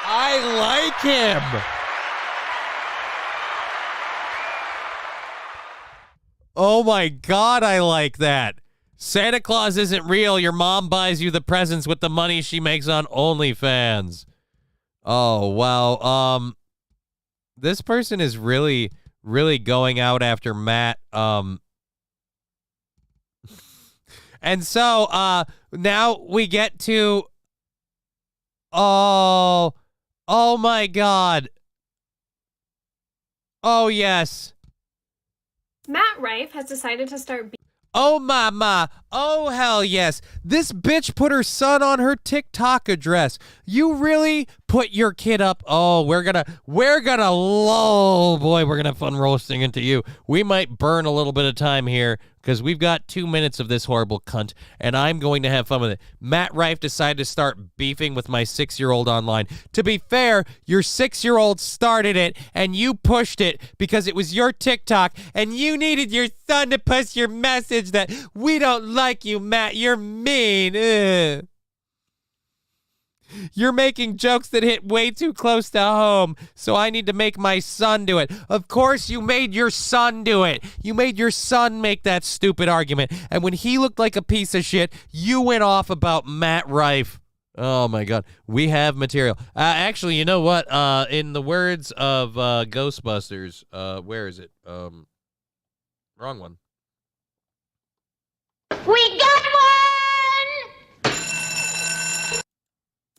I like him. Oh my God, I like that. Santa Claus isn't real. Your mom buys you the presents with the money she makes on OnlyFans. Oh, wow. This person is really, really going out after Matt. And so, now we get to, oh my God. Oh, yes. Matt Rife has decided to start. Oh, mama. Oh, hell yes. This bitch put her son on her TikTok address. You really put your kid up? Oh, we're gonna, oh boy, we're gonna have fun roasting into you. We might burn a little bit of time here because we've got 2 minutes of this horrible cunt, and I'm going to have fun with it. Matt Rife decided to start beefing with my 6-year-old online. To be fair, your 6-year-old started it, and you pushed it because it was your TikTok, and you needed your son to post your message that we don't like you, Matt. You're mean. Ugh. You're making jokes that hit way too close to home, so I need to make my son do it. Of course you made your son do it. You made your son make that stupid argument. And when he looked like a piece of shit, you went off about Matt Rife. Oh, my God. We have material. Actually, you know what? In the words of Ghostbusters, where is it? Wrong one. We got one!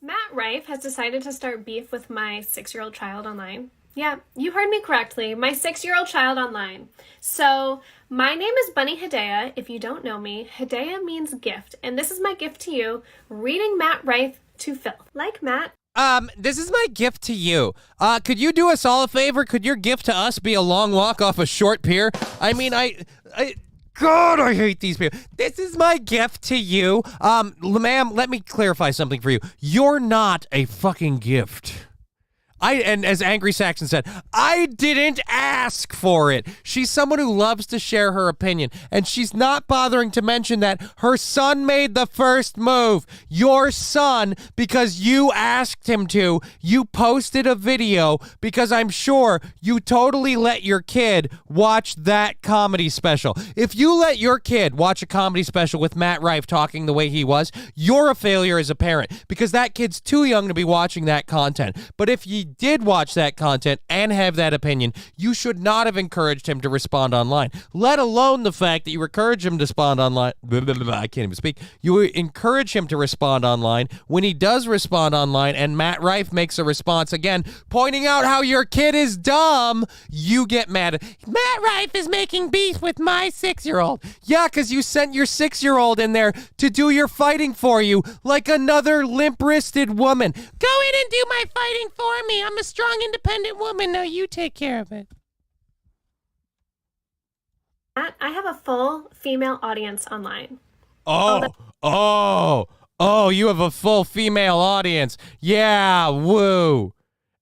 Matt Rife has decided to start beef with my 6-year-old child online. Yeah, you heard me correctly. My 6-year-old child online. So, my name is Bunny Hidea. If you don't know me, Hidea means gift. And this is my gift to you, reading Matt Rife to filth. Like Matt. This is my gift to you. Could you do us all a favor? Could your gift to us be a long walk off a short pier? I mean, God, I hate these people. This is my gift to you. Ma'am, let me clarify something for you. You're not a fucking gift. And as Angry Saxon said, I didn't ask for it. She's someone who loves to share her opinion, and she's not bothering to mention that her son made the first move. Your son, because you asked him to, you posted a video because I'm sure you totally let your kid watch that comedy special. If you let your kid watch a comedy special with Matt Rife talking the way he was, you're a failure as a parent because that kid's too young to be watching that content. But if you did watch that content and have that opinion, you should not have encouraged him to respond online, let alone the fact that you encourage him to respond online. I can't even speak. You encourage him to respond online. When he does respond online and Matt Rife makes a response again, pointing out how your kid is dumb, you get mad. Matt Rife is making beef with my 6-year-old. Yeah, because you sent your 6-year-old in there to do your fighting for you like another limp-wristed woman. Go in and do my fighting for me. I'm a strong, independent woman. Now you take care of it. I have a full female audience online. Oh, you have a full female audience. Yeah, woo.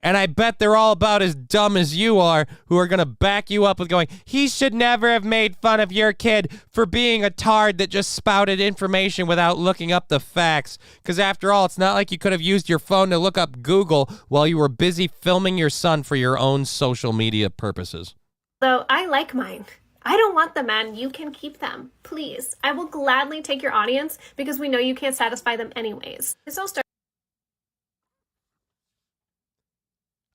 And I bet they're all about as dumb as you are, who are going to back you up with going, he should never have made fun of your kid for being a tard that just spouted information without looking up the facts. Because after all, it's not like you could have used your phone to look up Google while you were busy filming your son for your own social media purposes. Though I like mine. I don't want them, man. You can keep them. Please. I will gladly take your audience because we know you can't satisfy them anyways. So start.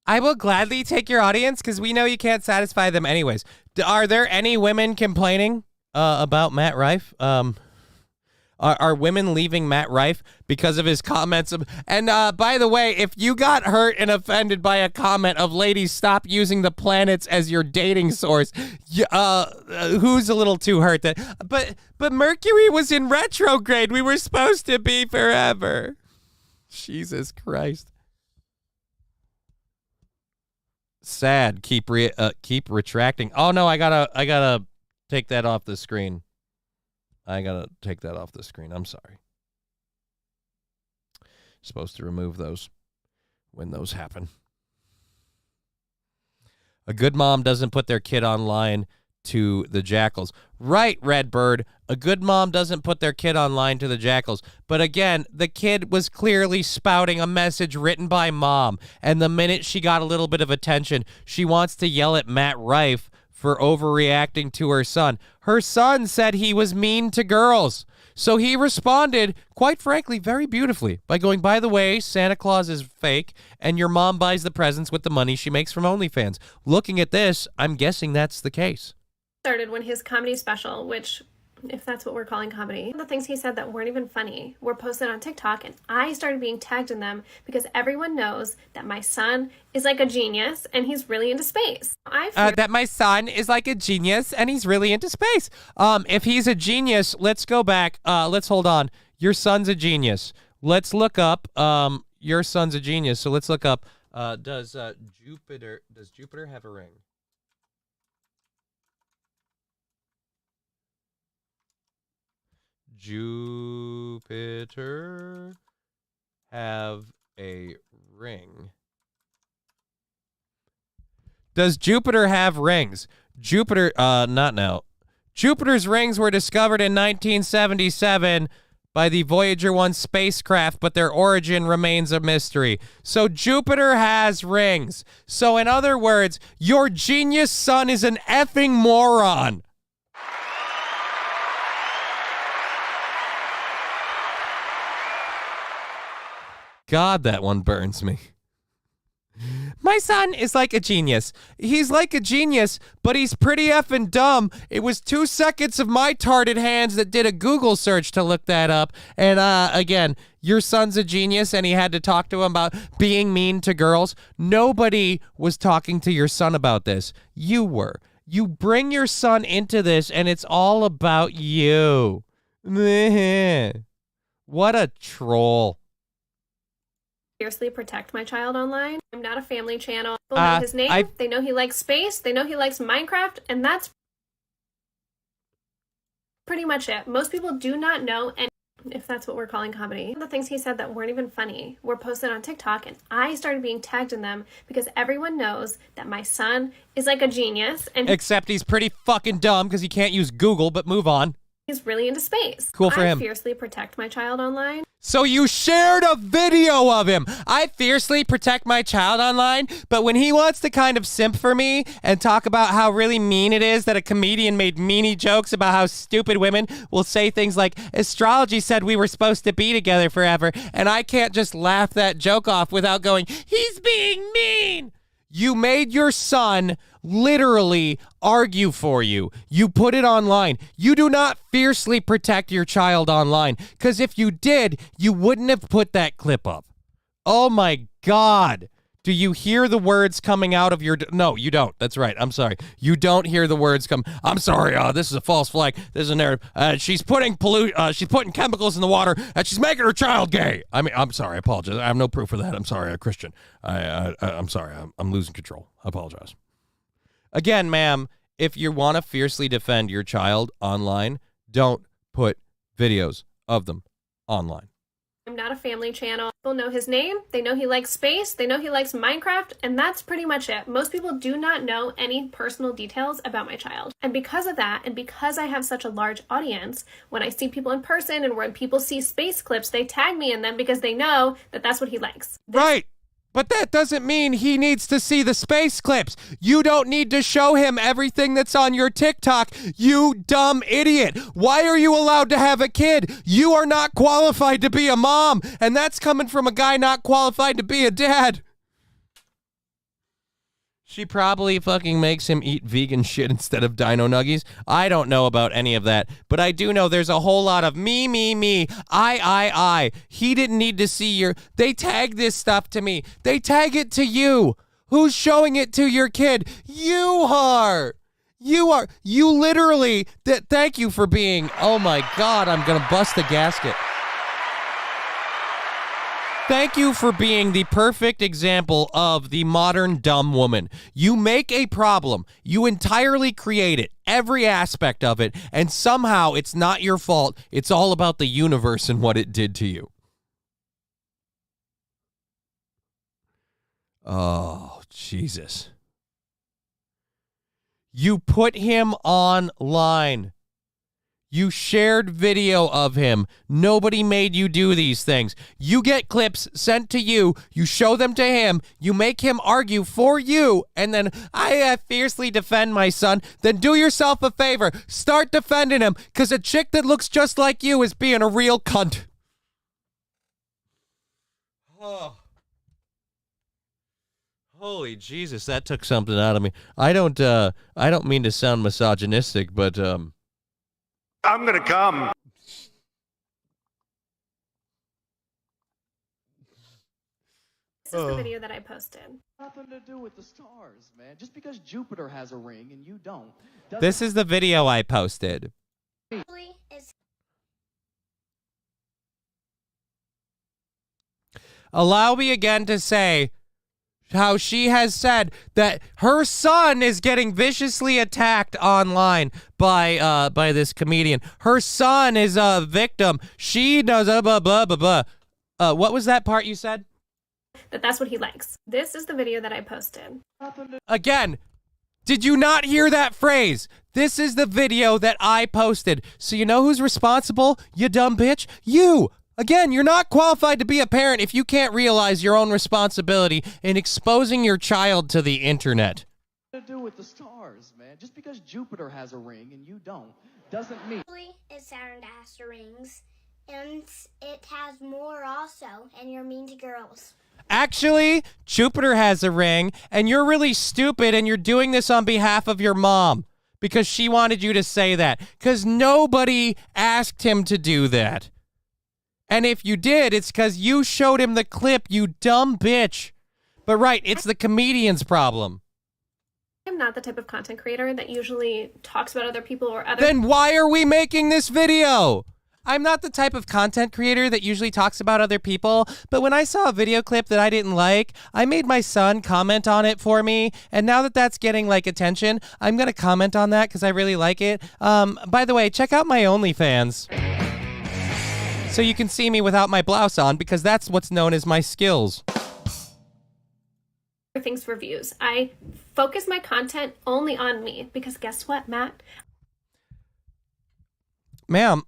I will gladly take your audience because we know you can't satisfy them anyways. Are there any women complaining about Matt Rife? Are women leaving Matt Rife because of his comments? And by the way, if you got hurt and offended by a comment of ladies stop using the planets as your dating source, who's a little too hurt? But Mercury was in retrograde. We were supposed to be forever. Jesus Christ. Sad. Keep retracting. Oh no, I gotta take that off the screen. I'm sorry. Supposed to remove those when those happen. A good mom doesn't put their kid online to the jackals. Right, Redbird. A good mom doesn't put their kid online to the jackals. But again, the kid was clearly spouting a message written by mom. And the minute she got a little bit of attention, she wants to yell at Matt Rife for overreacting to her son. Her son said he was mean to girls. So he responded, quite frankly, very beautifully by going, by the way, Santa Claus is fake and your mom buys the presents with the money she makes from OnlyFans. Looking at this, I'm guessing that's the case. Started when his comedy special, which, if that's what we're calling comedy, the things he said that weren't even funny were posted on TikTok, and I started being tagged in them because everyone knows that my son is like a genius and he's really into space. That my son is like a genius and he's really into space. If he's a genius, let's go back. Let's hold on. Your son's a genius. Let's look up. Your son's a genius. So let's look up. Does Jupiter have a ring? Jupiter have a ring? Does Jupiter have rings? Jupiter, not now. Jupiter's rings were discovered in 1977 by the Voyager 1 spacecraft, but their origin remains a mystery. So Jupiter has rings. So in other words, your genius son is an effing moron. God, that one burns me. My son is like a genius. He's like a genius, but he's pretty effing dumb. It was 2 seconds of my tarded hands that did a Google search to look that up. And again, your son's a genius and he had to talk to him about being mean to girls. Nobody was talking to your son about this. You were. You bring your son into this and it's all about you. What a troll. Fiercely protect my child online. I'm not a family channel. People know his name. They know he likes space. They know he likes Minecraft. And that's pretty much it. Most people do not know, and if that's what we're calling comedy, the things he said that weren't even funny were posted on TikTok, and I started being tagged in them because everyone knows that my son is like a genius. And except he's pretty fucking dumb because he can't use Google, but move on. He's really into space. Cool for him. I fiercely protect my child online. So you shared a video of him. I fiercely protect my child online, but when he wants to kind of simp for me and talk about how really mean it is that a comedian made meanie jokes about how stupid women will say things like, astrology said we were supposed to be together forever, and I can't just laugh that joke off without going, he's being mean. You made your son literally argue for you. You put it online. You do not fiercely protect your child online, because if you did, you wouldn't have put that clip up. Oh my God. Do you hear the words coming out of your... No, you don't. That's right. I'm sorry. You don't hear the words come... I'm sorry. This is a false flag. This is a narrative. She's putting chemicals in the water, and she's making her child gay. I mean, I'm sorry. I apologize. I have no proof of that. I'm sorry. I'm Christian. I'm sorry. I'm losing control. I apologize. Again, ma'am, if you want to fiercely defend your child online, don't put videos of them online. I'm not a family channel. People know his name, they know he likes space, they know he likes Minecraft, and that's pretty much it. Most people do not know any personal details about my child. And because of that, and because I have such a large audience, when I see people in person and when people see space clips, they tag me in them because they know that that's what he likes. Right. But that doesn't mean he needs to see the space clips. You don't need to show him everything that's on your TikTok, you dumb idiot. Why are you allowed to have a kid? You are not qualified to be a mom, and that's coming from a guy not qualified to be a dad. She probably fucking makes him eat vegan shit instead of dino nuggies. I don't know about any of that, but I do know there's a whole lot of me, I. He didn't need to see your... They tag this stuff to me. They tag it to you. Who's showing it to your kid? You are. You are. You literally... Thank you for being... Oh my God, I'm going to bust the gasket. Thank you for being the perfect example of the modern dumb woman. You make a problem, you entirely create it, every aspect of it, and somehow it's not your fault. It's all about the universe and what it did to you. Oh, Jesus. You put him online. You shared video of him. Nobody made you do these things. You get clips sent to you. You show them to him. You make him argue for you. And then I fiercely defend my son. Then do yourself a favor. Start defending him, because a chick that looks just like you is being a real cunt. Oh. Holy Jesus, that took something out of me. I don't mean to sound misogynistic, but I'm gonna come. This is the video that I posted. Nothing to do with the stars, man. Just because Jupiter has a ring and you don't. This is the video I posted. Allow me again to say how she has said that her son is getting viciously attacked online by this comedian. Her son is a victim. She does blah, blah, blah, blah. What was that part you said? That's what he likes. This is the video that I posted. Again, did you not hear that phrase? This is the video that I posted. So you know who's responsible, you dumb bitch? You! Again, you're not qualified to be a parent if you can't realize your own responsibility in exposing your child to the internet. To do with the stars, man. Just because Jupiter has a ring and you don't doesn't mean It's Saturn that has the rings, and it has more also, and you're mean to girls. Actually, Jupiter has a ring, and you're really stupid, and you're doing this on behalf of your mom because she wanted you to say that, because nobody asked him to do that. And if you did, it's because you showed him the clip, you dumb bitch. But right, it's the comedian's problem. I'm not the type of content creator that usually talks about other people or other... Then why are we making this video? I'm not the type of content creator that usually talks about other people, but when I saw a video clip that I didn't like, I made my son comment on it for me, and now that that's getting, like, attention, I'm going to comment on that because I really like it. By the way, check out my OnlyFans. So you can see me without my blouse on, because that's what's known as my skills. Things for views. I focus my content only on me, because guess what, Matt? ma'am,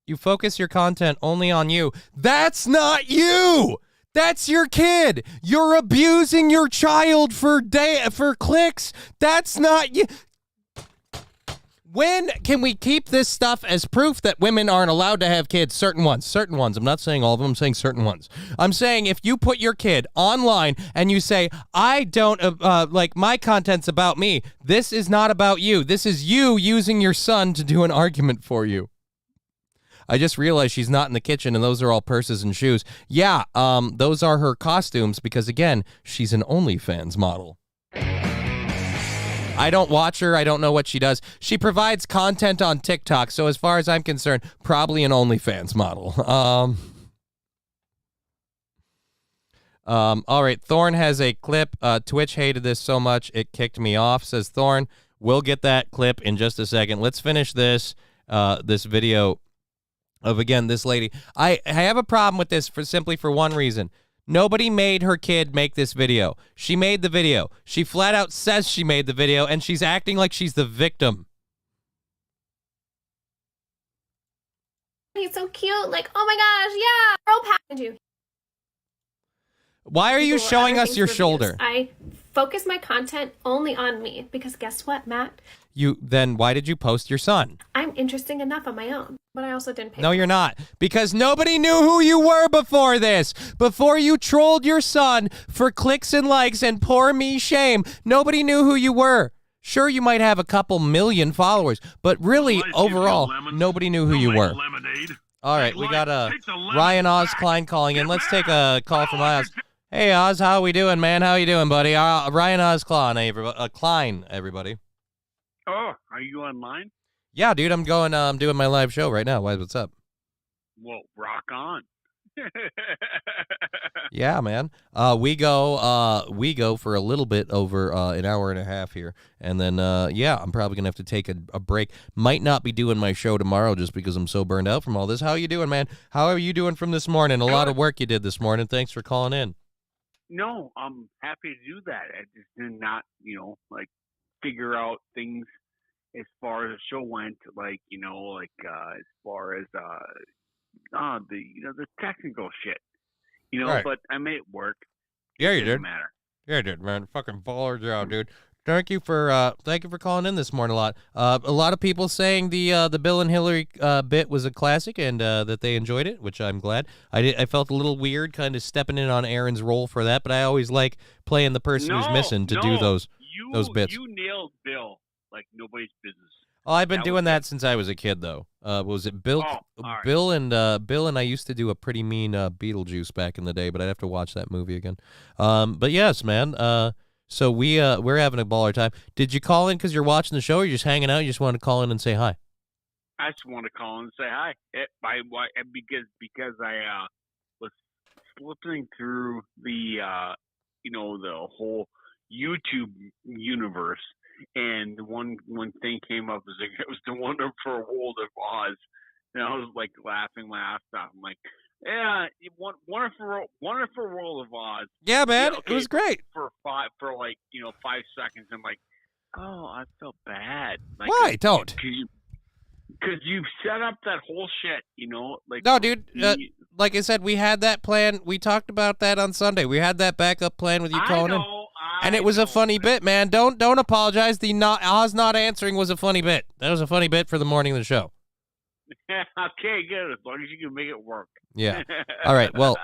you focus your content only on you. That's not you. That's your kid. You're abusing your child for clicks. That's not you. When can we keep this stuff as proof that women aren't allowed to have kids? Certain ones. I'm not saying all of them. I'm saying certain ones. I'm saying if you put your kid online and you say, I don't, like, my content's about me. This is not about you. This is you using your son to do an argument for you. I just realized she's not in the kitchen, and those are all purses and shoes. Yeah, those are her costumes because, again, she's an OnlyFans model. I don't watch her. I don't know what she does. She provides content on TikTok, so as far as I'm concerned, probably an OnlyFans model. All right, Thorn has a clip. Twitch hated this so much, it kicked me off, says Thorn. We'll get that clip in just a second. Let's finish this video of, again, this lady. I have a problem with this simply for one reason. Nobody made her kid make this video. She made the video. She flat out says she made the video, and she's acting like she's the victim. He's so cute. Like, oh my gosh, yeah. Girl pounded you. Why are you showing us your shoulder? I focus my content only on me because guess what, Matt? Then why did you post your son? I'm interesting enough on my own, but I also didn't pay. No, you're not. Because nobody knew who you were before this. Before you trolled your son for clicks and likes and poor me shame, nobody knew who you were. Sure, you might have a couple million followers, but really, overall, nobody knew who you were. All right, we got Ryan Oz Klein calling in. Let's take a call from Oz. Hey, Oz, how we doing, man? How you doing, buddy? Ryan Oz Klein, everybody. Oh, are you online? Yeah, dude, I'm doing my live show right now. What's up? Well, rock on. Yeah, man. We go for a little bit over an hour and a half here, and then yeah, I'm probably gonna have to take a break. Might not be doing my show tomorrow just because I'm so burned out from all this. How you doing, man? How are you doing from this morning? A lot of work you did this morning. Thanks for calling in. No, I'm happy to do that. I just did not, like, figure out things as far as the show went, like, as far as the technical shit, Right. But I made it work. Yeah, you It didn't did. matter. Yeah, you did, man. Fucking baller job, dude. Thank you for calling in this morning a lot of people saying the Bill and Hillary bit was a classic and that they enjoyed it, which I'm glad. I felt a little weird kind of stepping in on Aaron's role for that, but I always like playing the person who's missing to do those bits. You nailed Bill like nobody's business. Oh, I've been doing that since I was a kid, though. Was it Bill? Oh, all right. Bill and I used to do a pretty mean Beetlejuice back in the day, but I'd have to watch that movie again. But yes, man. So we're having a baller time. Did you call in because you're watching the show, or you're just hanging out? You just want to call in and say hi? I just want to call and say hi. Because I was flipping through the the whole YouTube universe, and one thing came up, it was the Wonderful World of Oz, and I was like laughing my ass off. I'm like, yeah, wonderful World of Oz. Yeah, man, Yeah, okay, it was great. For 5 seconds. I'm like, oh, I felt bad. Like, Why? Don't. Because you set up that whole shit, like. No, dude. Like I said, we had that plan. We talked about that on Sunday. We had that backup plan with you calling in. And it was a funny bit, man. Don't apologize. Oz not answering was a funny bit. That was a funny bit for the morning of the show. Okay, good. As long as you can make it work. Yeah. All right. Well,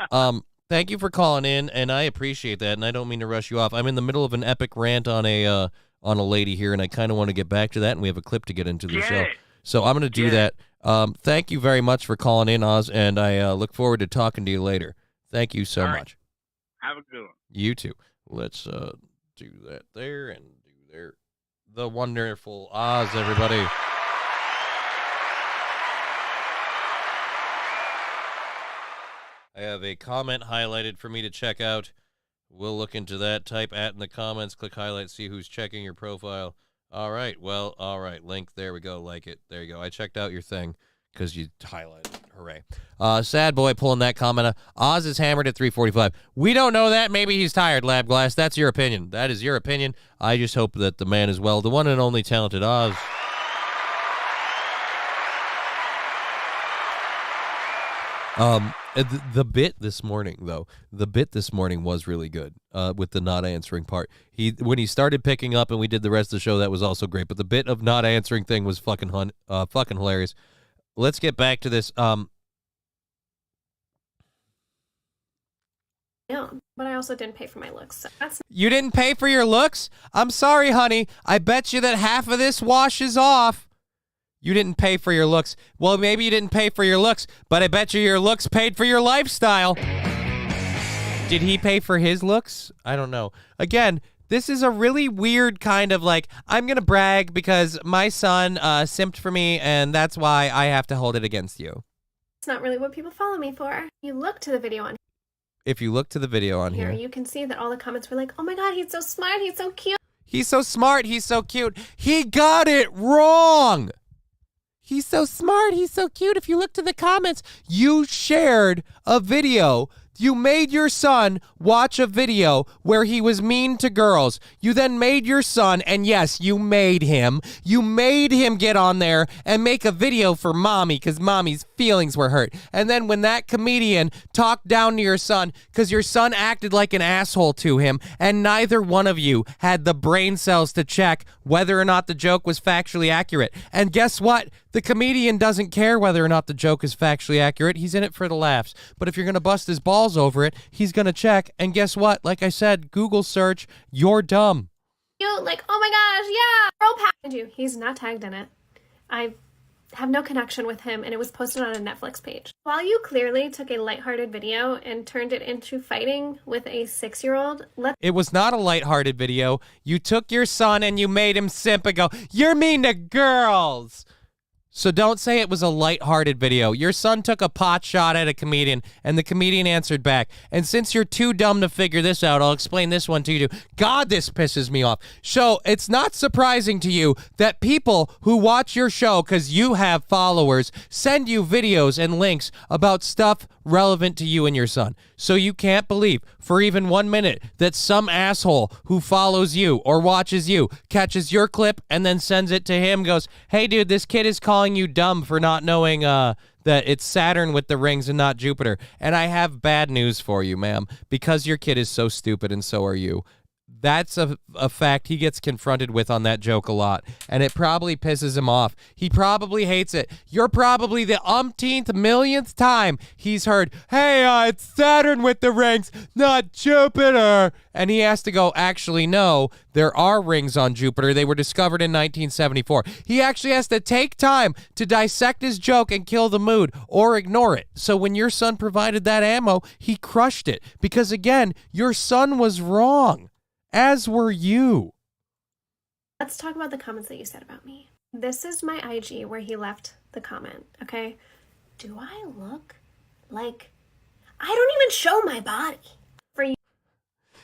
thank you for calling in, and I appreciate that. And I don't mean to rush you off. I'm in the middle of an epic rant on a lady here, and I kind of want to get back to that. And we have a clip to get into the show, so I'm going to do that. Thank you very much for calling in, Oz, and I look forward to talking to you later. Thank you so much. Have a good one. You too. Let's do that there and do there. The wonderful Oz, everybody. I have a comment highlighted for me to check out. We'll look into that. Type @ in the comments, click highlight, see who's checking your profile. All right. Well, all right. Link. There we go. Like it. There you go. I checked out your thing because you highlighted. Hooray. Sad boy pulling that comment up. Oz is hammered at 3:45. We don't know that. Maybe he's tired, Lab Glass. That's your opinion. That is your opinion. I just hope that the man is well. The one and only talented Oz. The bit this morning, though, was really good. With the not answering part, when he started picking up and we did the rest of the show, that was also great. But the bit of not answering thing was fucking hilarious. Let's get back to this. Yeah, but I also didn't pay for my looks. So You didn't pay for your looks? I'm sorry, honey. I bet you that half of this washes off. You didn't pay for your looks. Well, maybe you didn't pay for your looks, but I bet you your looks paid for your lifestyle. Did he pay for his looks? I don't know. Again, this is a really weird kind of like, I'm going to brag because my son simped for me, and that's why I have to hold it against you. It's not really what people follow me for. You look to the video on If you look to the video on here, here, you can see that all the comments were like, oh my God, he's so smart, he's so cute. He's so smart, he's so cute. He got it wrong. He's so smart, he's so cute. If you look to the comments, you shared a video. You made your son watch a video where he was mean to girls. You then made your son, and yes, you made him get on there and make a video for mommy because mommy's feelings were hurt. And then when that comedian talked down to your son because your son acted like an asshole to him, and neither one of you had the brain cells to check whether or not the joke was factually accurate. And guess what? The comedian doesn't care whether or not the joke is factually accurate. He's in it for the laughs. But if you're going to bust his balls over it, he's going to check. And guess what? Like I said, Google search, you're dumb. You like, oh my gosh, yeah, girl packed you. He's not tagged in it. I have no connection with him, and it was posted on a Netflix page. While you clearly took a lighthearted video and turned it into fighting with a 6-year-old, It was not a lighthearted video. You took your son and you made him simp and go, you're mean to girls. So don't say it was a lighthearted video. Your son took a pot shot at a comedian, and the comedian answered back. And since you're too dumb to figure this out, I'll explain this one to you. God, this pisses me off. So it's not surprising to you that people who watch your show, because you have followers, send you videos and links about stuff relevant to you and your son. So you can't believe for even 1 minute that some asshole who follows you or watches you catches your clip and then sends it to him, goes, hey, dude, this kid is calling you dumb for not knowing that it's Saturn with the rings and not Jupiter. And I have bad news for you, ma'am, because your kid is so stupid and so are you. That's a fact he gets confronted with on that joke a lot, and it probably pisses him off. He probably hates it. You're probably the umpteenth millionth time he's heard, hey, it's Saturn with the rings, not Jupiter. And he has to go, actually, no, there are rings on Jupiter. They were discovered in 1974. He actually has to take time to dissect his joke and kill the mood or ignore it. So when your son provided that ammo, he crushed it because, again, your son was wrong. As were you. let's talk about the comments that you said about me. This is my IG where he left the comment, okay? Do I look like... I don't even show my body for you.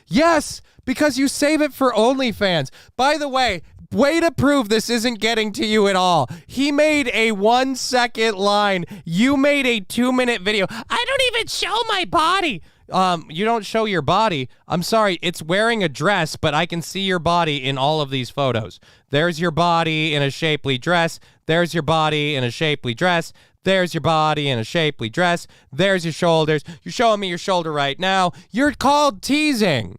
Yes, because you save it for OnlyFans. By the way to prove this isn't getting to you at all. He made a 1-second line. You made a 2-minute video. I don't even show my body. You don't show your body. I'm sorry, it's wearing a dress, but I can see your body in all of these photos. There's your body in a shapely dress. There's your body in a shapely dress. There's your body in a shapely dress. There's your shoulders. You're showing me your shoulder right now. You're called teasing.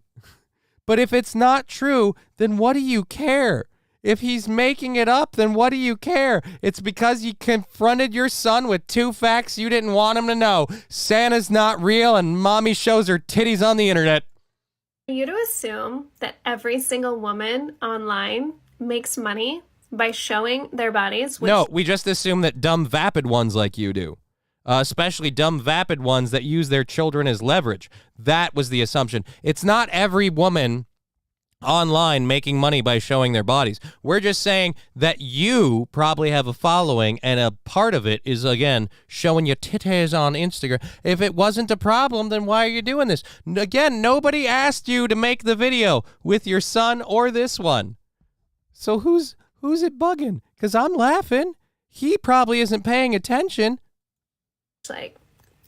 But if it's not true, then what do you care? If he's making it up, then what do you care? It's because you confronted your son with 2 facts you didn't want him to know. Santa's not real and mommy shows her titties on the internet. For you to assume that every single woman online makes money by showing their bodies. No, we just assume that dumb vapid ones like you do. Especially dumb vapid ones that use their children as leverage. That was the assumption. It's not every woman online making money by showing their bodies. We're just saying that you probably have a following, and a part of it is, again, showing your titties on Instagram. If it wasn't a problem, then why are you doing this? Again, nobody asked you to make the video with your son or this one. So who's it bugging? Because I'm laughing. He probably isn't paying attention. Like,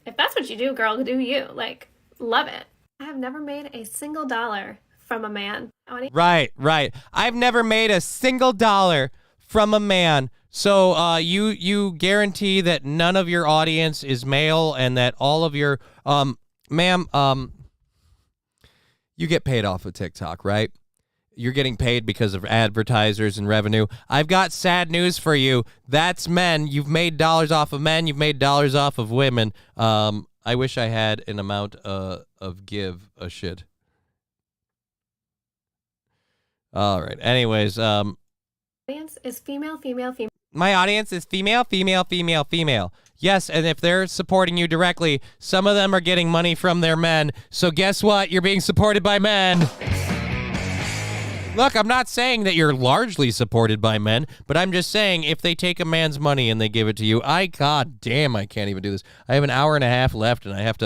if that's what you do, girl, do you. Like, love it. I have never made a single dollar from a man. Right. I've never made a single dollar from a man. So you guarantee that none of your audience is male and that all of your ma'am, you get paid off of TikTok, right? You're getting paid because of advertisers and revenue. I've got sad news for you. That's men. You've made dollars off of men. You've made dollars off of women. I wish I had an amount of give a shit. All right. Anyways, Audience is female. my audience is female. Yes, and if they're supporting you directly, some of them are getting money from their men. So guess what? You're being supported by men. Look, I'm not saying that you're largely supported by men, but I'm just saying if they take a man's money and they give it to you, god damn, I can't even do this. I have an hour and a half left and I have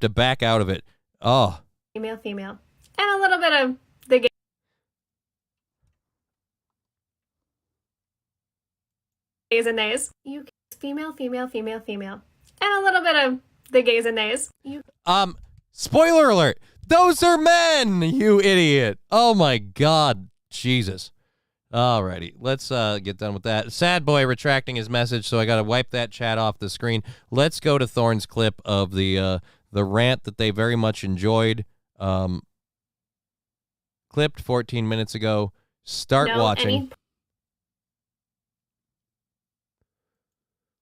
to back out of it. Oh. Female. And a little bit of the gays and nays. You female. And a little bit of the gays and nays. Spoiler alert. Those are men, you idiot. Oh my God. Jesus. Alrighty. Let's get done with that. Sad boy retracting his message, so I gotta wipe that chat off the screen. Let's go to Thorne's clip of the rant that they very much enjoyed. Clipped 14 minutes ago. Start watching.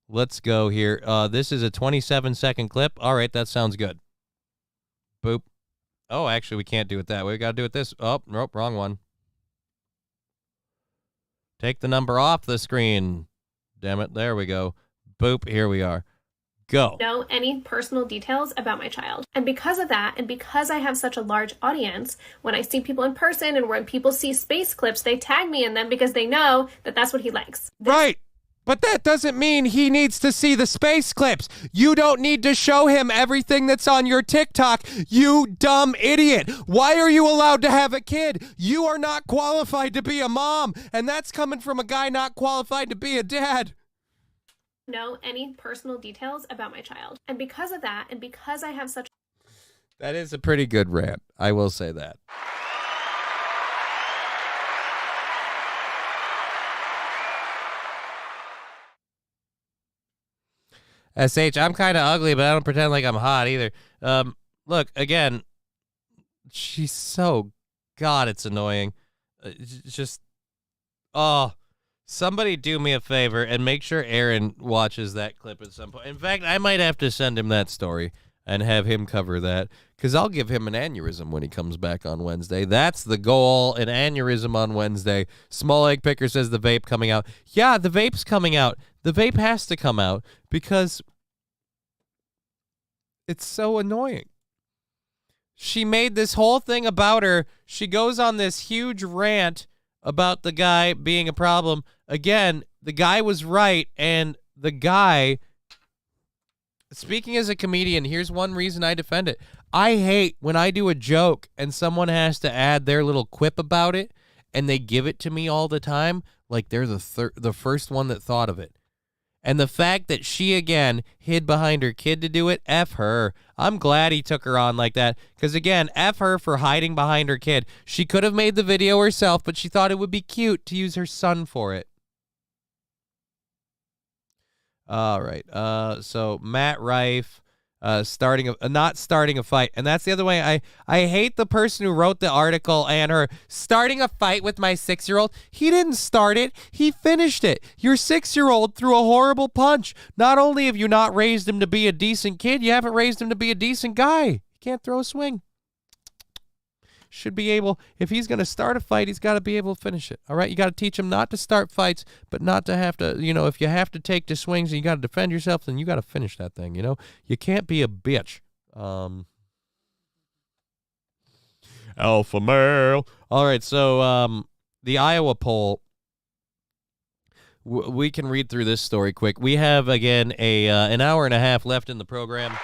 Let's go here. This is a 27-second clip. All right, that sounds good. Boop. Oh, actually, we can't do it that way. We got to do it this. Oh, nope, wrong one. Take the number off the screen. Damn it. There we go. Boop. Here we are. Go. Know any personal details about my child. And because of that, and because I have such a large audience, when I see people in person and when people see space clips, they tag me in them because they know that that's what he likes. Right. But that doesn't mean he needs to see the space clips. You don't need to show him everything that's on your TikTok, you dumb idiot. Why are you allowed to have a kid? You are not qualified to be a mom, and that's coming from a guy not qualified to be a dad. Know any personal details about my child. And because of that, and because I have such... That is a pretty good rant. I will say that. SH, I'm kind of ugly, but I don't pretend like I'm hot either. Look, again, she's so... God, it's annoying. Just... Oh, somebody do me a favor and make sure Aaron watches that clip at some point. In fact, I might have to send him that story and have him cover that, because I'll give him an aneurysm when he comes back on Wednesday. That's the goal, an aneurysm on Wednesday. Small Egg Picker says the vape coming out. Yeah, the vape's coming out. The vape has to come out because it's so annoying. She made this whole thing about her. She goes on this huge rant about the guy being a problem. Again, the guy was right, and the guy, speaking as a comedian, here's one reason I defend it. I hate when I do a joke and someone has to add their little quip about it, and they give it to me all the time like they're the first one that thought of it. And the fact that she, again, hid behind her kid to do it, F her. I'm glad he took her on like that. Because, again, F her for hiding behind her kid. She could have made the video herself, but she thought it would be cute to use her son for it. All right. So, Matt Rife not starting a fight. And that's the other way. I hate the person who wrote the article and her starting a fight with my 6-year-old. He didn't start it. He finished it. Your 6-year-old threw a horrible punch. Not only have you not raised him to be a decent kid, you haven't raised him to be a decent guy. He can't throw a swing. Should be able, if he's going to start a fight, he's got to be able to finish it. All right? You got to teach him not to start fights, but not to have to, if you have to take the swings and you got to defend yourself, then you got to finish that thing, You can't be a bitch. Alpha male. All right, so the Iowa poll, we can read through this story quick. We have, again, an hour and a half left in the program.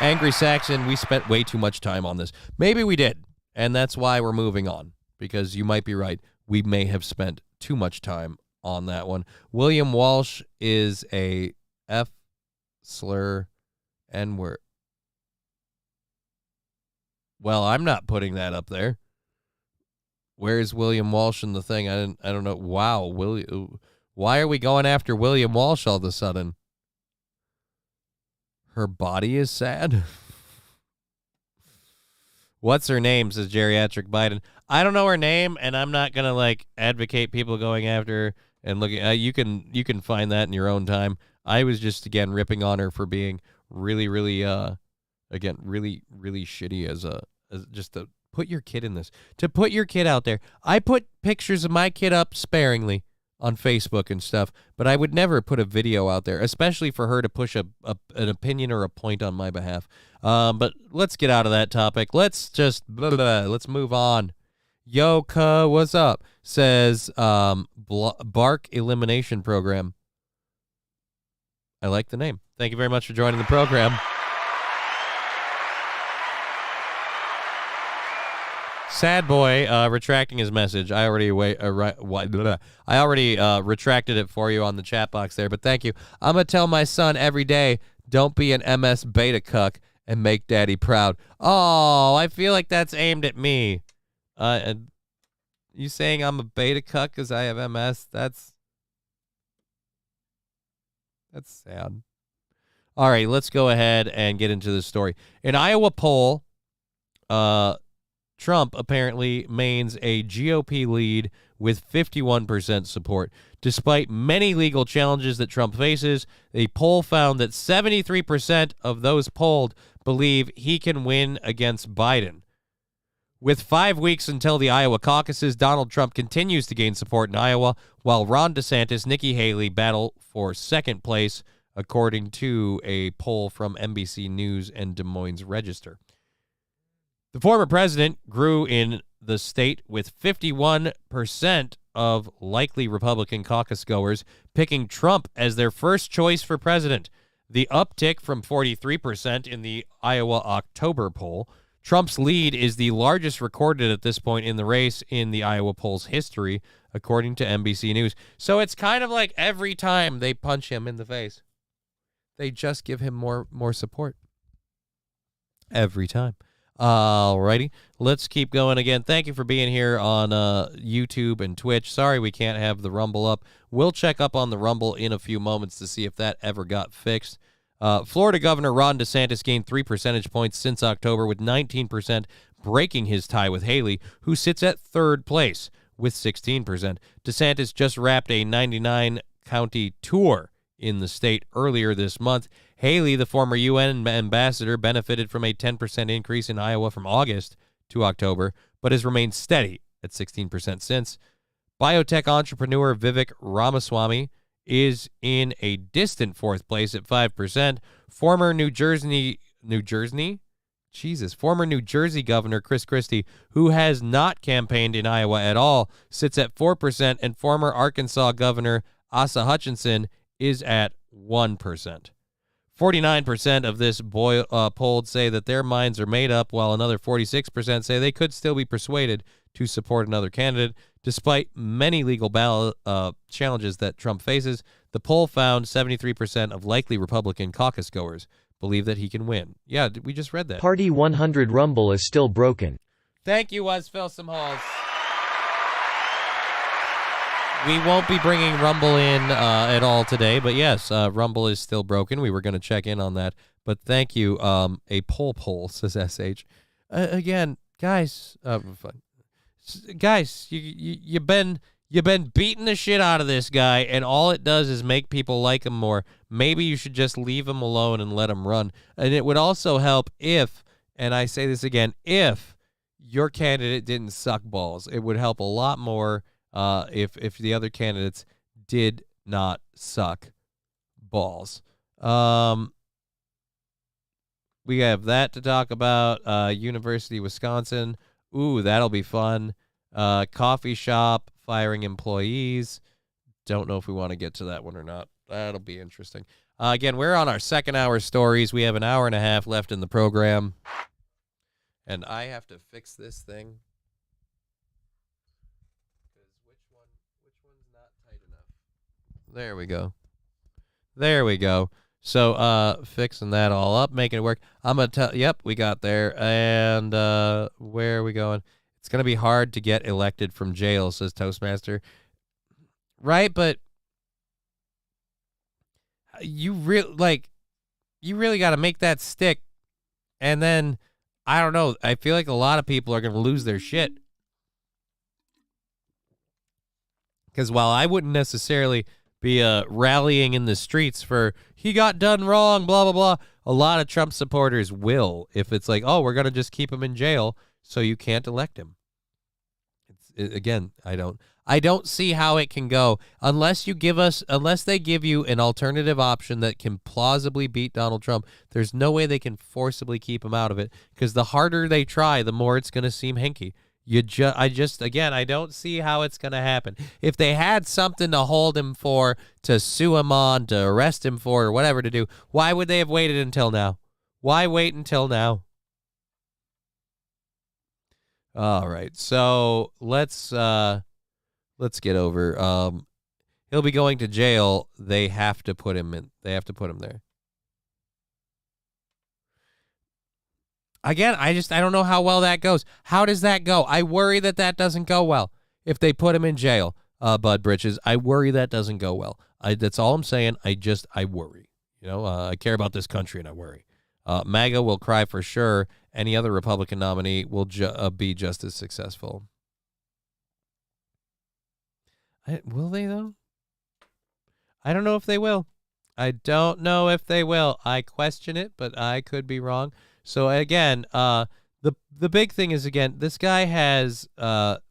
Angry Saxon, we spent way too much time on this. Maybe we did, and that's why we're moving on, because you might be right. We may have spent too much time on that one. William Walsh is a F slur N-word. Well, I'm not putting that up there. Where's William Walsh in the thing? I don't know. Wow, why are we going after William Walsh all of a sudden? Her body is sad. What's her name? Says Geriatric Biden. I don't know her name, and I'm not gonna like advocate people going after her and looking. You can find that in your own time. I was just again ripping on her for being really shitty as just to put your kid in this, to put your kid out there. I put pictures of my kid up sparingly on Facebook and stuff, but I would never put a video out there, especially for her to push an opinion or a point on my behalf. But let's get out of that topic. Let's just let's move on. Yoka, what's up? Says Bark Elimination Program. I like the name. Thank you very much for joining the program. Sad boy retracting his message. I already retracted it for you on the chat box there, but thank you. I'm going to tell my son every day, don't be an MS beta cuck and make daddy proud. Oh, I feel like that's aimed at me. You saying I'm a beta cuck because I have MS? That's sad. All right, let's go ahead and get into the story. An Iowa poll, Trump apparently maintains a GOP lead with 51% support. Despite many legal challenges that Trump faces, a poll found that 73% of those polled believe he can win against Biden. With 5 weeks until the Iowa caucuses, Donald Trump continues to gain support in Iowa, while Ron DeSantis, Nikki Haley battle for second place, according to a poll from NBC News and Des Moines Register. The former president grew in the state with 51% of likely Republican caucus goers picking Trump as their first choice for president. The uptick from 43% in the Iowa October poll. Trump's lead is the largest recorded at this point in the race in the Iowa poll's history, according to NBC News. So it's kind of like every time they punch him in the face, they just give him more support. Every time. Alrighty, let's keep going again. Thank you for being here on YouTube and Twitch. Sorry we can't have the Rumble up. We'll check up on the Rumble in a few moments to see if that ever got fixed. Florida Governor Ron DeSantis gained 3 percentage points since October, with 19% breaking his tie with Haley, who sits at third place with 16%. DeSantis just wrapped a 99-county tour in the state earlier this month. Haley, the former UN ambassador, benefited from a 10% increase in Iowa from August to October, but has remained steady at 16% since. Biotech entrepreneur Vivek Ramaswamy is in a distant fourth place at 5%. Former New Jersey Governor Chris Christie, who has not campaigned in Iowa at all, sits at 4%, and former Arkansas Governor Asa Hutchinson is at 1%. 49% of this polled say that their minds are made up, while another 46% say they could still be persuaded to support another candidate. Despite many legal ballot challenges that Trump faces, the poll found 73% of likely Republican caucus goers believe that he can win. Yeah, we just read that. Party 100 Rumble is still broken. Thank you, Wesfilsum Halls. We won't be bringing Rumble in at all today, but yes, Rumble is still broken. We were going to check in on that, but thank you. A poll, says SH. Again, guys, you've been beating the shit out of this guy, and all it does is make people like him more. Maybe you should just leave him alone and let him run. And it would also help if, and I say this again, if your candidate didn't suck balls. It would help a lot more if the other candidates did not suck balls. We have that to talk about. University of Wisconsin. Ooh, that'll be fun. Coffee shop firing employees. Don't know if we want to get to that one or not. That'll be interesting. Again, we're on our second hour stories. We have an hour and a half left in the program. And I have to fix this thing. There we go. So, fixing that all up, making it work. I'm going to tell, yep, we got there. And, where are we going? It's going to be hard to get elected from jail, says Toastmaster. Right, but you really got to make that stick. And then, I don't know, I feel like a lot of people are going to lose their shit. Because while I wouldn't necessarily be rallying in the streets for he got done wrong, blah, blah, blah, a lot of Trump supporters will if it's like, oh, we're going to just keep him in jail so you can't elect him. Again, I don't see how it can go unless they give you an alternative option that can plausibly beat Donald Trump. There's no way they can forcibly keep him out of it because the harder they try, the more it's going to seem hinky. I don't see how it's going to happen. If they had something to hold him for, to sue him on, to arrest him for, or whatever to do, why would they have waited until now? Why wait until now? All right, so let's get over. He'll be going to jail. They have to put him in. They have to put him there. Again, I don't know how well that goes. How does that go? I worry that doesn't go well if they put him in jail, Bud Britches. I worry that doesn't go well. That's all I'm saying. I worry. I care about this country and I worry. MAGA will cry for sure. Any other Republican nominee will be just as successful. Will they, though? I don't know if they will. I don't know if they will. I question it, but I could be wrong. So, again, the big thing is, again, this guy has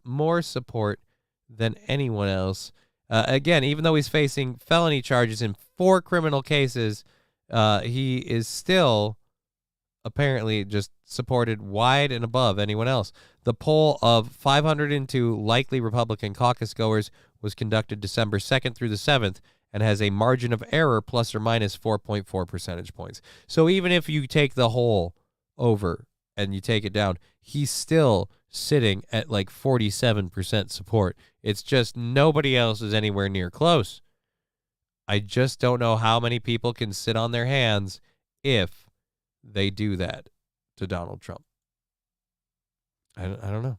more support than anyone else. Again, even though he's facing felony charges in 4 criminal cases, he is still apparently just supported wide and above anyone else. The poll of 502 likely Republican caucus goers was conducted December 2nd through the 7th and has a margin of error plus or minus 4.4 percentage points. So even if you take the whole over and you take it down, he's still sitting at like 47% support. It's just nobody else is anywhere near close. I just don't know how many people can sit on their hands if they do that to Donald Trump. I don't know.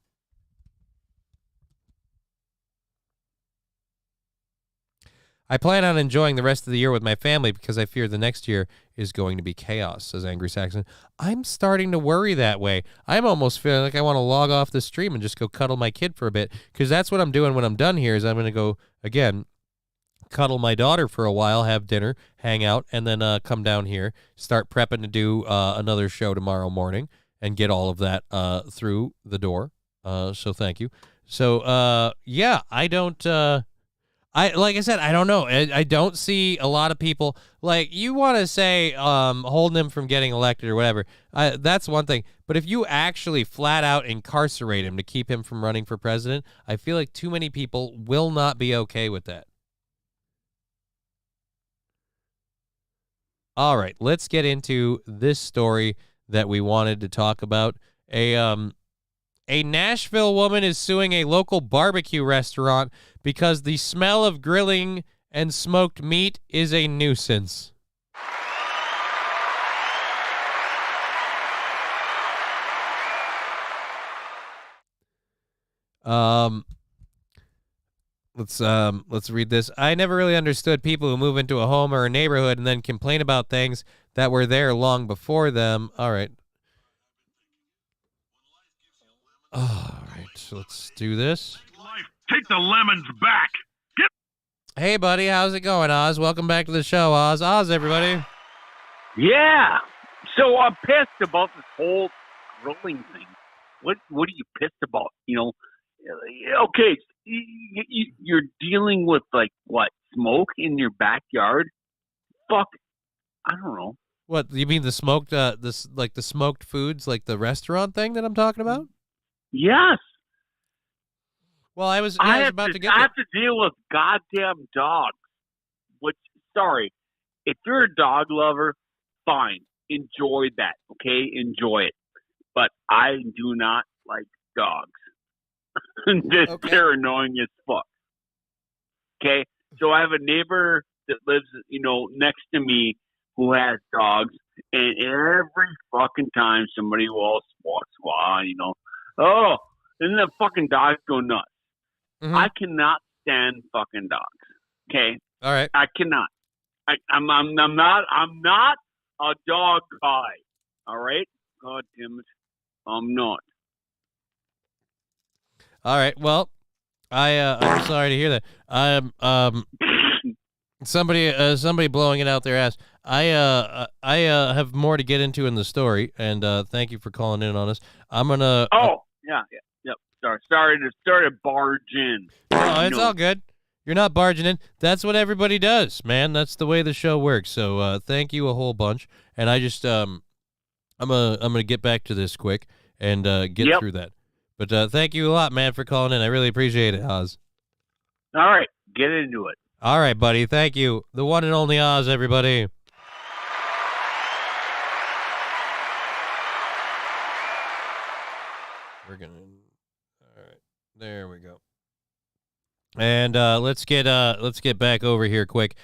I plan on enjoying the rest of the year with my family because I fear the next year is going to be chaos, says Angry Saxon. I'm starting to worry that way. I'm almost feeling like I want to log off the stream and just go cuddle my kid for a bit because that's what I'm doing when I'm done here is I'm going to go, again, cuddle my daughter for a while, have dinner, hang out, and then come down here, start prepping to do another show tomorrow morning and get all of that through the door. So thank you. So, yeah, I don't... like I said, I don't know. I don't see a lot of people like you want to say holding him from getting elected or whatever. That's one thing. But if you actually flat out incarcerate him to keep him from running for president, I feel like too many people will not be okay with that. All right, let's get into this story that we wanted to talk about. A Nashville woman is suing a local barbecue restaurant because the smell of grilling and smoked meat is a nuisance. Let's read this. I never really understood people who move into a home or a neighborhood and then complain about things that were there long before them. All right. All right, so let's do this. Take the lemons back. Hey, buddy, how's it going, Oz? Welcome back to the show, Oz. Oz, everybody. Yeah. So I'm pissed about this whole grilling thing. What are you pissed about? Okay, you're dealing with like what, smoke in your backyard? Fuck, I don't know. What you mean the smoked the smoked foods, like the restaurant thing that I'm talking about? Yes. Well, I have to deal with goddamn dogs. Sorry, if you're a dog lover, fine, enjoy that. Okay, enjoy it. But I do not like dogs. They're annoying as fuck. Okay, so I have a neighbor that lives, next to me who has dogs, and every fucking time somebody walks by, oh, then the fucking dogs go nuts. Mhm. I cannot stand fucking dogs. Okay, All right. I cannot. I'm not a dog guy. All right, God damn it, I'm not. All right. Well, I'm sorry to hear that. Somebody blowing it out their ass. I have more to get into in the story, and thank you for calling in on us. I'm gonna. Yep. Sorry to barge in. No, it's all good. You're not barging in. That's what everybody does, man. That's the way the show works. So thank you a whole bunch. And I just I'm gonna get back to this quick and get through that. But thank you a lot, man, for calling in. I really appreciate it, Oz. All right, get into it. All right, buddy. Thank you. The one and only Oz, everybody. We're gonna. All right, there we go. And let's get back over here quick.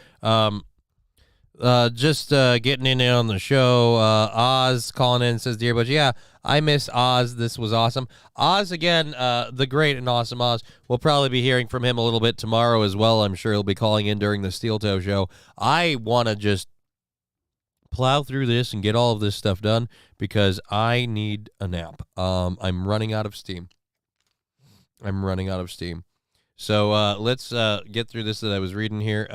Just getting in on the show. Oz calling in says, "Dear Butch, yeah, I miss Oz. This was awesome. Oz again, the great and awesome Oz. We'll probably be hearing from him a little bit tomorrow as well. I'm sure he'll be calling in during the Steel Toe show. I want to just plow through this and get all of this stuff done because I need a nap. I'm running out of steam. So let's get through this that I was reading here.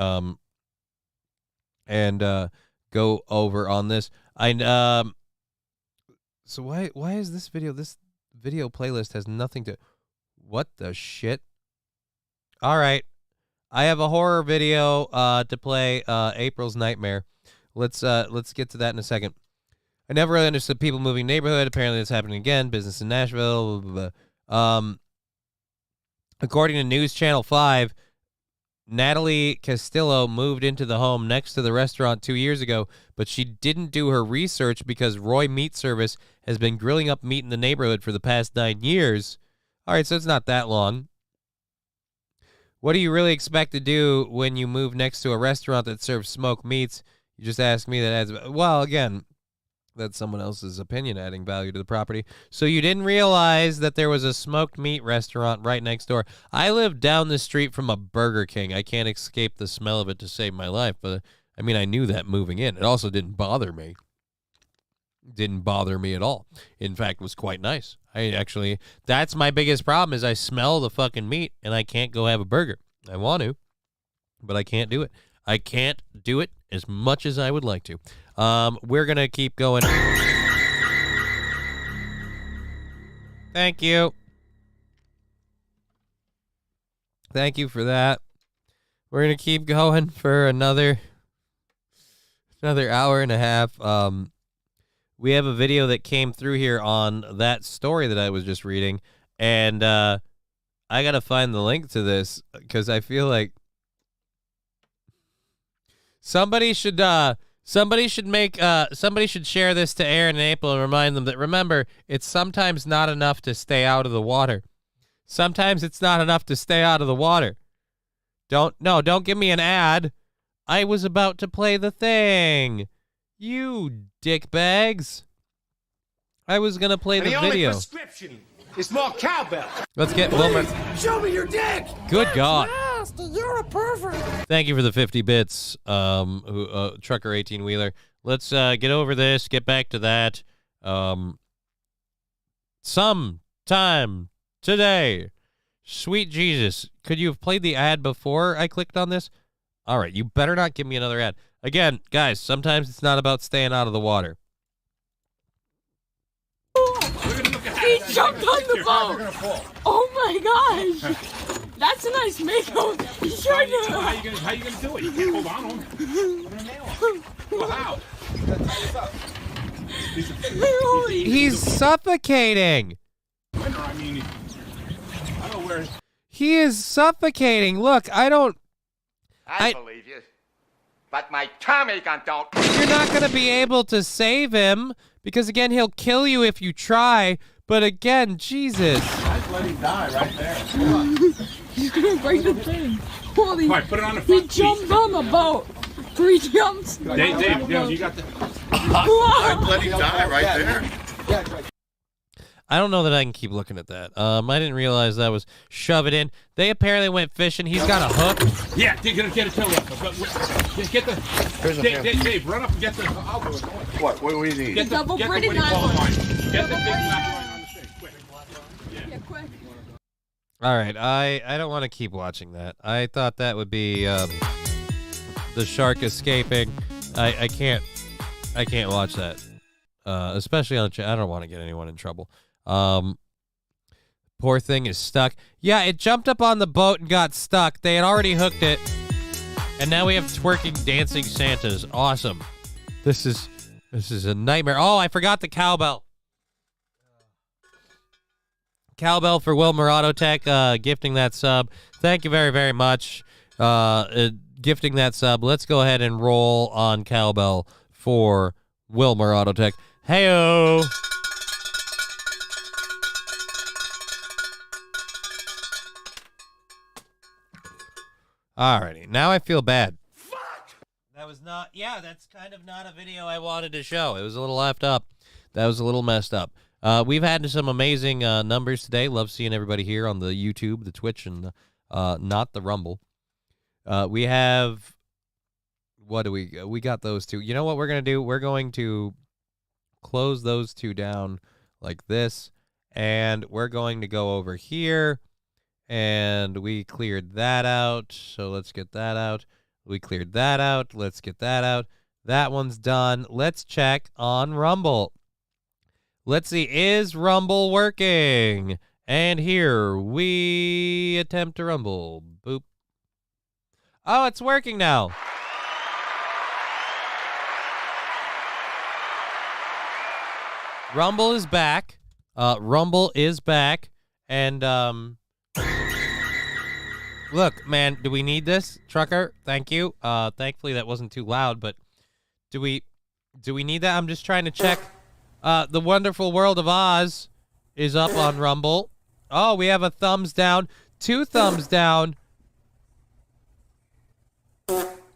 And go over on this. So why is this video playlist has nothing to, what the shit? All right, I have a horror video to play, April's Nightmare. Let's get to that in a second. I never really understood people moving neighborhood. Apparently it's happening again. Business in Nashville. Blah, blah, blah. According to News Channel 5, Natalie Castillo moved into the home next to the restaurant 2 years ago, but she didn't do her research because Roy Meat Service has been grilling up meat in the neighborhood for the past 9 years. All right, so it's not that long. What do you really expect to do when you move next to a restaurant that serves smoked meats? You just asked me that adds, well, again, that's someone else's opinion adding value to the property. So you didn't realize that there was a smoked meat restaurant right next door. I live down the street from a Burger King. I can't escape the smell of it to save my life. But, I mean, I knew that moving in. It also didn't bother me. Didn't bother me at all. In fact, it was quite nice. That's my biggest problem is I smell the fucking meat and I can't go have a burger. I want to, but I can't do it. I can't do it as much as I would like to. We're going to keep going. Thank you. Thank you for that. We're going to keep going for another hour and a half. We have a video that came through here on that story that I was just reading, and I got to find the link to this because I feel like somebody should share this to Aaron and April and remind them that, remember, it's sometimes not enough to stay out of the water. Sometimes it's not enough to stay out of the water. Don't give me an ad. I was about to play the thing. You dickbags. I was going to play the video. Prescription is more cowbell. Let's get Wilmer. Show me your dick. Good God. Nasty, you're a pervert. Thank you for the 50 bits, Trucker 18-wheeler. Let's get over this, get back to that. Sometime today. Sweet Jesus. Could you have played the ad before I clicked on this? All right, you better not give me another ad. Again, guys, sometimes it's not about staying out of the water. He jumped on the boat. Oh my gosh. That's a nice makeover. How you gonna do it? You can't hold on to him. Well, how? He's suffocating. I don't know where. He is suffocating. Look, I believe you, but my Tommy gun don't. You're not going to be able to save him because, again, he'll kill you if you try. But again, Jesus. I'd let him die right there. Hold on. He's gonna break the thing. Holy! All right, put it on the front. He jumped on the boat. 3 jumps. Dave, you got the. I'd let him die right there. I don't know that I can keep looking at that. I didn't realize that was shove it in. They apparently went fishing. He's got a hook. Yeah, get a tow rope. Get the Dave, run up and get the. I'll do it. What do we need? Get the double get braided the, what do you call nylon. it? Get the big black line on the thing. Quick. Yeah, quick. All right, I don't want to keep watching that. I thought that would be the shark escaping. I can't watch that, especially on. I don't want to get anyone in trouble. Poor thing is stuck. Yeah, it jumped up on the boat and got stuck. They had already hooked it, and now we have twerking, dancing Santas. Awesome. This is a nightmare. Oh, I forgot the cowbell. Cowbell for Wilmer Autotech, gifting that sub. Thank you very, very much. Gifting that sub. Let's go ahead and roll on cowbell for Wilmer Autotech. Heyo. Alrighty, now I feel bad. Fuck! That was not, yeah, that's kind of not a video I wanted to show. It was a little left up. That was a little messed up. We've had some amazing numbers today. Love seeing everybody here on the YouTube, the Twitch, and not the Rumble. We have, what do we got those two. You know what we're going to do? We're going to close those two down like this, and we're going to go over here, and we cleared that out, so let's get that out. We cleared that out. Let's get that out. That one's done. Let's check on Rumble. Let's see, is Rumble working? And here we attempt to Rumble. Boop. Oh, it's working now. Rumble is back. Rumble is back. And, look, man, do we need this? Trucker, thank you. Thankfully that wasn't too loud, but do we need that? I'm just trying to check. The Wonderful World of Oz is up on Rumble. Oh, we have a thumbs down. 2 thumbs down.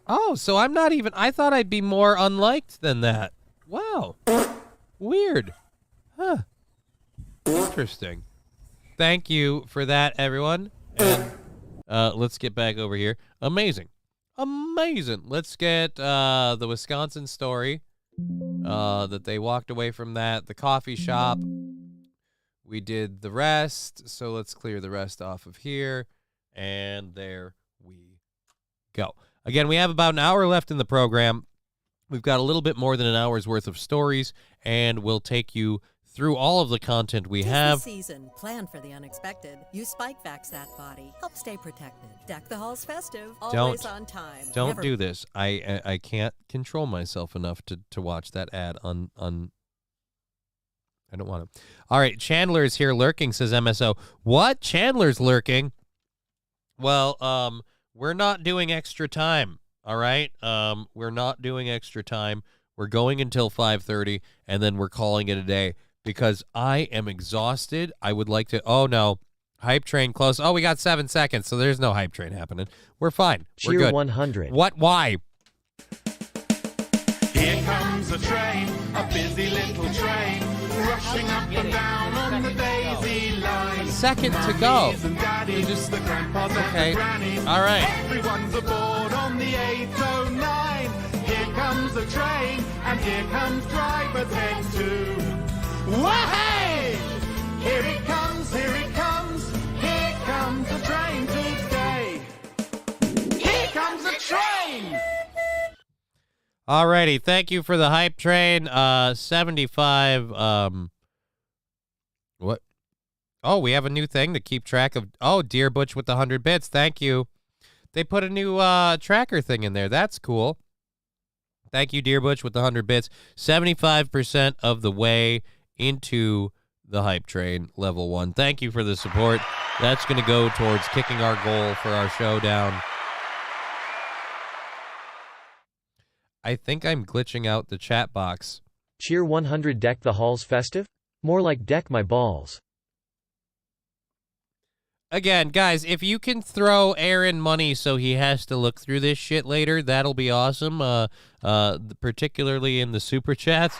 Oh, so I'm not even... I thought I'd be more unliked than that. Wow. Weird. Huh. Interesting. Thank you for that, everyone. And let's get back over here. Amazing. Amazing. Let's get the Wisconsin story. That they walked away from that. The coffee shop. We did the rest. So let's clear the rest off of here. And there we go. Again, we have about an hour left in the program. We've got a little bit more than an hour's worth of stories, and we'll take you through all of the content we have. Season. Plan for the unexpected. Use Spike Vax that body. Help stay protected. Deck the halls festive. Always on time. Don't do this. I can't control myself enough to watch that ad I don't want to. All right, Chandler is here lurking, says MSO. What? Chandler's lurking? Well, we're not doing extra time, all right? We're not doing extra time. We're going until 5:30, and then we're calling it a day because I am exhausted. I would like to... Oh, no. Hype train close. Oh, we got 7 seconds, so there's no hype train happening. We're fine. We're good. 100. What? Why? Here comes a train, a busy little train, rushing up and down on the daisy line. Second to go. You just the grandpas okay. and the grannies. All right. Everyone's aboard on the 809. Here comes a train, and here comes driver's head too. Wahey! Here it comes, here it comes, here comes the train today. Here comes a train! Alrighty, thank you for the hype train. 75. What? Oh, we have a new thing to keep track of. Oh, Dear Butch with the 100 bits. Thank you. They put a new tracker thing in there. That's cool. Thank you, Dear Butch with the 100 bits. 75% of the way into the hype train, level 1. Thank you for the support. That's going to go towards kicking our goal for our showdown. I think I'm glitching out the chat box. Cheer 100 deck the halls festive? More like deck my balls. Again, guys, if you can throw Aaron money so he has to look through this shit later, that'll be awesome, particularly in the super chats.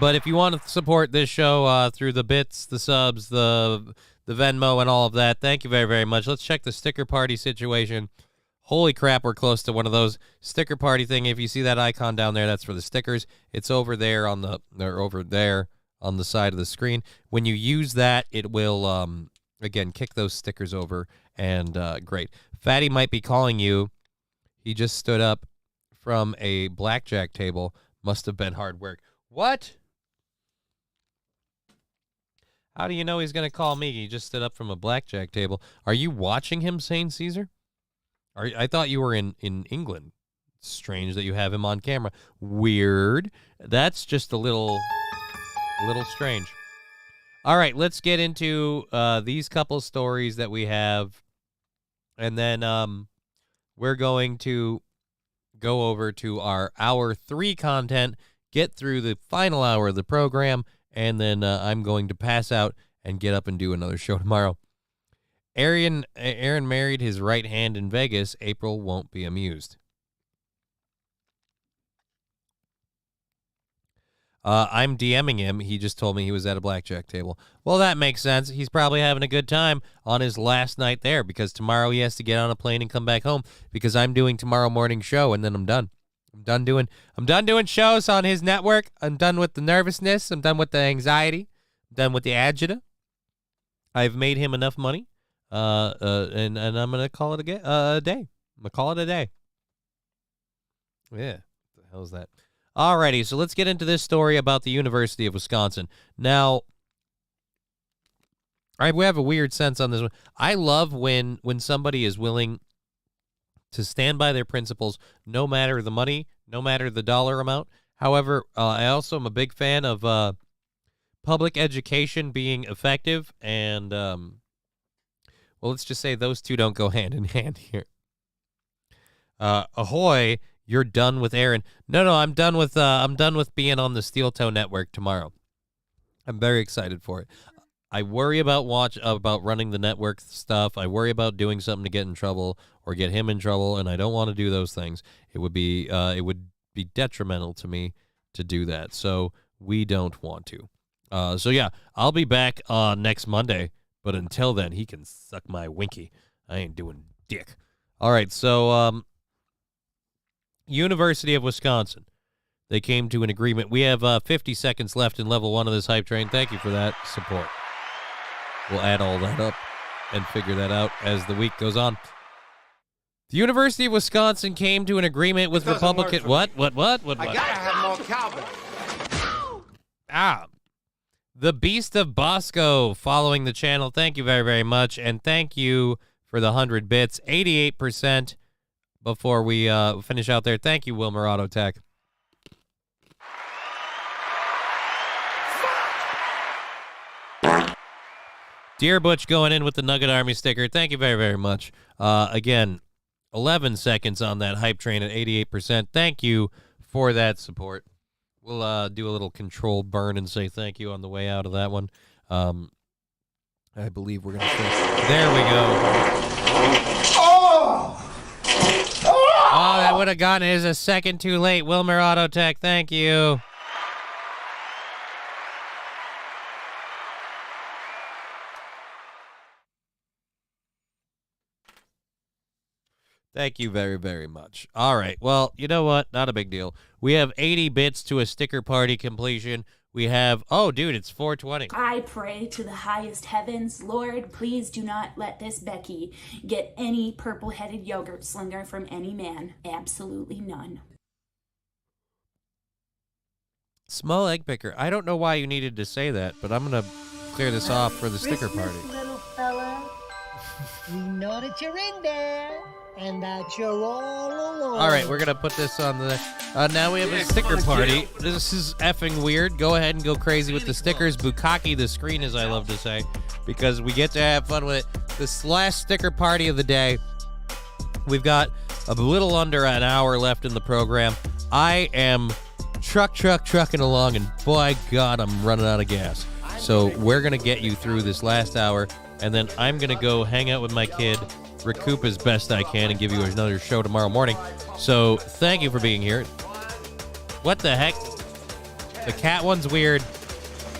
But if you want to support this show through the bits, the subs, the Venmo, and all of that, thank you very, very much. Let's check the sticker party situation. Holy crap, we're close to one of those sticker party thing. If you see that icon down there, that's for the stickers. It's over there on the side of the screen. When you use that, it will again kick those stickers over, and great. Fatty might be calling you. He just stood up from a blackjack table. Must have been hard work. What? How do you know he's going to call me? He just stood up from a blackjack table. Are you watching him, Saint Caesar? I thought you were in England. Strange that you have him on camera. Weird. That's just a little strange. All right, let's get into these couple stories that we have. And then we're going to go over to our Hour 3 content, get through the final hour of the program, and then I'm going to pass out and get up and do another show tomorrow. Aaron married his right hand in Vegas. April won't be amused. I'm DMing him. He just told me he was at a blackjack table. Well, that makes sense. He's probably having a good time on his last night there because tomorrow he has to get on a plane and come back home because I'm doing tomorrow morning show and then I'm done. I'm done doing shows on his network. I'm done with the nervousness. I'm done with the anxiety. I'm done with the agita. I've made him enough money. And I'm going to call it a day. I'm going to call it a day. Yeah. What the hell is that? Alrighty, so let's get into this story about the University of Wisconsin. Now, we have a weird sense on this one. I love when somebody is willing to stand by their principles, no matter the money, no matter the dollar amount. However, I also am a big fan of public education being effective, and well, let's just say those two don't go hand in hand here. Ahoy! You're done with Aaron. No, I'm done with being on the Steel Toe Network tomorrow. I'm very excited for it. I worry about running the network stuff. I worry about doing something to get in trouble or get him in trouble, and I don't want to do those things. It would be detrimental to me to do that. So we don't want to. So yeah, I'll be back next Monday. But until then, he can suck my winky. I ain't doing dick. All right, so University of Wisconsin. They came to an agreement. We have 50 seconds left in level 1 of this hype train. Thank you for that support. We'll add all that up and figure that out as the week goes on. The University of Wisconsin came to an agreement with Republican. What? I gotta have more cowbell. The Beast of Bosco following the channel. Thank you very, very much. And thank you for the 100 bits. 88% before we finish out there. Thank you, Wilmer Auto Tech. Dear Butch going in with the Nugget Army sticker. Thank you very, very much. Again, 11 seconds on that hype train at 88%. Thank you for that support. We'll do a little control burn and say thank you on the way out of that one. I believe we're going to finish. There we go. Oh, that would have gotten his a second too late. Wilmer Auto Tech, thank you. Thank you very, very much. All right. Well, you know what? Not a big deal. We have 80 bits to a sticker party completion. We have, oh, dude, it's 420. I pray to the highest heavens, Lord, please do not let this Becky get any purple-headed yogurt slinger from any man. Absolutely none. Small egg picker. I don't know why you needed to say that, but I'm going to clear this off for the sticker party. Little fella, we know that you're in there. And that you're all alone. All right, we're going to put this on the... now we have a sticker party. This is effing weird. Go ahead and go crazy with the stickers. Bukkake the screen, as I love to say, because we get to have fun with it. This last sticker party of the day. We've got a little under an hour left in the program. I am trucking along, and by God, I'm running out of gas. So we're going to get you through this last hour, and then I'm going to go hang out with my kid, recoup as best I can, and give you another show tomorrow morning. So thank you for being here. What the heck? The cat one's weird.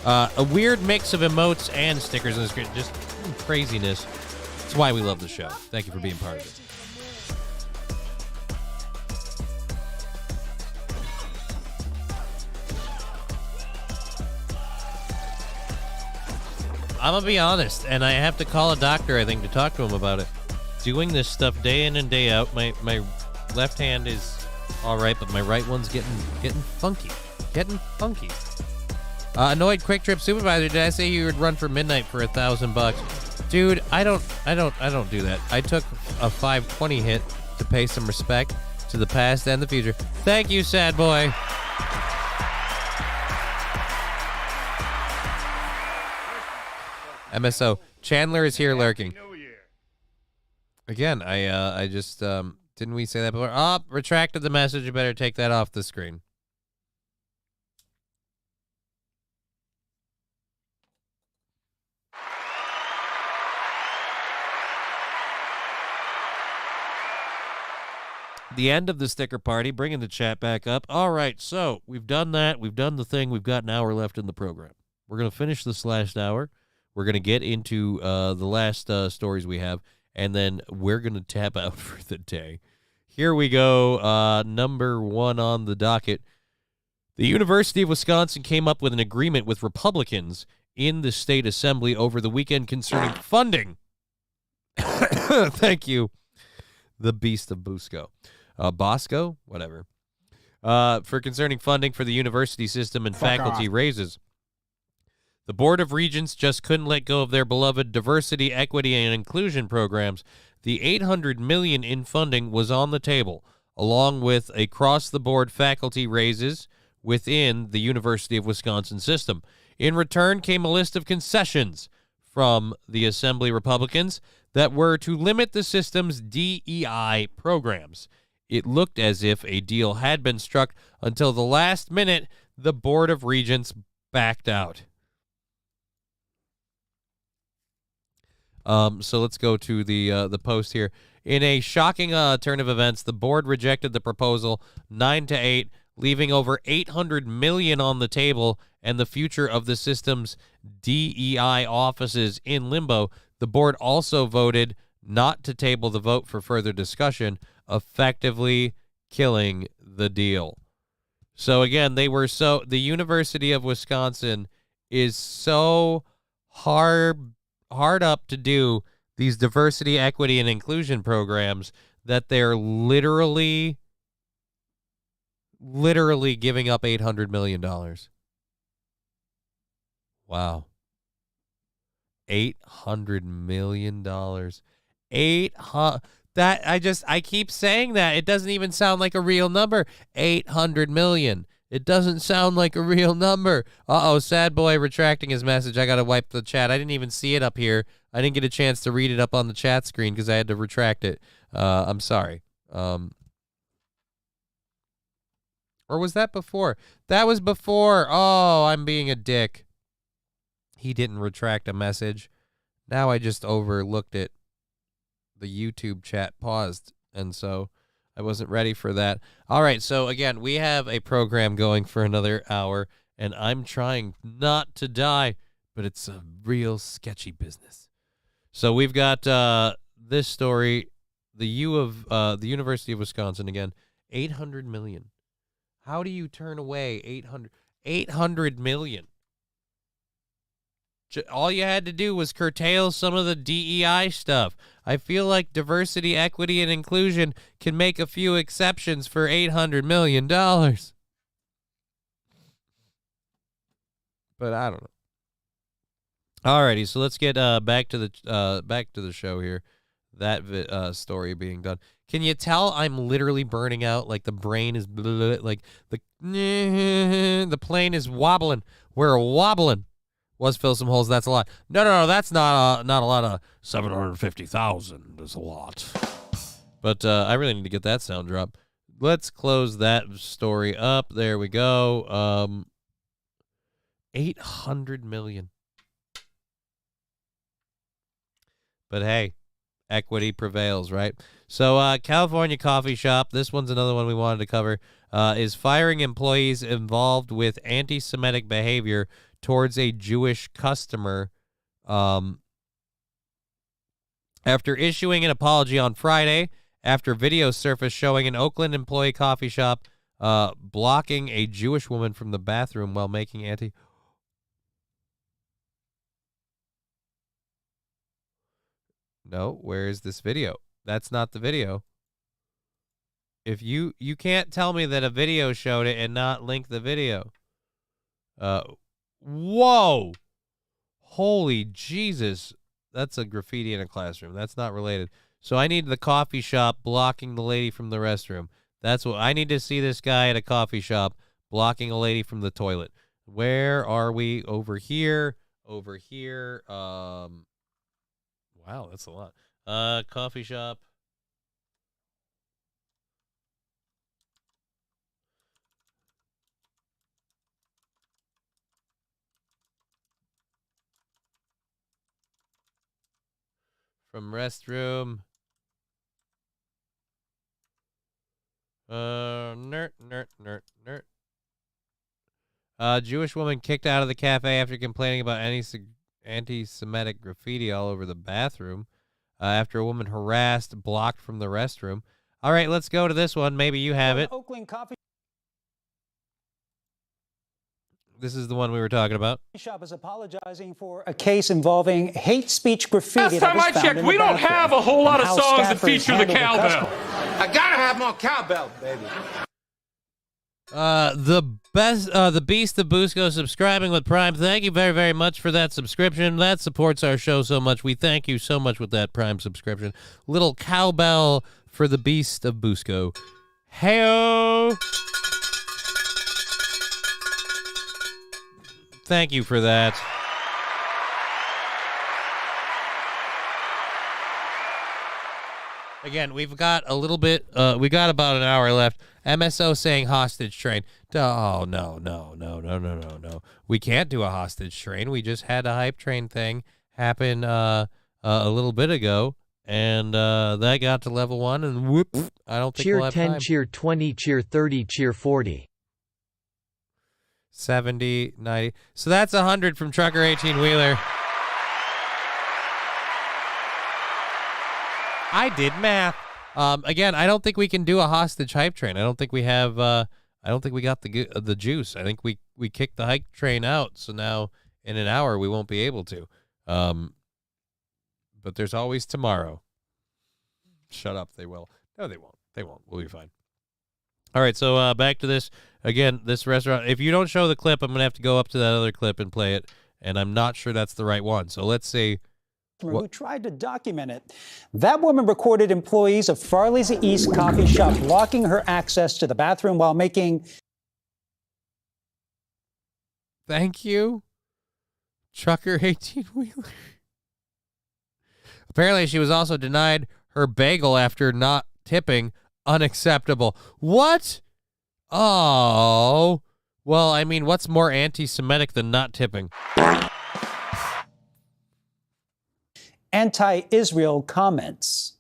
A weird mix of emotes and stickers on the screen. Just craziness. That's why we love the show. Thank you for being part of it. I'm gonna be honest, and I have to call a doctor, I think, to talk to him about it. Doing this stuff day in and day out, my left hand is all right, but my right one's getting funky. Getting funky. Annoyed Quick Trip Supervisor, did I say you would run for midnight for $1,000? Dude, I don't do that. I took a 520 hit to pay some respect to the past and the future. Thank you, sad boy. MSO Chandler is here lurking. Again, I just didn't we say that before? Oh, retracted the message. You better take that off the screen. The end of the sticker party, bringing the chat back up. All right, so we've done that. We've done the thing. We've got an hour left in the program. We're going to finish this last hour. We're going to get into the last stories we have, and then we're going to tap out for the day. Here we go. Number one on the docket. The University of Wisconsin came up with an agreement with Republicans in the state assembly over the weekend concerning funding. Thank you. The beast of Busco. Bosco? Whatever. For concerning funding for the university system and faculty raises. The Board of Regents just couldn't let go of their beloved diversity, equity, and inclusion programs. The $800 million in funding was on the table, along with across-the-board faculty raises within the University of Wisconsin system. In return came a list of concessions from the Assembly Republicans that were to limit the system's DEI programs. It looked as if a deal had been struck until the last minute. The Board of Regents backed out. So let's go to the post here. In a shocking turn of events, the board rejected the proposal 9-8, leaving over $800 million on the table and the future of the system's DEI offices in limbo. The board also voted not to table the vote for further discussion, effectively killing the deal. So again, the University of Wisconsin is so hard up to do these diversity, equity, and inclusion programs that they're literally giving up $800 million. Wow. $800 million. I keep saying that. It doesn't even sound like a real number. 800 million. It doesn't sound like a real number. Uh-oh, sad boy retracting his message. I got to wipe the chat. I didn't even see it up here. I didn't get a chance to read it up on the chat screen because I had to retract it. I'm sorry. Or was that before? That was before. Oh, I'm being a dick. He didn't retract a message. Now I just overlooked it. The YouTube chat paused, and so I wasn't ready for that. All right, so again, we have a program going for another hour, and I'm trying not to die, but it's a real sketchy business. So we've got this story, the University of Wisconsin, again, $800 million. How do you turn away $800 million? All you had to do was curtail some of the DEI stuff. I feel like diversity, equity, and inclusion can make a few exceptions for $800 million. But I don't know. Alrighty, so let's get back to the show here. That story being done. Can you tell I'm literally burning out? Like the brain is like the plane is wobbling. We're wobbling. Was fill some holes. That's a lot. No. That's not a lot of 750,000. Is a lot. But I really need to get that sound drop. Let's close that story up. There we go. 800 million. But hey, equity prevails, right? So California coffee shop. This one's another one we wanted to cover. is firing employees involved with anti-Semitic behavior towards a Jewish customer after issuing an apology on Friday after video surfaced showing an Oakland employee coffee shop blocking a Jewish woman from the bathroom while making No, where is this video? That's not the video. If you can't tell me that a video showed it and not link the video. Whoa. Holy Jesus. That's a graffiti in a classroom. That's not related. So I need the coffee shop blocking the lady from the restroom. That's what I need to see, this guy at a coffee shop blocking a lady from the toilet. Where are we? Over here. Over here. Wow, that's a lot. Coffee shop. From restroom. Nert. Jewish woman kicked out of the cafe after complaining about anti-Semitic graffiti all over the bathroom. After a woman blocked from the restroom. All right, let's go to this one. Maybe you have it. Oakland coffee This is the one we were talking about. shop is apologizing for a case involving hate speech graffiti. Last time I checked, we don't have a whole lot of songs that feature the cowbell. I gotta have more cowbell, baby. The Beast of Busco subscribing with Prime. Thank you very, very much for that subscription. That supports our show so much. We thank you so much with that Prime subscription. Little cowbell for the Beast of Busco. Hey-o! Thank you for that. Again, we've got a little bit, we got about an hour left. MSO saying hostage train. Oh, no. We can't do a hostage train. We just had a hype train thing happen a little bit ago, and that got to level 1, and whoop, I don't think cheer we'll have 10, time. cheer 20, cheer 30, cheer 40. 70, 90. So that's 100 from Trucker 18-Wheeler. I did math. Again, I don't think we can do a hostage hype train. I don't think we have. I don't think we got the juice. I think we kicked the hype train out. So now in an hour we won't be able to. But there's always tomorrow. Shut up. They will. No, they won't. They won't. We'll be fine. All right. So back to this again. This restaurant. If you don't show the clip, I'm gonna have to go up to that other clip and play it. And I'm not sure that's the right one. So let's see. Who tried to document it. That woman recorded employees of Farley's East coffee shop blocking her access to the bathroom while making... Thank you, Trucker 18-Wheeler. Apparently, she was also denied her bagel after not tipping. Unacceptable. What? Oh. Well, I mean, what's more anti-Semitic than not tipping? Anti-Israel comments.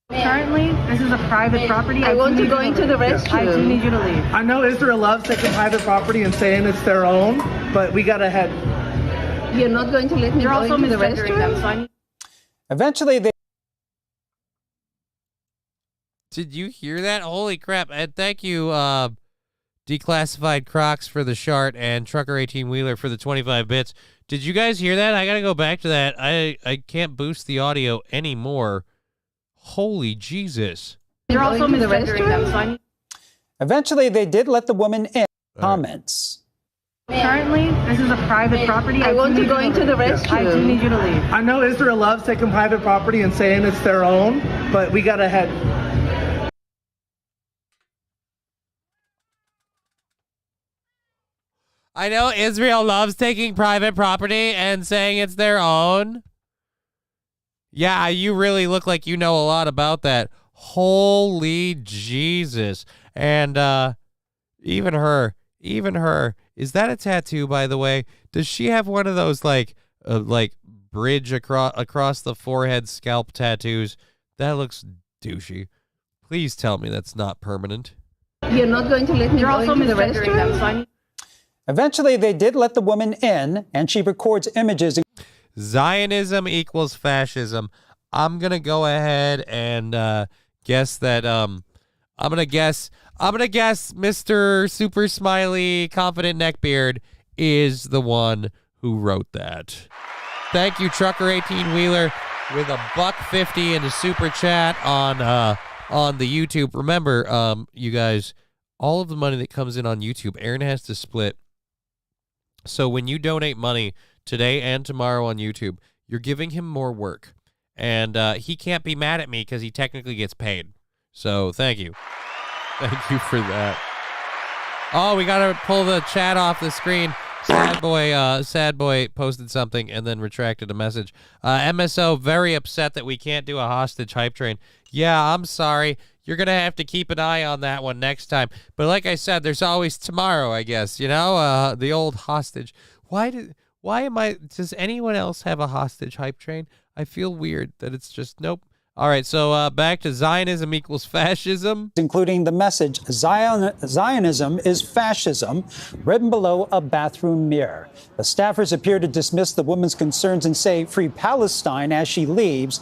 Currently, this is a private property. I want to go into the restroom. I do need you to leave. I know Israel loves taking private property and saying it's their own, but we gotta head. You're not going to let me go into the restroom? Eventually, they... Did you hear that? Holy crap. And thank you, Declassified Crocs for the shart and Trucker 18-Wheeler for the 25 bits. Did you guys hear that? I got to go back to that. I can't boost the audio anymore. Holy Jesus. You're also misgendering them, so I need... Eventually, they did let the woman in. Comments. Currently, this is a private property. I want to go into the restroom. I do need you to leave. I know Israel loves taking private property and saying it's their own, but we gotta head. I know Israel loves taking private property and saying it's their own. Yeah, you really look like you know a lot about that. Holy Jesus. And even her. Is that a tattoo, by the way? Does she have one of those like bridge across the forehead scalp tattoos? That looks douchey. Please tell me that's not permanent. You're not going to let me go into the restroom? Eventually, they did let the woman in, and she records images. Zionism equals fascism. I'm gonna go ahead and guess that. I'm gonna guess Mr. Super Smiley Confident Neckbeard is the one who wrote that. Thank you, Trucker 18 Wheeler, with $1.50 in the super chat on the YouTube. Remember, you guys, all of the money that comes in on YouTube, Aaron has to split. So when you donate money today and tomorrow on YouTube, you're giving him more work. And he can't be mad at me because he technically gets paid. So thank you. Thank you for that. Oh, we got to pull the chat off the screen. Sad boy posted something and then retracted a message. MSO very upset that we can't do a hostage hype train. Yeah, I'm sorry. You're going to have to keep an eye on that one next time. But like I said, there's always tomorrow, I guess. You know, the old hostage. Does anyone else have a hostage hype train? I feel weird that it's just, nope. All right, so back to Zionism equals fascism. Including the message, Zionism is fascism, written below a bathroom mirror. The staffers appear to dismiss the woman's concerns and say, free Palestine, as she leaves.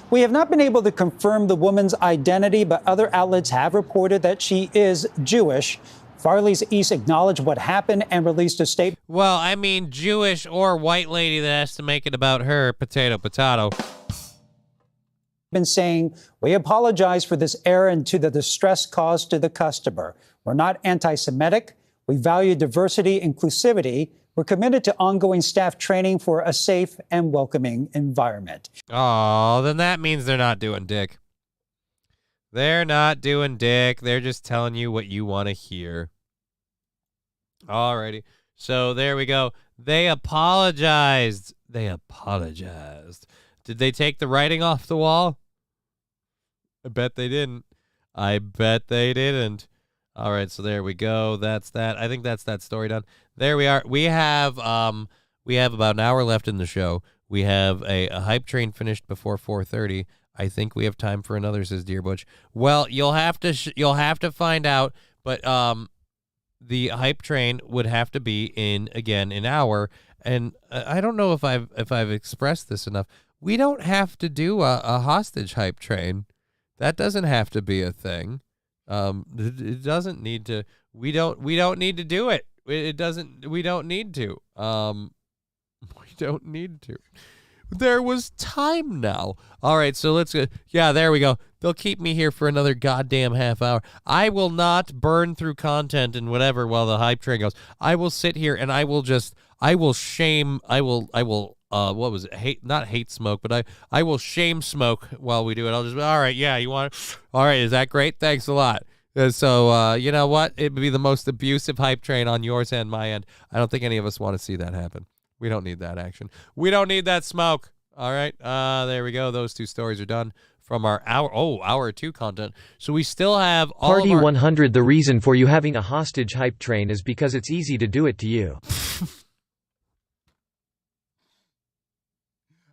We have not been able to confirm the woman's identity, but other outlets have reported that she is Jewish. Farley's East acknowledged what happened and released a statement. Well, I mean, Jewish or white lady that has to make it about her, potato, potato. Been saying, we apologize for this error and to the distress caused to the customer. We're not anti-Semitic. We value diversity, inclusivity. We're committed to ongoing staff training for a safe and welcoming environment. Oh, then that means they're not doing dick. They're not doing dick. They're just telling you what you want to hear. Alrighty. So there we go. They apologized. They apologized. Did they take the writing off the wall? I bet they didn't. I bet they didn't. All right, so there we go. That's that. I think that's that story done. There we are. We have about an hour left in the show. We have a hype train finished before 4:30. I think we have time for another, says Dear Butch. Well, you'll have to find out, but the hype train would have to be in again an hour. And I don't know if I've expressed this enough. We don't have to do a hostage hype train. That doesn't have to be a thing. It doesn't need to. We don't need to do it. It doesn't. We don't need to. We don't need to. There was time now. All right, so let's go. Yeah, there we go. They'll keep me here for another goddamn half hour. I will not burn through content and whatever while the hype train goes. I will sit here and I will shame. What was it? Not hate smoke, but I will shame smoke while we do it. I'll just be, all right, yeah, you want it? All right, is that great? Thanks a lot. So, you know what? It would be the most abusive hype train on yours and my end. I don't think any of us want to see that happen. We don't need that action. We don't need that smoke. All right, there we go. Those two stories are done from our hour 2 content. So we still have all Party of our 100. The reason for you having a hostage hype train is because it's easy to do it to you.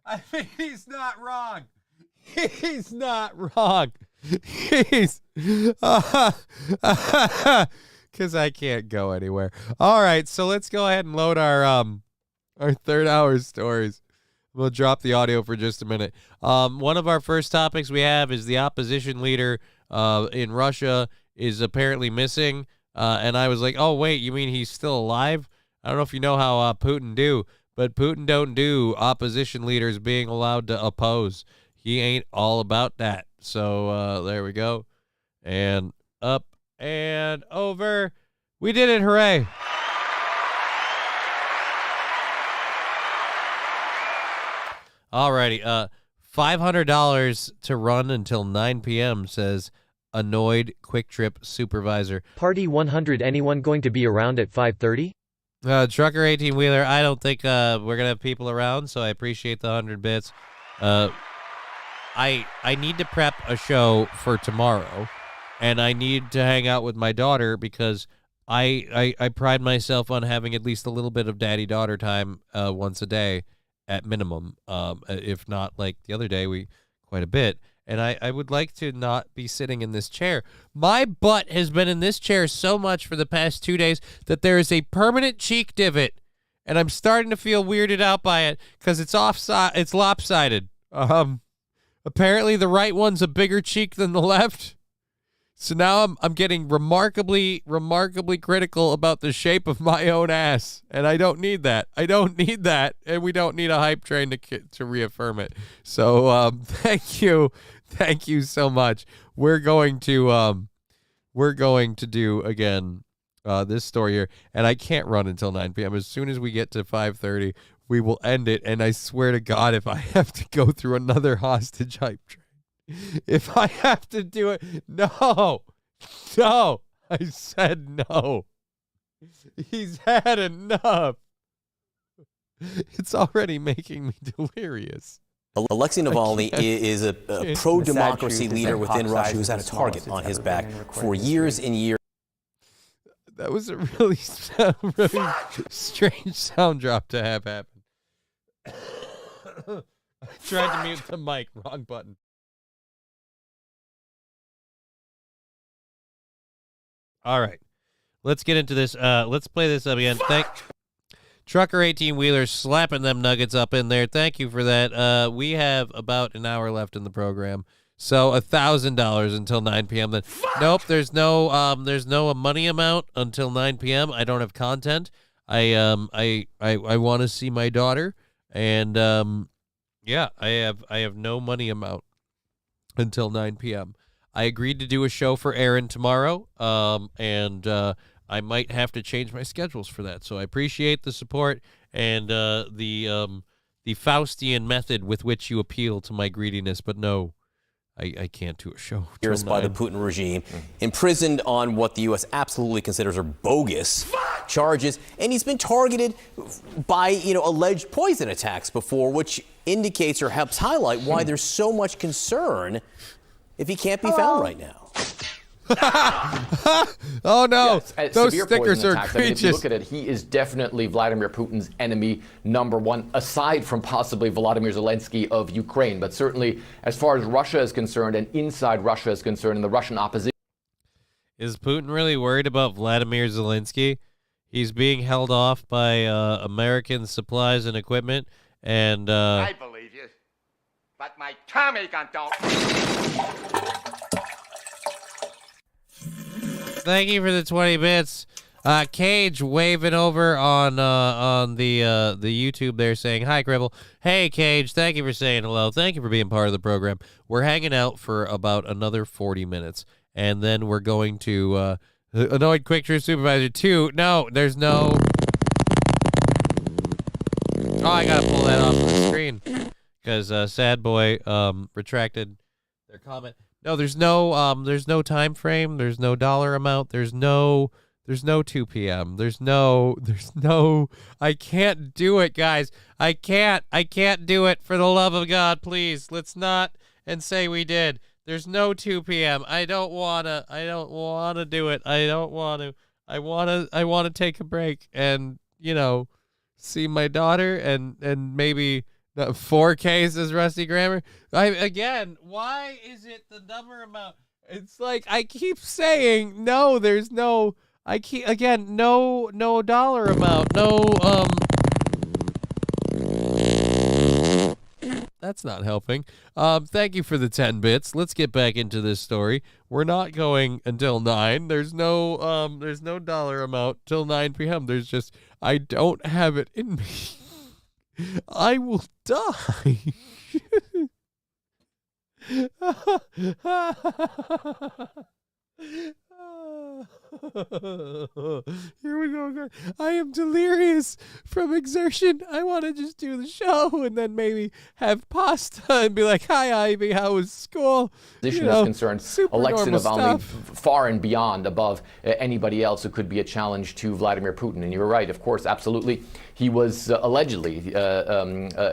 I mean, he's not wrong. He's not wrong. He's because I can't go anywhere. All right, so let's go ahead and load our third hour stories. We'll drop the audio for just a minute. One of our first topics we have is the opposition leader in Russia is apparently missing. And I was like, oh, wait, you mean he's still alive? I don't know if you know how Putin do, but Putin don't do opposition leaders being allowed to oppose. He ain't all about that. So there we go. And up and over. We did it. Hooray. Alrighty. $500 to run until 9 p.m. says annoyed Quick Trip supervisor. Party 100. Anyone going to be around at 5:30? Trucker 18 Wheeler. I don't think we're gonna have people around, so I appreciate the 100 bits. I need to prep a show for tomorrow, and I need to hang out with my daughter because I pride myself on having at least a little bit of daddy-daughter time once a day at minimum, if not like the other day, quite a bit. and I would like to not be sitting in this chair. My butt has been in this chair so much for the past 2 days that there is a permanent cheek divot, and I'm starting to feel weirded out by it because it's it's lopsided. Apparently the right one's a bigger cheek than the left. So now I'm getting remarkably critical about the shape of my own ass, and I don't need that. And we don't need a hype train to reaffirm it. So thank you so much. We're going to do again this story here, and I can't run until 9 p.m. As soon as we get to 5:30, we will end it. And I swear to God, if I have to go through another hostage hype train. If I have to do it, no, I said no. He's had enough. It's already making me delirious. Alexei Navalny is a pro-democracy leader within Russia who's had a target on his back for years and years. That was a really strange sound drop to have happen. I tried to mute the mic, wrong button. All right, let's get into this. Let's play this up again. Trucker 18-wheeler slapping them nuggets up in there. Thank you for that. We have about an hour left in the program, so $1,000 until 9 p.m. Then nope, there's no money amount until 9 p.m. I don't have content. I want to see my daughter, and yeah, I have no money amount until 9 p.m. I agreed to do a show for Aaron tomorrow, and I might have to change my schedules for that. So I appreciate the support and the Faustian method with which you appeal to my greediness. But no, I can't do a show. Years by the Putin regime, imprisoned on what the U.S. absolutely considers are bogus charges, and he's been targeted by alleged poison attacks before, which indicates or helps highlight why there's so much concern if he can't be found right now. Oh no, yes, those stickers are egregious. If you look at it, he is definitely Vladimir Putin's enemy number one, aside from possibly Volodymyr Zelensky of Ukraine. But certainly, as far as Russia is concerned and inside Russia is concerned, and the Russian opposition. Is Putin really worried about Vladimir Zelensky? He's being held off by American supplies and equipment, and I believe you, but my Tommy gun don't. Thank you for the 20 bits. Cage waving over on the YouTube there saying, hi, Cribble. Hey, Cage, thank you for saying hello. Thank you for being part of the program. We're hanging out for about another 40 minutes, and then we're going to Annoyed Quick True Supervisor 2. No, there's no... Oh, I got to pull that off the screen because Sad Boy retracted their comment. No, there's no time frame. There's no dollar amount. There's no 2 p.m. There's no, I can't do it, guys. I can't do it, for the love of God, please. Let's not and say we did. There's no 2 p.m. I don't want to do it. I want to take a break and, see my daughter and maybe 4K, says Rusty Grammar. Again, why is it the number amount? It's like I keep saying no. There's no. No dollar amount. No. That's not helping. Thank you for the 10 bits. Let's get back into this story. We're not going until 9. There's no dollar amount till 9 p.m. There's just I don't have it in me. I will die. Here we go again. I am delirious from exertion. I want to just do the show and then maybe have pasta and be like, hi, Ivy, how was school? Position is concerned, Alexei Navalny far and beyond above anybody else who could be a challenge to Vladimir Putin. And you're right, of course, absolutely. He was allegedly,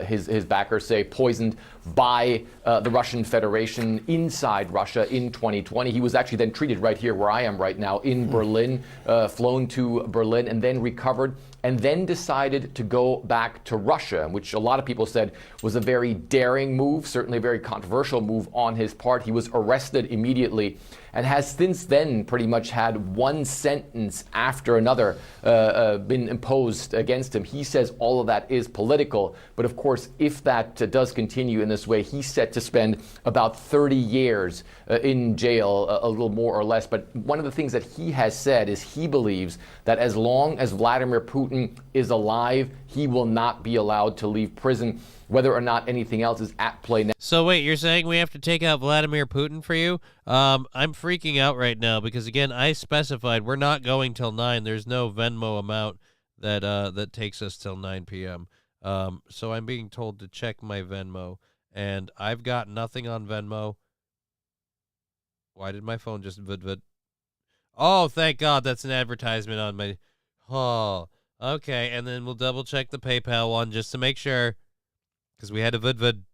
his backers say, poisoned by the Russian Federation inside Russia in 2020. He was actually then treated right here where I am right now in Berlin. Berlin, flown to Berlin and then recovered, and then decided to go back to Russia, which a lot of people said was a very daring move, certainly a very controversial move on his part. He was arrested immediately and has since then pretty much had one sentence after another been imposed against him. He says all of that is political, but of course, if that does continue in this way, he's set to spend about 30 years in jail, a little more or less. But one of the things that he has said is he believes that as long as Vladimir Putin is alive, he will not be allowed to leave prison, whether or not anything else is at play now. So wait, you're saying we have to take out Vladimir Putin for you? I'm freaking out right now because, again, I specified we're not going till 9. There's no Venmo amount that takes us till 9 p.m. So I'm being told to check my Venmo, and I've got nothing on Venmo. Why did my phone just vid? Oh, thank God, that's an advertisement on my... Oh, okay, and then we'll double-check the PayPal one just to make sure, because we had a vid.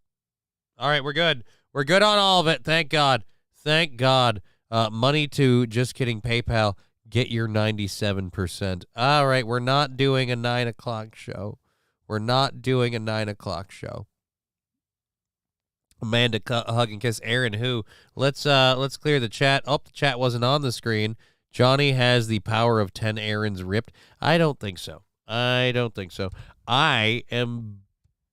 All right, we're good. We're good on all of it. Thank God. Thank God. Money to, just kidding, PayPal. Get your 97%. All right, we're not doing a 9 o'clock show. We're not doing a 9 o'clock show. Amanda, hug and kiss Aaron, who? Let's clear the chat. Oh, the chat wasn't on the screen. Johnny has the power of 10 Aarons ripped. I don't think so. I am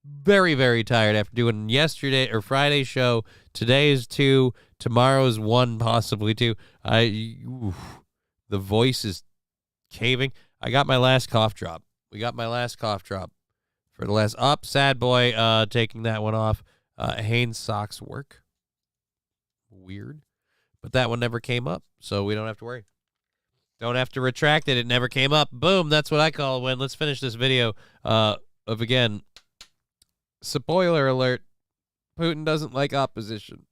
very, very tired after doing yesterday or Friday's show. Today is 2. Tomorrow's 1, possibly 2. The voice is caving. I got my last cough drop. We got my last cough drop for the last sad boy taking that one off. Hanes socks work. Weird. But that one never came up, so we don't have to worry. Don't have to retract it. It never came up. Boom. That's what I call a win. Let's finish this video of, again, spoiler alert, Putin doesn't like opposition.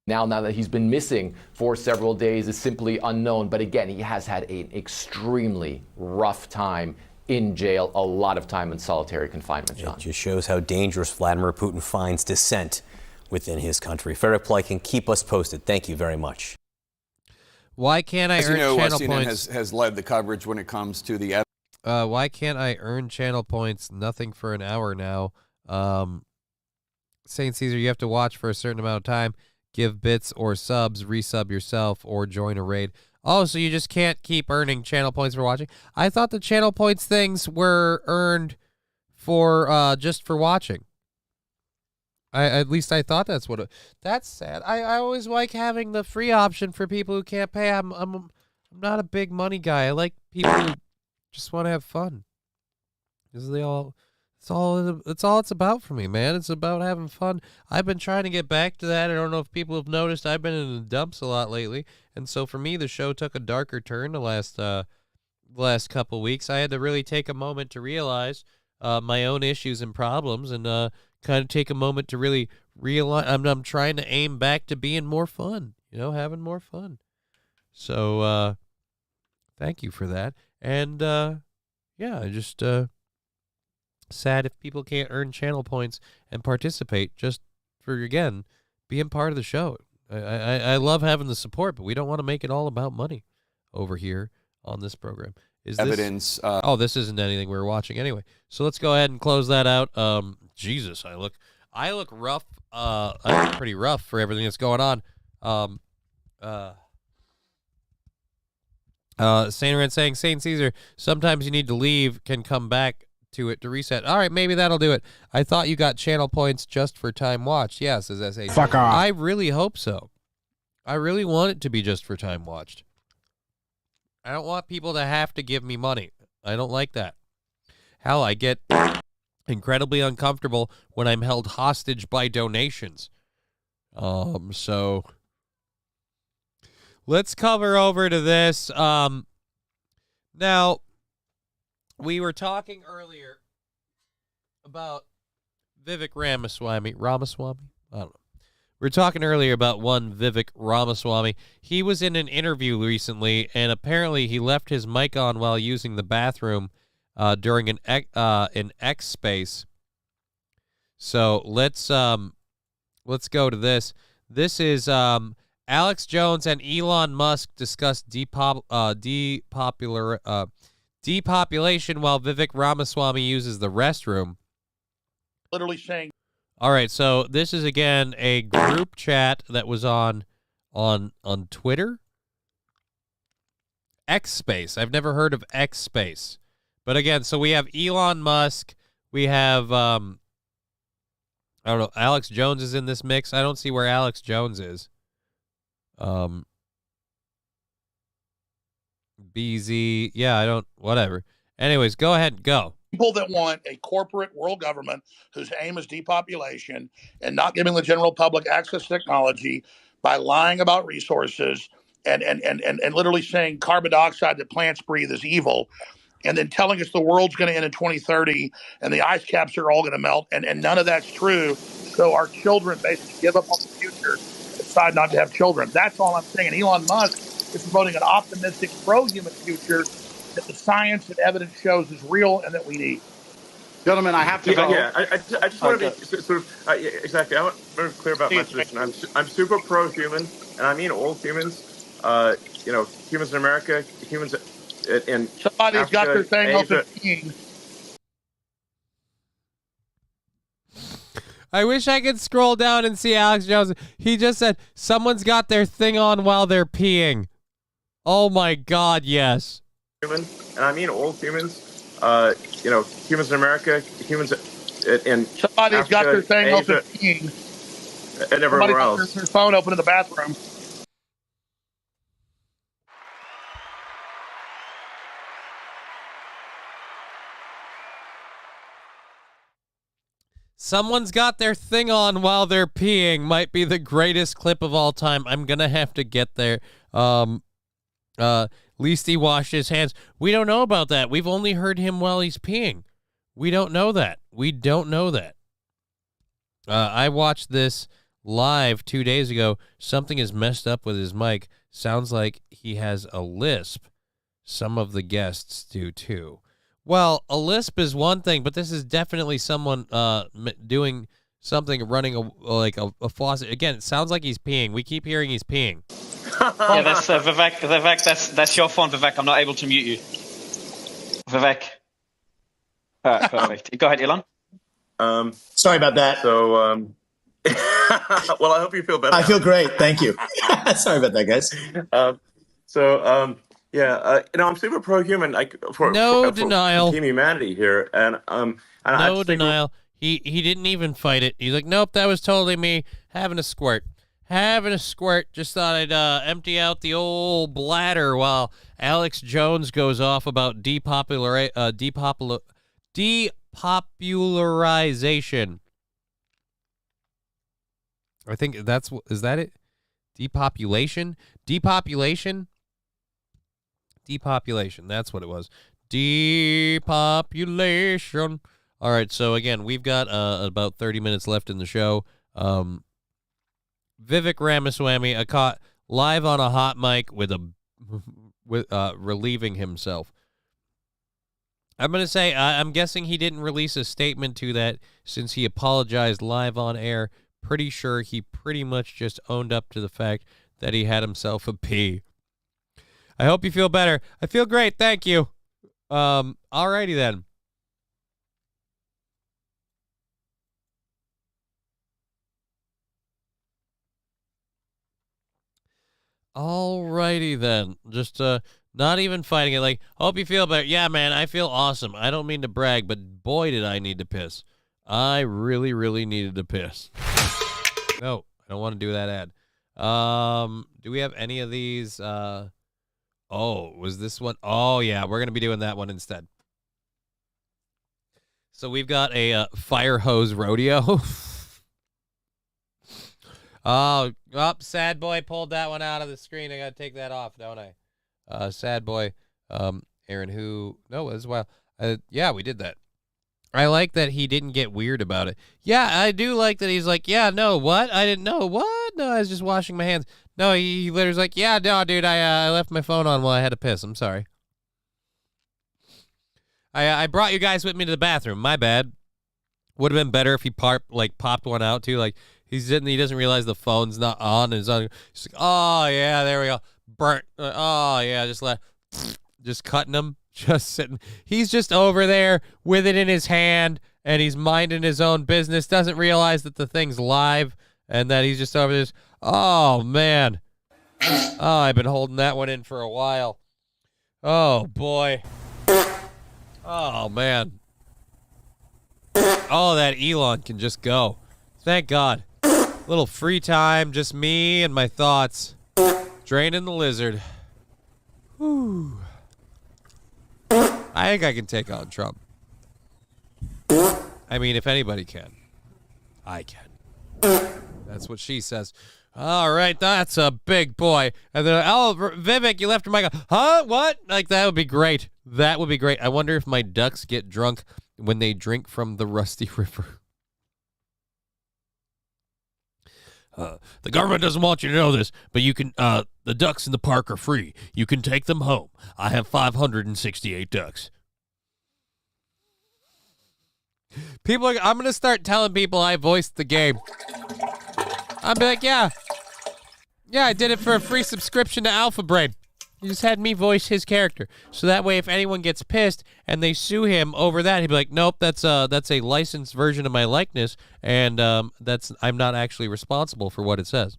Now that he's been missing for several days is simply unknown. But again, he has had an extremely rough time in jail, a lot of time in solitary confinement, John. It just shows how dangerous Vladimir Putin finds dissent within his country. Ferric Plykin, keep us posted. Thank you very much. Why can't I earn channel points? Has led the coverage when it comes to the... Why can't I earn channel points? Nothing for an hour now. St. Caesar, you have to watch for a certain amount of time. Give bits or subs, resub yourself, or join a raid. Oh, so you just can't keep earning channel points for watching? I thought the channel points things were earned for just for watching. At least I thought that's what it... That's sad. I always like having the free option for people who can't pay. I'm not a big money guy. I like people who just want to have fun. Because it's all it's about for me, man. It's about having fun. I've been trying to get back to that. I don't know if people have noticed. I've been in the dumps a lot lately. And so for me, the show took a darker turn the last couple weeks. I had to really take a moment to realize my own issues and problems and kind of take a moment to really realize I'm trying to aim back to being more fun, having more fun. So thank you for that. And I just sad if people can't earn channel points and participate just for, again, being part of the show. I love having the support, but we don't want to make it all about money over here on this program. Is evidence? This isn't anything we're watching anyway. So let's go ahead and close that out. Jesus, I look rough. I look pretty rough for everything that's going on. Saint Red saying, Saint Caesar, sometimes you need to leave, can come back to it to reset. All right, maybe that'll do it. I thought you got channel points just for time watched. Yeah, says S.A. Fuck off. I really hope so. I really want it to be just for time watched. I don't want people to have to give me money. I don't like that. Hell, I get incredibly uncomfortable when I'm held hostage by donations. So let's cover over to this. Now, we were talking earlier about Vivek Ramaswamy. I don't know. We were talking earlier about one Vivek Ramaswamy. He was in an interview recently, and apparently he left his mic on while using the bathroom during an X space. So let's go to this. This is Alex Jones and Elon Musk discuss depopulation while Vivek Ramaswamy uses the restroom. Literally saying. All right, so this is again a group chat that was on Twitter. X Space. I've never heard of X Space. But again, so we have Elon Musk, we have I don't know, Alex Jones is in this mix. I don't see where Alex Jones is. BZ, yeah, I don't, whatever. Anyways, go ahead, go. People that want a corporate world government whose aim is depopulation and not giving the general public access to technology by lying about resources and literally saying carbon dioxide that plants breathe is evil, and then telling us the world's going to end in 2030 and the ice caps are all going to melt, and none of that's true. So our children basically give up on the future and decide not to have children. That's all I'm saying. And Elon Musk is promoting an optimistic, pro-human future that the science and evidence shows is real and that we need. Gentlemen, I have to go. Yeah, I just want to be sort of yeah, exactly. I want to be clear about my position. I'm super pro-human, and I mean all humans. Humans in America, humans in somebody's Africa, got their thing Asia. open. I wish I could scroll down and see Alex Jones. He just said someone's got their thing on while they're peeing. Oh my God, yes. Human, and I mean all humans. Humans in America, humans in somebody's Africa, got their thing Asia, open. and everywhere else. Got their phone open in the bathroom. Someone's got their thing on while they're peeing might be the greatest clip of all time. I'm going to have to get there. Least he washed his hands. We don't know about that. We've only heard him while he's peeing. We don't know that. We don't know that. I watched this live 2 days ago. Something is messed up with his mic. Sounds like he has a lisp. Some of the guests do too. Well, a lisp is one thing, but this is definitely someone doing something, running a faucet. Again, it sounds like he's peeing. We keep hearing he's peeing. Yeah, that's Vivek. Vivek, that's your phone, Vivek. I'm not able to mute you. Vivek. All right, perfect. Go ahead, Elon. Sorry about that. So, well, I hope you feel better. I feel great. Thank you. Sorry about that, guys. I'm super pro-human. For Team Humanity here, and no denial. He didn't even fight it. He's like, nope, that was totally me having a squirt. Just thought I'd empty out the old bladder while Alex Jones goes off about depopularization. I think is that it? Depopulation. That's what it was. Depopulation. All right. So again, we've got about 30 minutes left in the show. Vivek Ramaswamy caught live on a hot mic with relieving himself. I'm going to say, I'm guessing he didn't release a statement to that since he apologized live on air. Pretty sure he pretty much just owned up to the fact that he had himself a pee. I hope you feel better. I feel great. Thank you. Alrighty then. Alrighty then. Just not even fighting it. Like, hope you feel better. Yeah, man, I feel awesome. I don't mean to brag, but boy, did I need to piss. I really, really needed to piss. No, I don't want to do that ad. Do we have any of these? Oh, was this one? Oh, yeah, we're going to be doing that one instead. So we've got a fire hose rodeo. Oh, sad boy pulled that one out of the screen. I got to take that off, don't I? Sad boy, Aaron, who, no, as well. Yeah, we did that. I like that he didn't get weird about it. Yeah, I do like that he's like, yeah, no, what? I didn't know. What? No, I was just washing my hands. No, he literally's like, yeah, no, dude, I left my phone on while I had to piss. I'm sorry. I brought you guys with me to the bathroom. My bad. Would have been better if he popped one out, too. Like, He's sitting. He doesn't realize the phone's not on. He's like, oh yeah, there we go. Burnt. Oh yeah, just cutting him. Just sitting. He's just over there with it in his hand, and he's minding his own business. Doesn't realize that the thing's live, and that he's just over there. Oh man. Oh, I've been holding that one in for a while. Oh boy. Oh man. Oh, that Elon can just go. Thank God. Little free time, just me and my thoughts. Draining the lizard. Whew. I think I can take on Trump. I mean, if anybody can, I can. That's what she says. All right, that's a big boy. And then, oh, Vivek, you left your mic on. Huh? What? Like, that would be great. That would be great. I wonder if my ducks get drunk when they drink from the Rusty River. The government doesn't want you to know this, but you can, the ducks in the park are free. You can take them home. I have 568 ducks. I'm going to start telling people I voiced the game. I'll be like, yeah, I did it for a free subscription to Alpha Brain. He just had me voice his character. So that way, if anyone gets pissed and they sue him over that, he'd be like, nope, that's a licensed version of my likeness, and I'm not actually responsible for what it says.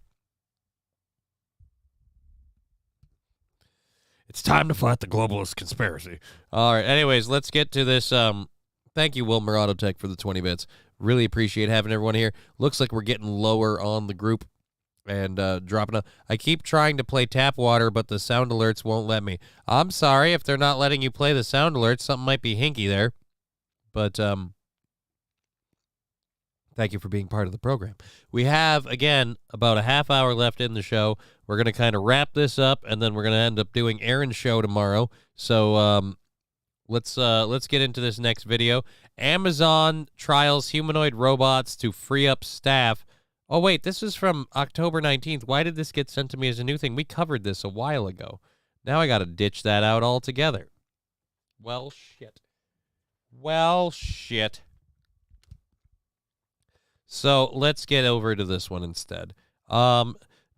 It's time to fight the globalist conspiracy. All right, anyways, let's get to this. Thank you, Wilmer Autotech, for the 20 bits. Really appreciate having everyone here. Looks like we're getting lower on the group. And dropping up. I keep trying to play tap water, but the sound alerts won't let me. I'm sorry if they're not letting you play the sound alerts. Something might be hinky there. But thank you for being part of the program. We have, again, about a half hour left in the show. We're going to kind of wrap this up, and then we're going to end up doing Aaron's show tomorrow. So let's get into this next video. Amazon trials humanoid robots to free up staff. Oh, wait, this is from October 19th. Why did this get sent to me as a new thing? We covered this a while ago. Now I got to ditch that out altogether. Well, shit. So let's get over to this one instead. DoorDash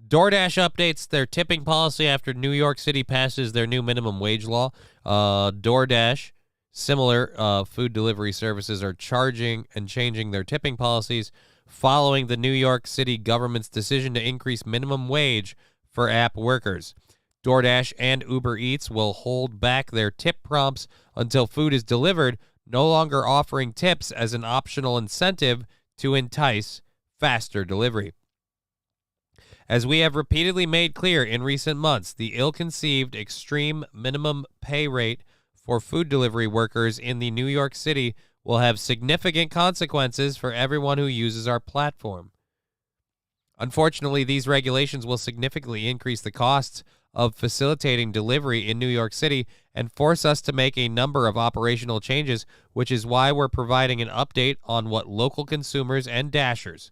updates their tipping policy after New York City passes their new minimum wage law. DoorDash, similar food delivery services, are charging and changing their tipping policies following the New York City government's decision to increase minimum wage for app workers. DoorDash and Uber Eats will hold back their tip prompts until food is delivered, no longer offering tips as an optional incentive to entice faster delivery. As we have repeatedly made clear in recent months, the ill-conceived extreme minimum pay rate for food delivery workers in the New York City will have significant consequences for everyone who uses our platform. Unfortunately, these regulations will significantly increase the costs of facilitating delivery in New York City and force us to make a number of operational changes, which is why we're providing an update on what local consumers and Dashers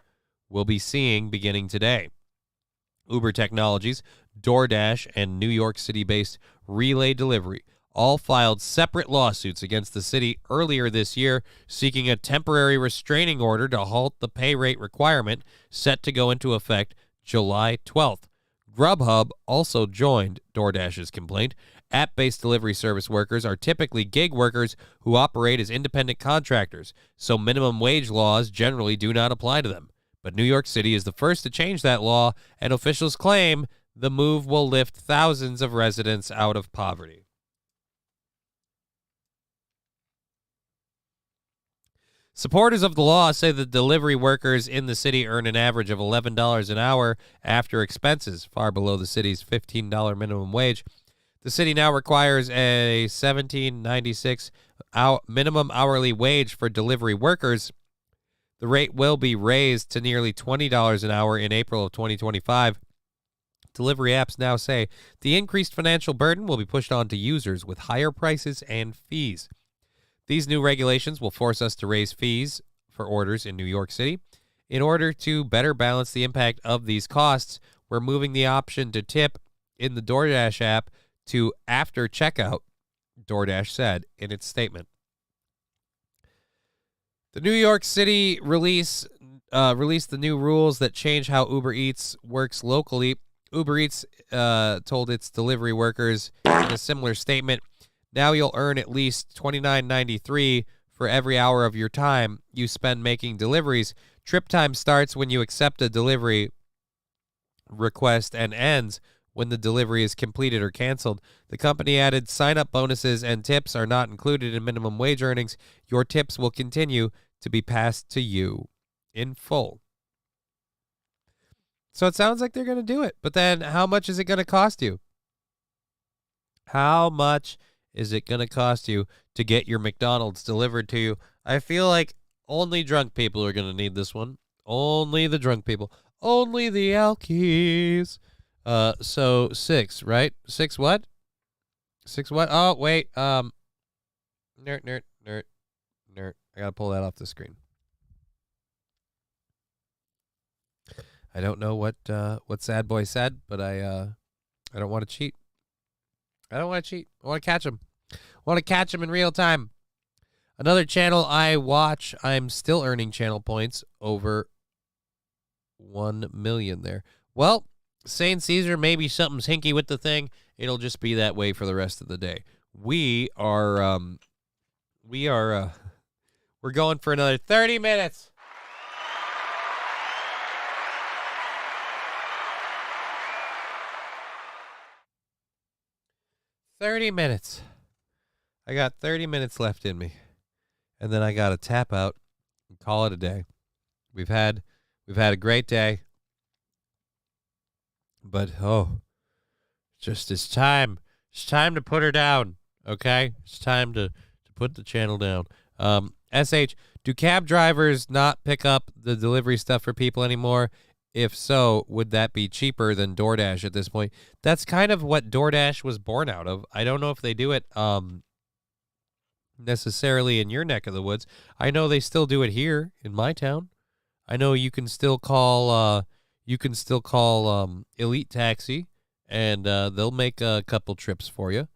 will be seeing beginning today. Uber Technologies, DoorDash, and New York City-based Relay Delivery all filed separate lawsuits against the city earlier this year, seeking a temporary restraining order to halt the pay rate requirement set to go into effect July 12th. Grubhub also joined DoorDash's complaint. App-based delivery service workers are typically gig workers who operate as independent contractors, so minimum wage laws generally do not apply to them. But New York City is the first to change that law, and officials claim the move will lift thousands of residents out of poverty. Supporters of the law say that delivery workers in the city earn an average of $11 an hour after expenses, far below the city's $15 minimum wage. The city now requires a $17.96 minimum hourly wage for delivery workers. The rate will be raised to nearly $20 an hour in April of 2025. Delivery apps now say the increased financial burden will be pushed on to users with higher prices and fees. These new regulations will force us to raise fees for orders in New York City. In order to better balance the impact of these costs, we're moving the option to tip in the DoorDash app to after checkout, DoorDash said in its statement. The New York City release released the new rules that change how Uber Eats works locally. Uber Eats told its delivery workers in a similar statement, now you'll earn at least $29.93 for every hour of your time you spend making deliveries. Trip time starts when you accept a delivery request and ends when the delivery is completed or canceled. The company added sign-up bonuses and tips are not included in minimum wage earnings. Your tips will continue to be passed to you in full. So it sounds like they're going to do it. But then how much is it going to cost you? How much is it going to cost you to get your McDonald's delivered to you? I feel like only drunk people are going to need this one. Only the drunk people. Only the alkies. So 6, right? 6 what? 6 what? Oh, wait. Nerd. I gotta pull that off the screen. I don't know what Sad Boy said, but I don't want to cheat. I want to catch him. I want to catch him in real time. Another channel I watch, I'm still earning channel points over 1 million there. Well, St. Caesar, maybe something's hinky with the thing. It'll just be that way for the rest of the day. We're going for another 30 minutes. I got 30 minutes left in me. And then I got to tap out and call it a day. We've had a great day. But, it's time. It's time to put her down, okay? It's time to put the channel down. SH, do cab drivers not pick up the delivery stuff for people anymore? If so, would that be cheaper than DoorDash at this point? That's kind of what DoorDash was born out of. I don't know if they do it necessarily in your neck of the woods. I know they still do it here in my town. I know you can still call Elite Taxi, and they'll make a couple trips for you.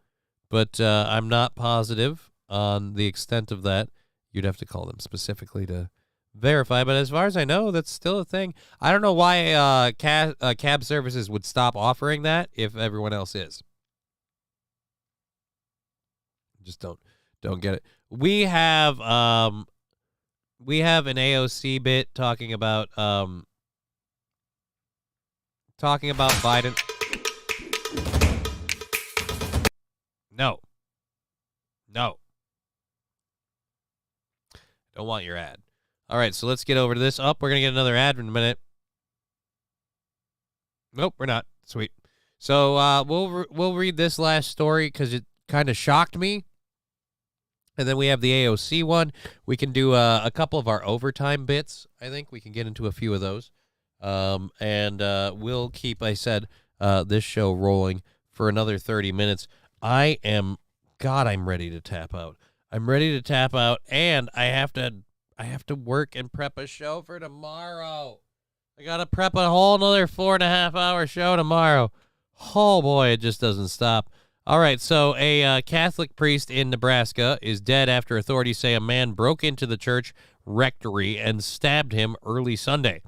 But I'm not positive on the extent of that. You'd have to call them specifically to verify. But as far as I know, that's still a thing. I don't know why cab services would stop offering that if everyone else is. Just don't get it. We have an AOC bit talking about Biden. No. Don't want your ad. All right, so let's get over to this. We're going to get another ad in a minute. Nope, we're not. Sweet. So we'll read this last story because it kind of shocked me. And then we have the AOC one. We can do a couple of our overtime bits. I think we can get into a few of those. And we'll keep, I said, this show rolling for another 30 minutes. I'm ready to tap out. I'm ready to tap out, and I have to work and prep a show for tomorrow. I got to prep a whole another 4.5-hour show tomorrow. Oh, boy, it just doesn't stop. All right, so a Catholic priest in Nebraska is dead after authorities say a man broke into the church rectory and stabbed him early Sunday.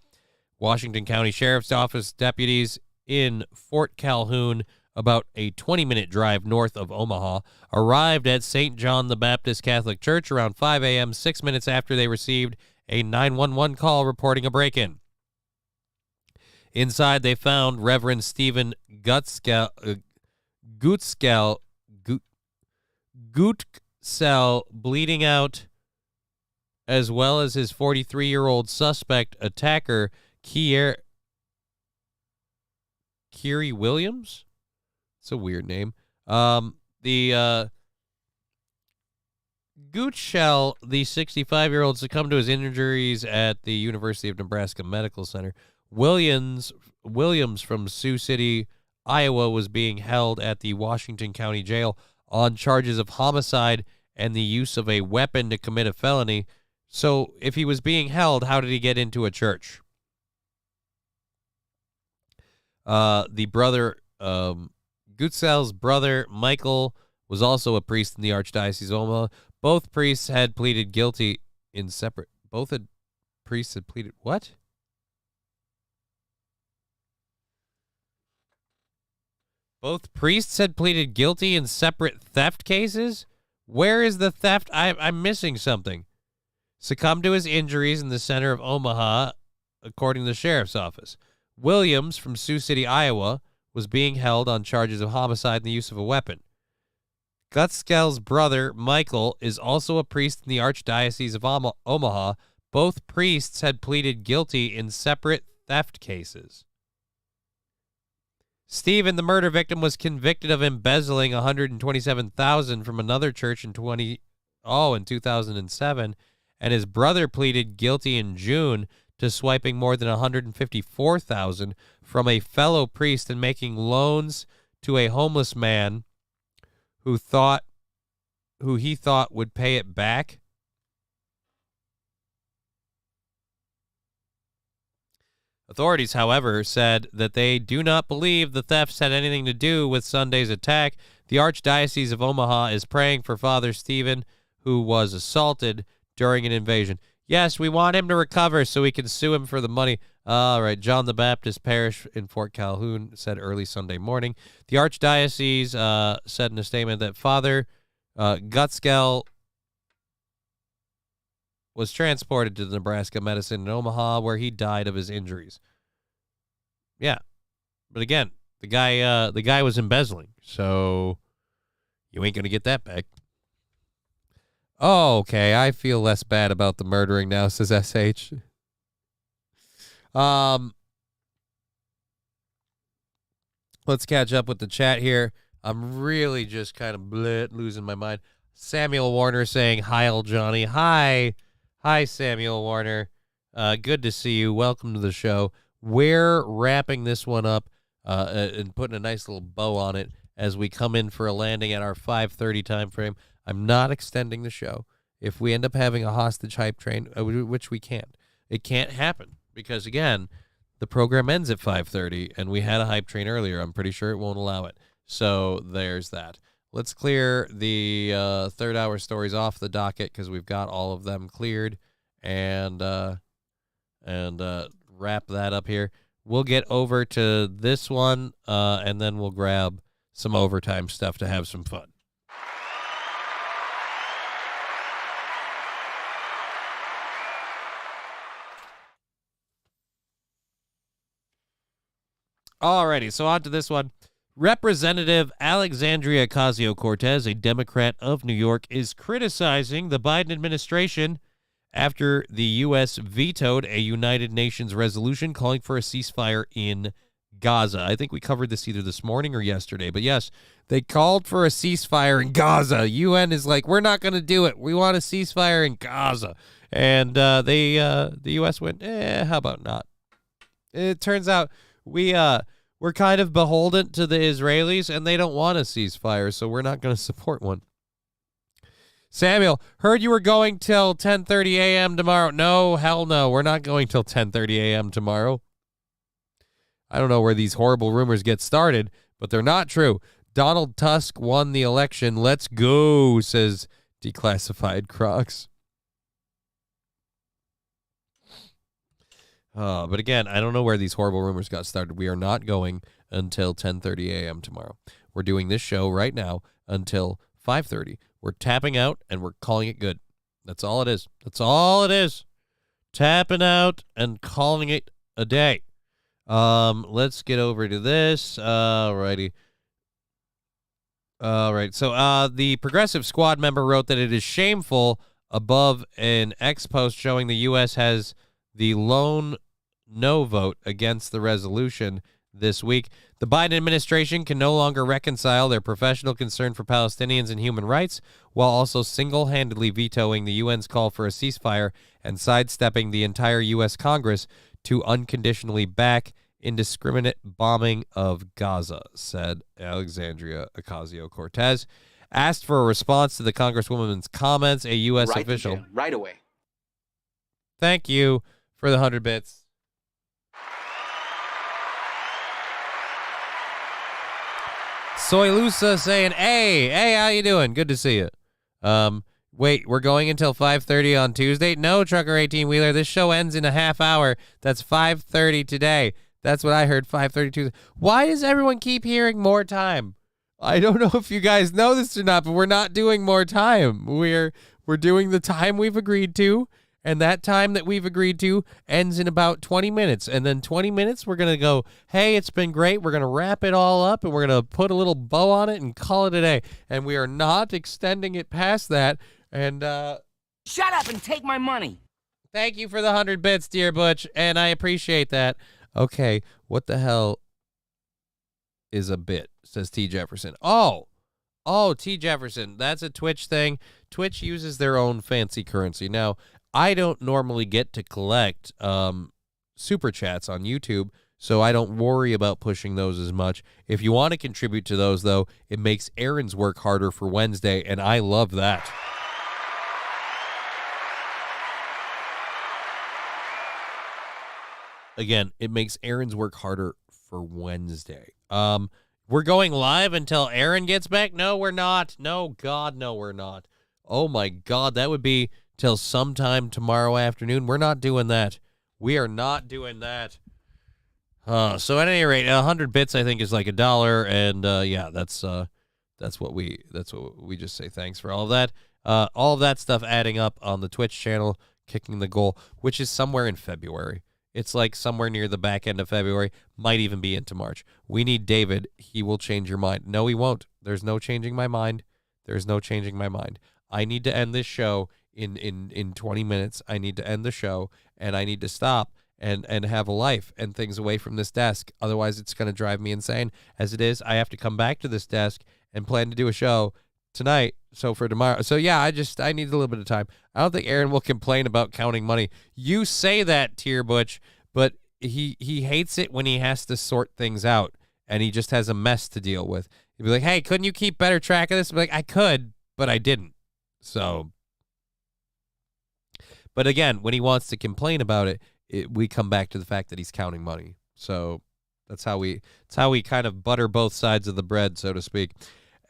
Washington County Sheriff's Office deputies in Fort Calhoun, about a 20-minute drive north of Omaha, arrived at St. John the Baptist Catholic Church around 5 a.m., 6 minutes after they received a 911 call reporting a break-in. Inside, they found Reverend Stephen Gutsell bleeding out, as well as his 43-year-old suspect attacker, Kiri Williams? It's a weird name. The Gutschell, the 65-year-old, succumbed to his injuries at the University of Nebraska Medical Center. Williams from Sioux City, Iowa, was being held at the Washington County Jail on charges of homicide and the use of a weapon to commit a felony. So if he was being held, how did he get into a church? The brother, Gutschell's brother, Michael, was also a priest in the Archdiocese of Omaha. Both priests had pleaded guilty in separate. Priests had pleaded what? Both priests had pleaded guilty in separate theft cases? Where is the theft? I'm missing something. Succumbed to his injuries in the center of Omaha, according to the sheriff's office. Williams from Sioux City, Iowa, was being held on charges of homicide and the use of a weapon. Gutskell's brother, Michael, is also a priest in the Archdiocese of Omaha. Both priests had pleaded guilty in separate theft cases. Stephen, the murder victim, was convicted of embezzling $127,000 from another church in 2007, and his brother pleaded guilty in June to swiping more than $154,000 from a fellow priest and making loans to a homeless man who he thought would pay it back. Authorities, however, said that they do not believe the thefts had anything to do with Sunday's attack. The Archdiocese of Omaha is praying for Father Stephen, who was assaulted during an invasion. Yes, we want him to recover so we can sue him for the money. All right, John the Baptist Parish in Fort Calhoun said early Sunday morning. The Archdiocese said in a statement that Father Gutskell was transported to the Nebraska Medicine in Omaha, where he died of his injuries. Yeah, but again, the guy was embezzling, so you ain't gonna get that back. Oh, okay, I feel less bad about the murdering now, says SH. Let's catch up with the chat here. I'm really just kind of losing my mind. Samuel Warner saying, "Hi, Johnny." Hi, Samuel Warner. Good to see you. Welcome to the show. We're wrapping this one up and putting a nice little bow on it as we come in for a landing at our 5:30 time frame. I'm not extending the show. If we end up having a hostage hype train, which we can't, it can't happen because, again, the program ends at 5:30, and we had a hype train earlier. I'm pretty sure it won't allow it. So there's that. Let's clear the third hour stories off the docket because we've got all of them cleared, and wrap that up here. We'll get over to this one, and then we'll grab some overtime stuff to have some fun. Alrighty, so on to this one. Representative Alexandria Ocasio-Cortez, a Democrat of New York, is criticizing the Biden administration after the U.S. vetoed a United Nations resolution calling for a ceasefire in Gaza. I think we covered this either this morning or yesterday, but yes, they called for a ceasefire in Gaza. UN is like, we're not going to do it. We want a ceasefire in Gaza. And the U.S. went, how about not? It turns out we're kind of beholden to the Israelis, and they don't want a ceasefire, so we're not going to support one. Samuel, heard you were going till 10:30 a.m. tomorrow. No, hell no. We're not going till 10:30 a.m. tomorrow. I don't know where these horrible rumors get started, but they're not true. Donald Tusk won the election. Let's go, says Declassified Crocs. But again, I don't know where these horrible rumors got started. We are not going until 10:30 a.m. tomorrow. We're doing this show right now until 5:30. We're tapping out, and we're calling it good. That's all it is. That's all it is. Tapping out and calling it a day. Let's get over to this. Alrighty. All right. So the Progressive Squad member wrote that it is shameful above an X post showing the U.S. has the lone no vote against the resolution this week. The Biden administration can no longer reconcile their professional concern for Palestinians and human rights while also single-handedly vetoing the UN's call for a ceasefire and sidestepping the entire U.S. Congress to unconditionally back indiscriminate bombing of Gaza, said Alexandria Ocasio-Cortez. Asked for a response to the Congresswoman's comments, a U.S. official. Right away. Thank you for the 100 bits. Soylusa saying, hey, how you doing? Good to see you. Wait, we're going until 5:30 on Tuesday? No, Trucker 18-Wheeler, this show ends in a half hour. That's 5:30 today. That's what I heard, 5:32. Why does everyone keep hearing more time? I don't know if you guys know this or not, but we're not doing more time. We're doing the time we've agreed to, and that time that we've agreed to ends in about 20 minutes. And then 20 minutes, we're going to go, hey, it's been great. We're going to wrap it all up, and we're going to put a little bow on it and call it a day. And we are not extending it past that. And shut up and take my money. Thank you for the 100 bits, dear Butch, and I appreciate that. Okay, what the hell is a bit, says T. Jefferson. Oh, T. Jefferson, that's a Twitch thing. Twitch uses their own fancy currency. Now, I don't normally get to collect super chats on YouTube, so I don't worry about pushing those as much. If you want to contribute to those, though, it makes Aaron's work harder for Wednesday, and I love that. Again, it makes Aaron's work harder for Wednesday. We're going live until Aaron gets back? No, we're not. No, God, no, we're not. Oh, my God, that would be till sometime tomorrow afternoon. We're not doing that. We are not doing that. So at any rate, 100 bits, I think, is like $1, and yeah, that's what we just say thanks for all of that. All of that stuff adding up on the Twitch channel, kicking the goal, which is somewhere in February. It's like somewhere near the back end of February, might even be into March. We need David. He will change your mind. No, he won't. There's no changing my mind. There's no changing my mind. I need to end this show in 20 minutes. I need to end the show, and I need to stop and have a life and things away from this desk. Otherwise, it's going to drive me insane. As it is, I have to come back to this desk and plan to do a show tonight. So for tomorrow. So yeah, I need a little bit of time. I don't think Aaron will complain about counting money. You say that, Tier Butch, but he hates it when he has to sort things out and he just has a mess to deal with. He'd be like, hey, couldn't you keep better track of this? I'd be like, I could, but I didn't. So, but again, when he wants to complain about it, we come back to the fact that he's counting money. So that's how we kind of butter both sides of the bread, so to speak.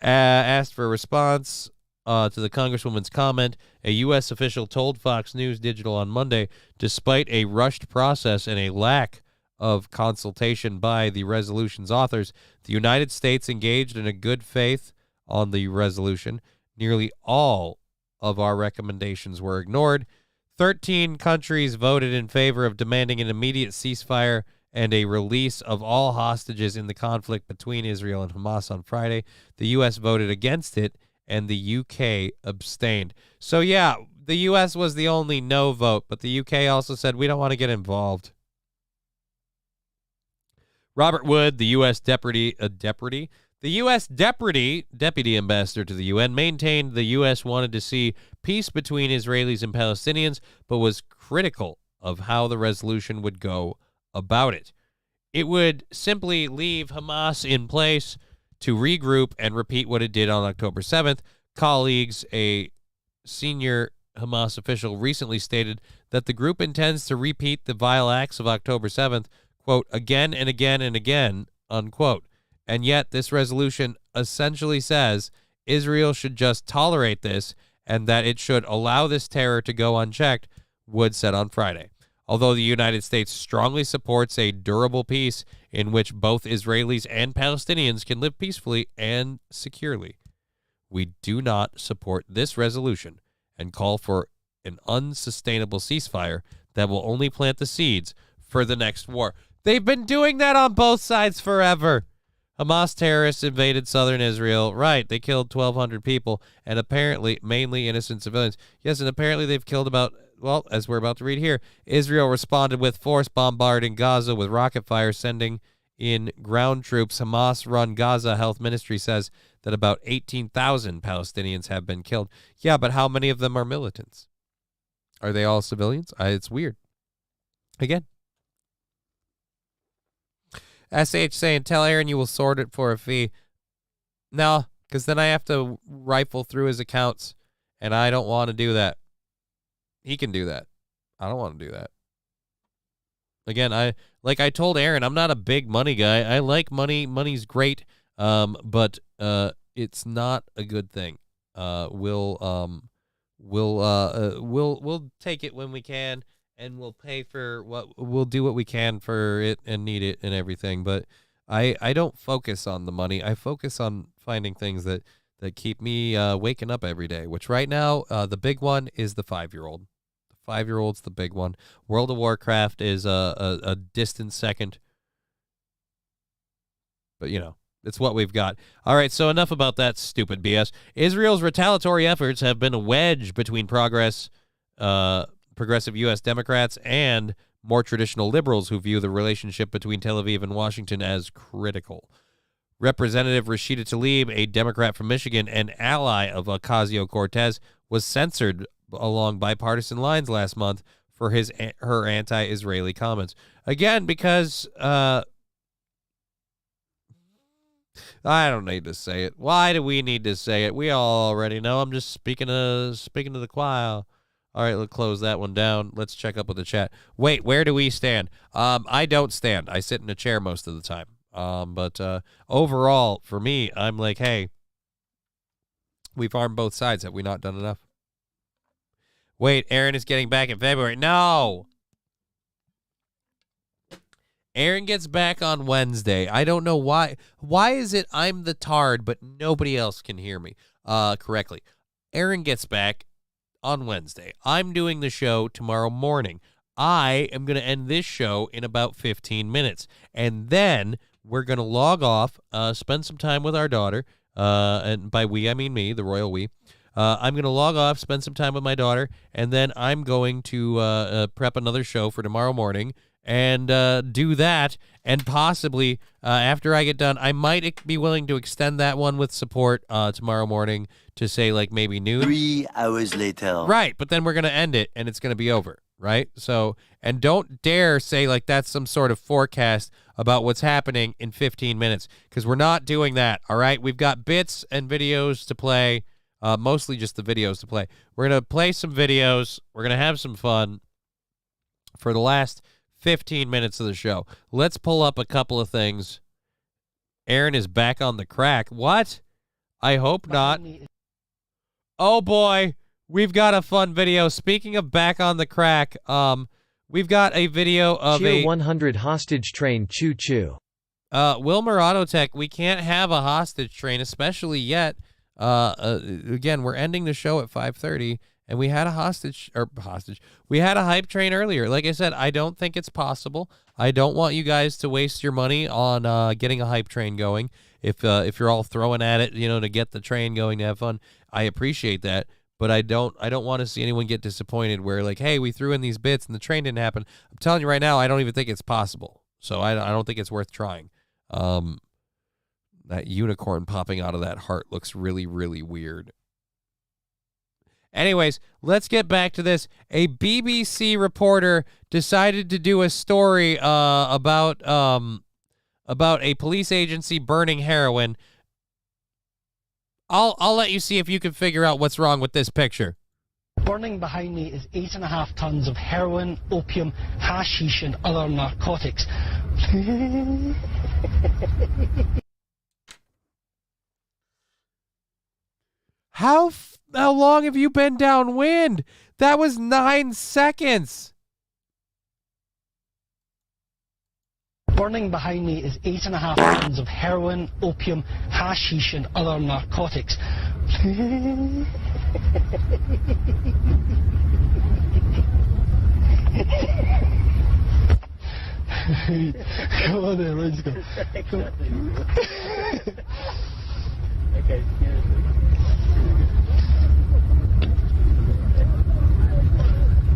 Asked for a response to the Congresswoman's comment, a U.S. official told Fox News Digital on Monday, despite a rushed process and a lack of consultation by the resolution's authors, the United States engaged in a good faith on the resolution. Nearly all of our recommendations were ignored. 13 countries voted in favor of demanding an immediate ceasefire and a release of all hostages in the conflict between Israel and Hamas on Friday. The U.S. voted against it, and the U.K. abstained. So, yeah, the U.S. was the only no vote, but the U.K. also said, we don't want to get involved. Robert Wood, the U.S. deputy ambassador to the UN, maintained the U.S. wanted to see peace between Israelis and Palestinians, but was critical of how the resolution would go about it. It would simply leave Hamas in place to regroup and repeat what it did on October 7th. Colleagues, a senior Hamas official recently stated that the group intends to repeat the vile acts of October 7th, quote, again and again and again, unquote. And yet this resolution essentially says Israel should just tolerate this and that it should allow this terror to go unchecked, Wood said on Friday. Although the United States strongly supports a durable peace in which both Israelis and Palestinians can live peacefully and securely, we do not support this resolution and call for an unsustainable ceasefire that will only plant the seeds for the next war. They've been doing that on both sides forever. Hamas terrorists invaded southern Israel. Right, they killed 1,200 people, and apparently mainly innocent civilians. Yes, and apparently they've killed about, well, as we're about to read here, Israel responded with force bombarding Gaza with rocket fire, sending in ground troops. Hamas-run Gaza Health Ministry says that about 18,000 Palestinians have been killed. Yeah, but how many of them are militants? Are they all civilians? It's weird. Again. SH saying, tell Aaron you will sort it for a fee. No, because then I have to rifle through his accounts, and I don't want to do that. He can do that. I don't want to do that. Again, I told Aaron, I'm not a big money guy. I like money. Money's great, but it's not a good thing. We'll take it when we can, and we'll pay for we'll do what we can for it and need it and everything. But I don't focus on the money. I focus on finding things that keep me waking up every day, which right now, the big one is the 5-year-old. The 5-year-old's the big one. World of Warcraft is a distant second. But, it's what we've got. All right, so enough about that stupid BS. Israel's retaliatory efforts have been a wedge between progressive U.S. Democrats and more traditional liberals who view the relationship between Tel Aviv and Washington as critical. Representative Rashida Tlaib, a Democrat from Michigan and ally of Ocasio-Cortez, was censored along bipartisan lines last month for her anti-Israeli comments. Again, because I don't need to say it. Why do we need to say it? We all already know. I'm just speaking to the choir. All right, let's close that one down. Let's check up with the chat. Wait, where do we stand? I don't stand. I sit in a chair most of the time. But overall, for me, I'm like, hey, we've armed both sides. Have we not done enough? Wait, Aaron is getting back in February. No! Aaron gets back on Wednesday. I don't know why. Why is it I'm the tard, but nobody else can hear me correctly? Aaron gets back on Wednesday. I'm doing the show tomorrow morning. I am going to end this show in about 15 minutes. And then we're going to log off, spend some time with our daughter. And by we, I mean me, the royal we. I'm going to log off, spend some time with my daughter, and then I'm going to prep another show for tomorrow morning and do that. And possibly after I get done, I might be willing to extend that one with support tomorrow morning to say like maybe noon. 3 hours later. Right, but then we're going to end it and it's going to be over, right? So, and don't dare say like that's some sort of forecast about what's happening in 15 minutes because we're not doing that, all right? We've got bits and videos to play, mostly just the videos to play. We're going to play some videos. We're going to have some fun for the last 15 minutes of the show. Let's pull up a couple of things. Aaron is back on the crack. What? I hope not. Oh boy, we've got a fun video. Speaking of back on the crack, we've got a video of Tier 100 hostage train choo-choo. Wilmer Autotech, we can't have a hostage train, especially yet. Again, we're ending the show at 5:30. And we had a we had a hype train earlier. Like I said, I don't think it's possible. I don't want you guys to waste your money on getting a hype train going. If you're all throwing at it, to get the train going to have fun, I appreciate that. But I don't want to see anyone get disappointed where like, hey, we threw in these bits and the train didn't happen. I'm telling you right now, I don't even think it's possible. So I don't think it's worth trying. That unicorn popping out of that heart looks really, really weird. Anyways, let's get back to this. A BBC reporter decided to do a story about a police agency burning heroin. I'll let you see if you can figure out what's wrong with this picture. Burning behind me is 8.5 tons of heroin, opium, hashish, and other narcotics. How long have you been downwind? That was 9 seconds. Burning behind me is 8.5 tons of heroin, opium, hashish, and other narcotics. Come on there, let's go. Okay.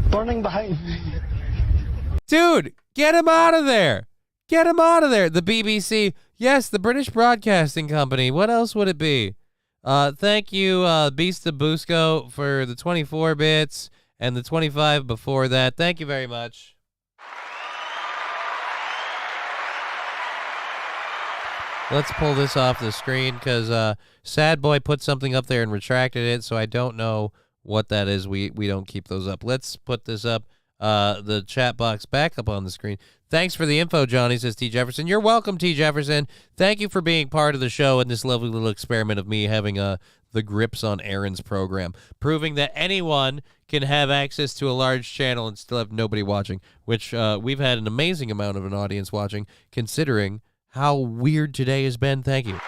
Burning behind me. Dude, get him out of there. Get him out of there. The BBC. Yes, the British Broadcasting Company. What else would it be? Thank you, Beast of Busco, for the 24 bits and the 25 before that. Thank you very much. Let's pull this off the screen because Sad Boy put something up there and retracted it, so I don't know what that is. We don't keep those up. Let's put this up, the chat box back up on the screen. Thanks for the info, Johnny, says T. Jefferson. You're welcome, T. Jefferson. Thank you for being part of the show and this lovely little experiment of me having the the grips on Aaron's program, proving that anyone can have access to a large channel and still have nobody watching, which we've had an amazing amount of an audience watching, considering how weird today has been. Thank you.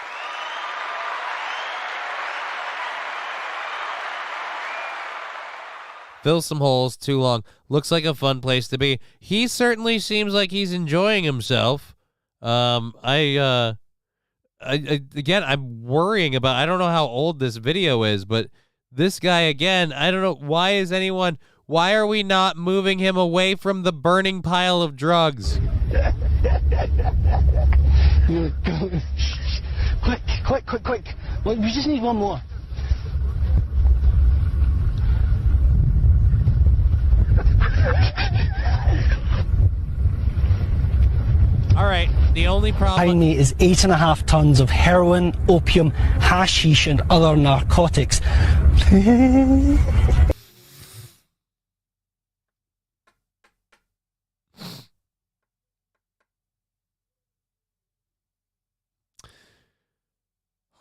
Fill some holes, too long. Looks like a fun place to be. He certainly seems like he's enjoying himself. Again, I'm worrying about, I don't know how old this video is, but this guy, again, I don't know, why are we not moving him away from the burning pile of drugs? Quick. Well, we just need one more. All right, the only problem... Behind me is 8.5 tons of heroin, opium, hashish, and other narcotics.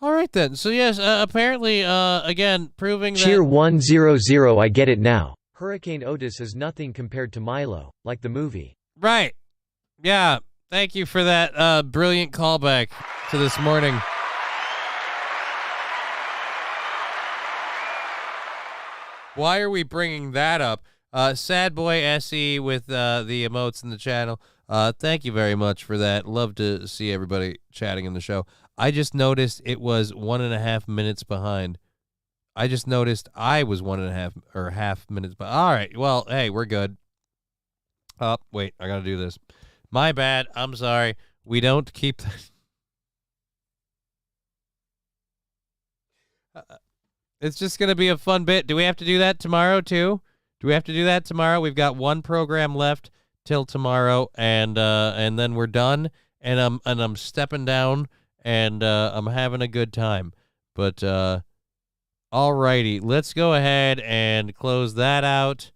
All right, then. So, yes, apparently, again, proving that... Cheer 100, I get it now. Hurricane Otis is nothing compared to Milo, like the movie. Right. Yeah. Thank you for that brilliant callback to this morning. Why are we bringing that up? Sad Boy SE with the emotes in the channel. Thank you very much for that. Love to see everybody chatting in the show. I just noticed it was 1.5 minutes behind. I just noticed I was 1.5 minutes behind. All right. Well, hey, we're good. Oh, wait. I got to do this. My bad. I'm sorry. We don't keep that. It's just going to be a fun bit. Do we have to do that tomorrow, too? Do we have to do that tomorrow? We've got one program left till tomorrow, and then we're done. And I'm stepping down, and I'm having a good time. But alrighty, let's go ahead and close that out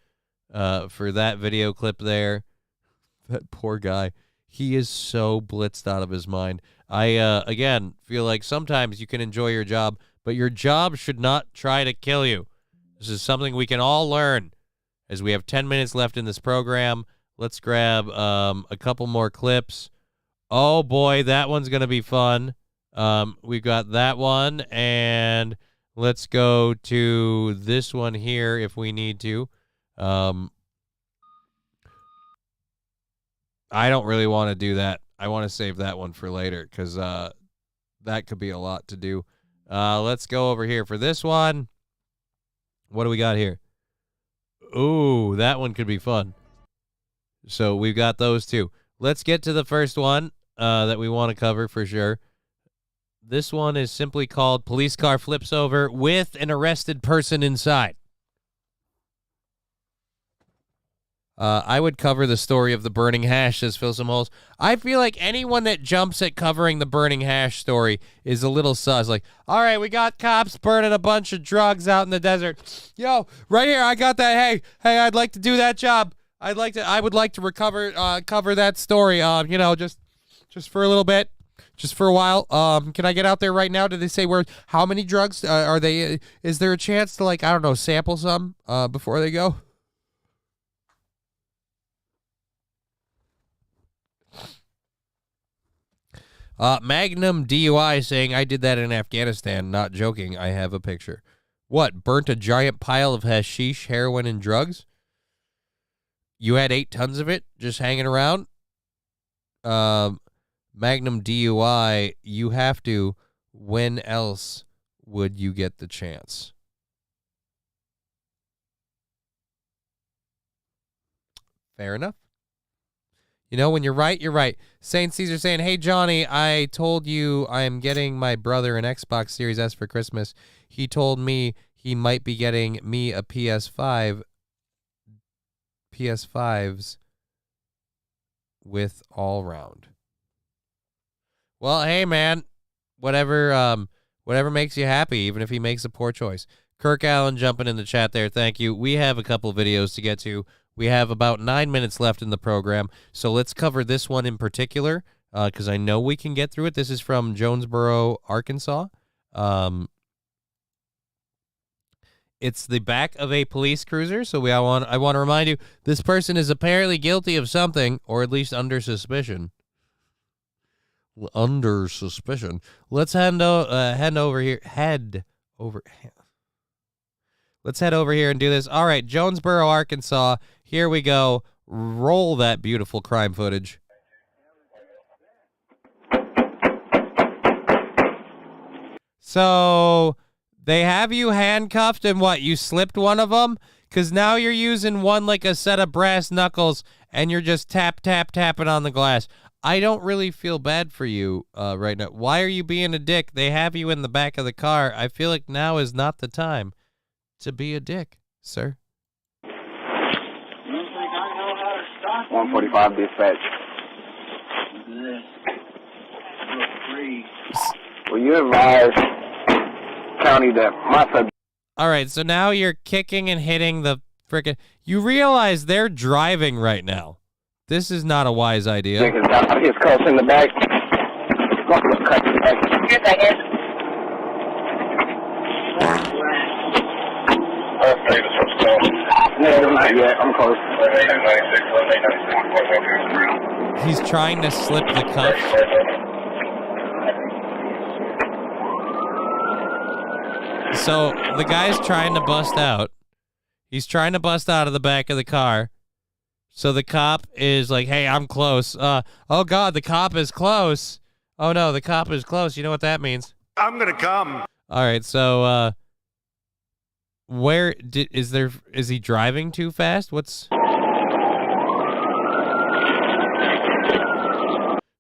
for that video clip there. That poor guy. He is so blitzed out of his mind. I, again, feel like sometimes you can enjoy your job, but your job should not try to kill you. This is something we can all learn. As we have 10 minutes left in this program, let's grab a couple more clips. Oh, boy, that one's going to be fun. We've got that one, and let's go to this one here if we need to. I don't really want to do that. I want to save that one for later because that could be a lot to do. Let's go over here for this one. What do we got here? Ooh, that one could be fun. So we've got those two. Let's get to the first one that we want to cover for sure. This one is simply called Police Car Flips Over with an Arrested Person Inside. I would cover the story of the burning hash, says Fill Some Holes. I feel like anyone that jumps at covering the burning hash story is a little sus. Like, all right, we got cops burning a bunch of drugs out in the desert. Yo, right here, I got that. Hey, I'd like to do that job. I would like to cover that story. Just for a little bit, just for a while. Can I get out there right now? Did they say how many drugs are they? Is there a chance to sample some before they go? Magnum DUI saying, I did that in Afghanistan. Not joking. I have a picture. What? Burnt a giant pile of hashish, heroin, and drugs? You had 8 tons of it just hanging around? Magnum DUI, you have to. When else would you get the chance? Fair enough. You know, when you're right, you're right. Saint Caesar saying, hey, Johnny, I told you I am getting my brother an Xbox Series S for Christmas. He told me he might be getting me a PS5. PS5s with all round. Well, hey, man, whatever makes you happy, even if he makes a poor choice. Kirk Allen jumping in the chat there. Thank you. We have a couple videos to get to. We have about 9 minutes left in the program, so let's cover this one in particular because I know we can get through it. This is from Jonesboro, Arkansas. It's the back of a police cruiser, so I want to remind you, this person is apparently guilty of something, or at least under suspicion. Under suspicion. Let's head over here. Let's head over here and do this. All right, Jonesboro, Arkansas. Here we go. Roll that beautiful crime footage. So they have you handcuffed, and what? You slipped one of them? Because now you're using one like a set of brass knuckles, and you're just tapping on the glass. I don't really feel bad for you right now. Why are you being a dick? They have you in the back of the car. I feel like now is not the time to be a dick, sir. 145 dispatch. Well, you advise county that my subject. All right, so now you're kicking and hitting the frickin'. You realize they're driving right now. This is not a wise idea. His cuss in the back. Get back in. Yeah, I'm close. He's trying to slip the cuffs. So the guy's trying to bust out. He's trying to bust out of the back of the car. So the cop is like, hey, I'm close. Oh, God, the cop is close. Oh, no, the cop is close. You know what that means? I'm going to come. All right, so is he driving too fast?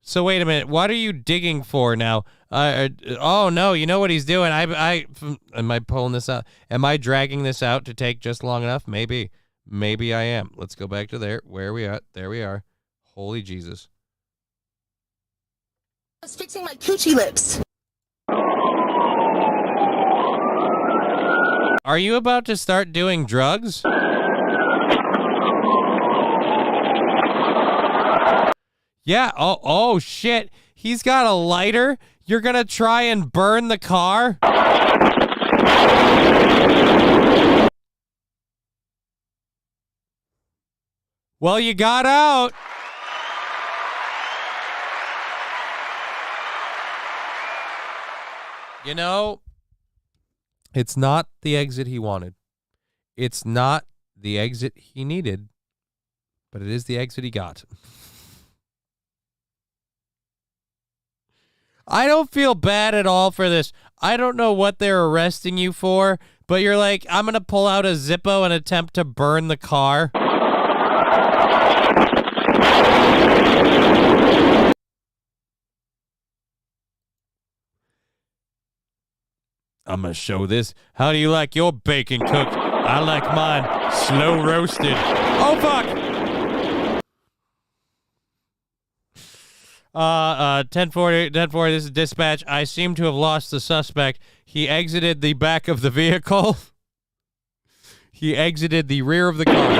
So wait a minute. What are you digging for now? Oh no, you know what he's doing. Am I pulling this out? Am I dragging this out to take just long enough? Maybe I am. Let's go back to there. Where are we at? There we are. Holy Jesus. I was fixing my coochie lips. Are you about to start doing drugs? Yeah. Oh shit. He's got a lighter. You're gonna try and burn the car? Well, you got out. You know, it's not the exit he wanted. It's not the exit he needed, but it is the exit he got. I don't feel bad at all for this. I don't know what they're arresting you for, but you're like, I'm going to pull out a Zippo and attempt to burn the car. I'm going to show this. How do you like your bacon cooked? I like mine slow roasted. Oh, fuck! 1040, this is dispatch. I seem to have lost the suspect. He exited the back of the vehicle. He exited the rear of the car.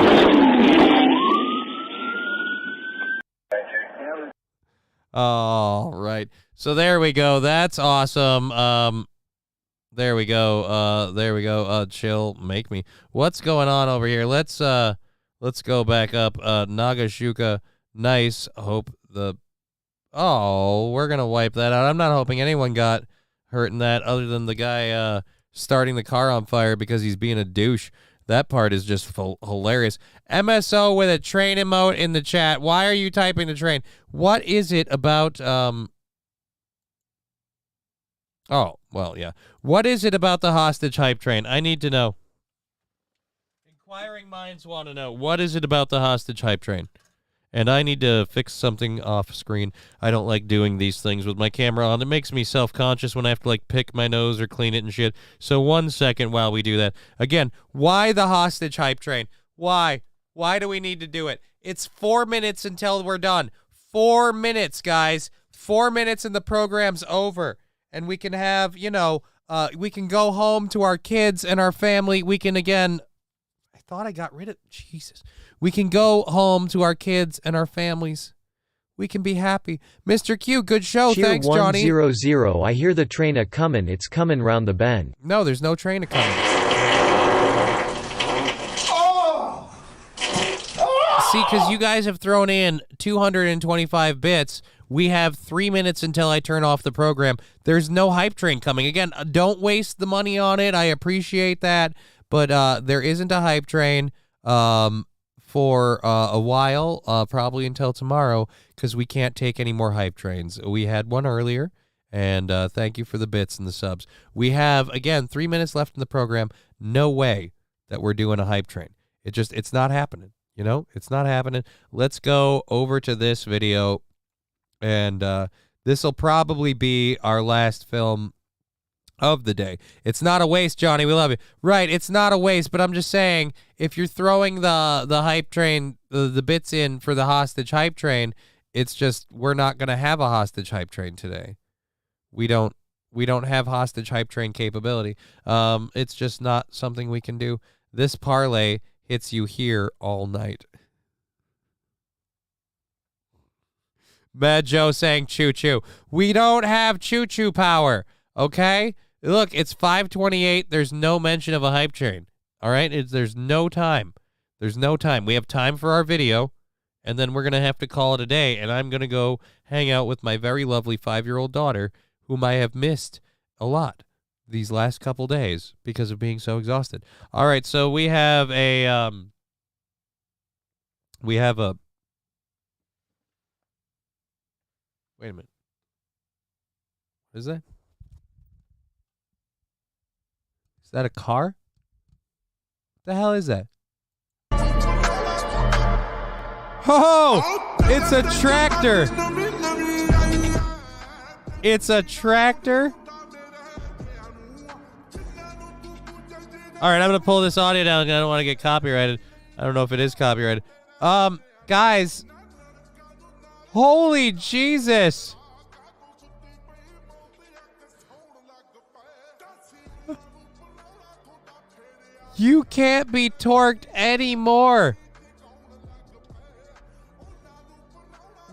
All right. So there we go. That's awesome. There we go. Chill, make me. What's going on over here? Let's go back up. Nagashuka, nice. Hope the. Oh, we're gonna wipe that out. I'm not hoping anyone got hurt in that, other than the guy starting the car on fire because he's being a douche. That part is just hilarious. MSO with a train emote in the chat. Why are you typing the train? What is it about? Oh, well, yeah. What is it about the hostage hype train? I need to know. Inquiring minds want to know. What is it about the hostage hype train? And I need to fix something off screen. I don't like doing these things with my camera on. It makes me self-conscious when I have to, like, pick my nose or clean it and shit. So 1 second while we do that. Again, why the hostage hype train? Why? Why do we need to do it? It's 4 minutes until we're done. 4 minutes, guys. 4 minutes and the program's over. And we can have, we can go home to our kids and our family. We can, again, I thought I got rid of, Jesus. We can go home to our kids and our families. We can be happy. Mr. Q, good show. Cheer Thanks, Johnny. 100. I hear the train a comin'. It's comin' round the bend. No, there's no train a comin'. see, because you guys have thrown in 225 bits. We have 3 minutes until I turn off the program. There's no hype train coming. Again, don't waste the money on it. I appreciate that. But there isn't a hype train for a while, probably until tomorrow, because we can't take any more hype trains. We had one earlier, and thank you for the bits and the subs. We have, again, 3 minutes left in the program. No way that we're doing a hype train. It's not happening. You know, it's not happening. Let's go over to this video, and this will probably be our last film of the day. It's not a waste, Johnny. We love you. Right, it's not a waste, but I'm just saying, if you're throwing the hype train, the bits in for the hostage hype train, it's just, we're not going to have a hostage hype train today. We don't have hostage hype train capability. It's just not something we can do. This parlay hits you here all night. Mad Joe saying choo-choo. We don't have choo-choo power, okay? Look, it's 5:28. There's no mention of a hype train, all right? There's no time. There's no time. We have time for our video, and then we're going to have to call it a day, and I'm going to go hang out with my very lovely 5-year-old daughter, whom I have missed a lot these last couple days because of being so exhausted. All right, so we have a wait a minute. What is that? Is that a car? What the hell is that? Oh, it's a tractor. It's a tractor. All right, I'm going to pull this audio down. I don't want to get copyrighted. I don't know if it is copyrighted. Guys. Holy Jesus. You can't be torqued anymore.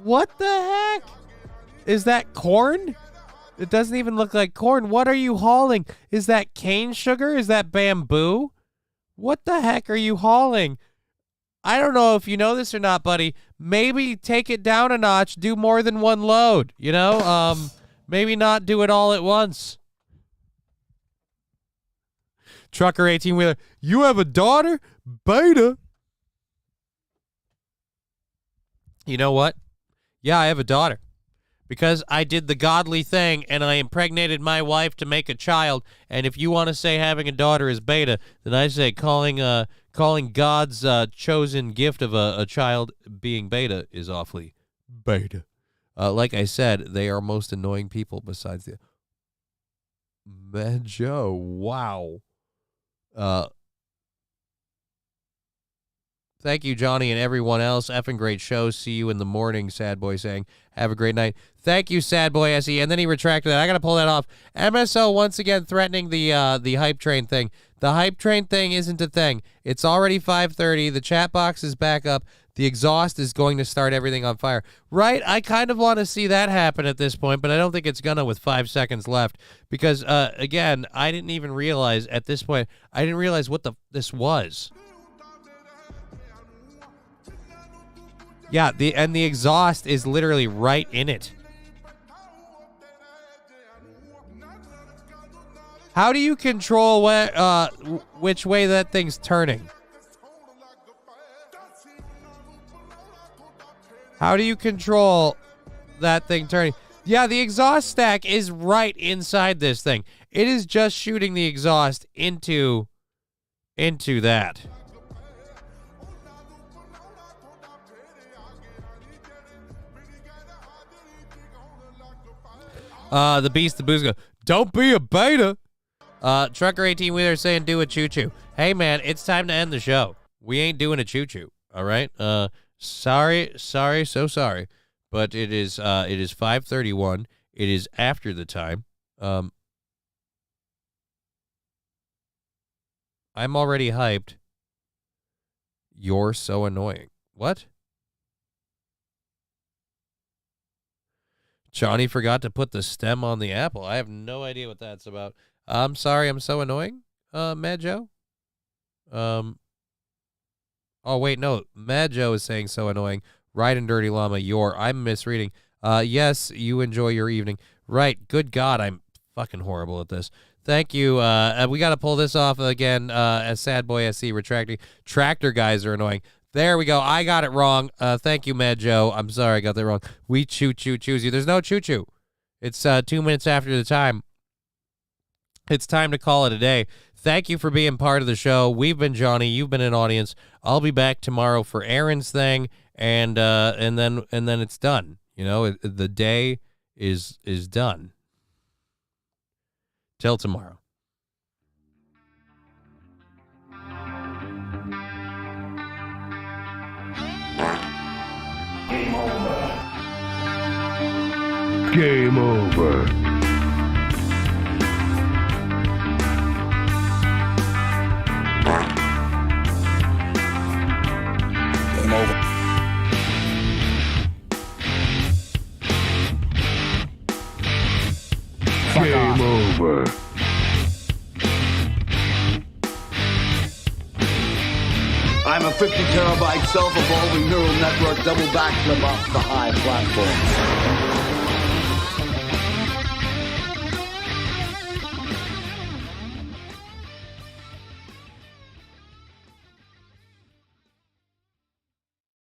What the heck? Is that corn? It doesn't even look like corn. What are you hauling? Is that cane sugar? Is that bamboo? What the heck are you hauling? I don't know if you know this or not, buddy. Maybe take it down a notch. Do more than one load, you know? Maybe not do it all at once. Trucker 18-wheeler, you have a daughter? Beta. You know what? Yeah, I have a daughter. Because I did the godly thing and I impregnated my wife to make a child. And if you want to say having a daughter is beta, then I say calling God's chosen gift of a child being beta is awfully beta. Like I said, they are most annoying people besides the... Man, Joe, wow. Thank you, Johnny, and everyone else. Effing great show. See you in the morning, Sad Boy saying. Have a great night. Thank you, Sad Boy SE. And then he retracted that. I got to pull that off. MSO once again threatening the hype train thing. The hype train thing isn't a thing. It's already 5:30. The chat box is back up. The exhaust is going to start everything on fire. Right? I kind of want to see that happen at this point, but I don't think it's going to with 5 seconds left. Because, again, I didn't even realize at this point, I didn't realize what this was. Yeah, the exhaust is literally right in it. How do you control which way that thing's turning? How do you control that thing turning? Yeah, the exhaust stack is right inside this thing. It is just shooting the exhaust into that. The Beast, the Booze go, don't be a beta. Trucker 18-wheeler saying do a choo-choo. Hey, man, it's time to end the show. We ain't doing a choo-choo, all right? Sorry, so sorry. But it is 5:31. It is after the time. I'm already hyped. You're so annoying. What? Johnny forgot to put the stem on the apple. I have no idea what that's about. I'm sorry I'm so annoying, Mad Joe. All Oh, wait, no. Mad Joe is saying so annoying. Right and Dirty Llama, I'm misreading. Yes, you enjoy your evening. Right. Good God, I'm fucking horrible at this. Thank you. We got to pull this off again. As Sad Boy SC retracting. Tractor guys are annoying. There we go. I got it wrong. Thank you, Mad Joe. I'm sorry I got that wrong. We choose you. There's no choo-choo. It's 2 minutes after the time. It's time to call it a day. Thank you for being part of the show. We've been Johnny. You've been an audience. I'll be back tomorrow for Aaron's thing, and then it's done. You know, the day is done. Till tomorrow. Game over. Game over. Game over. Game over. I'm a 50 terabyte self-evolving neural network double backflip off the high platform.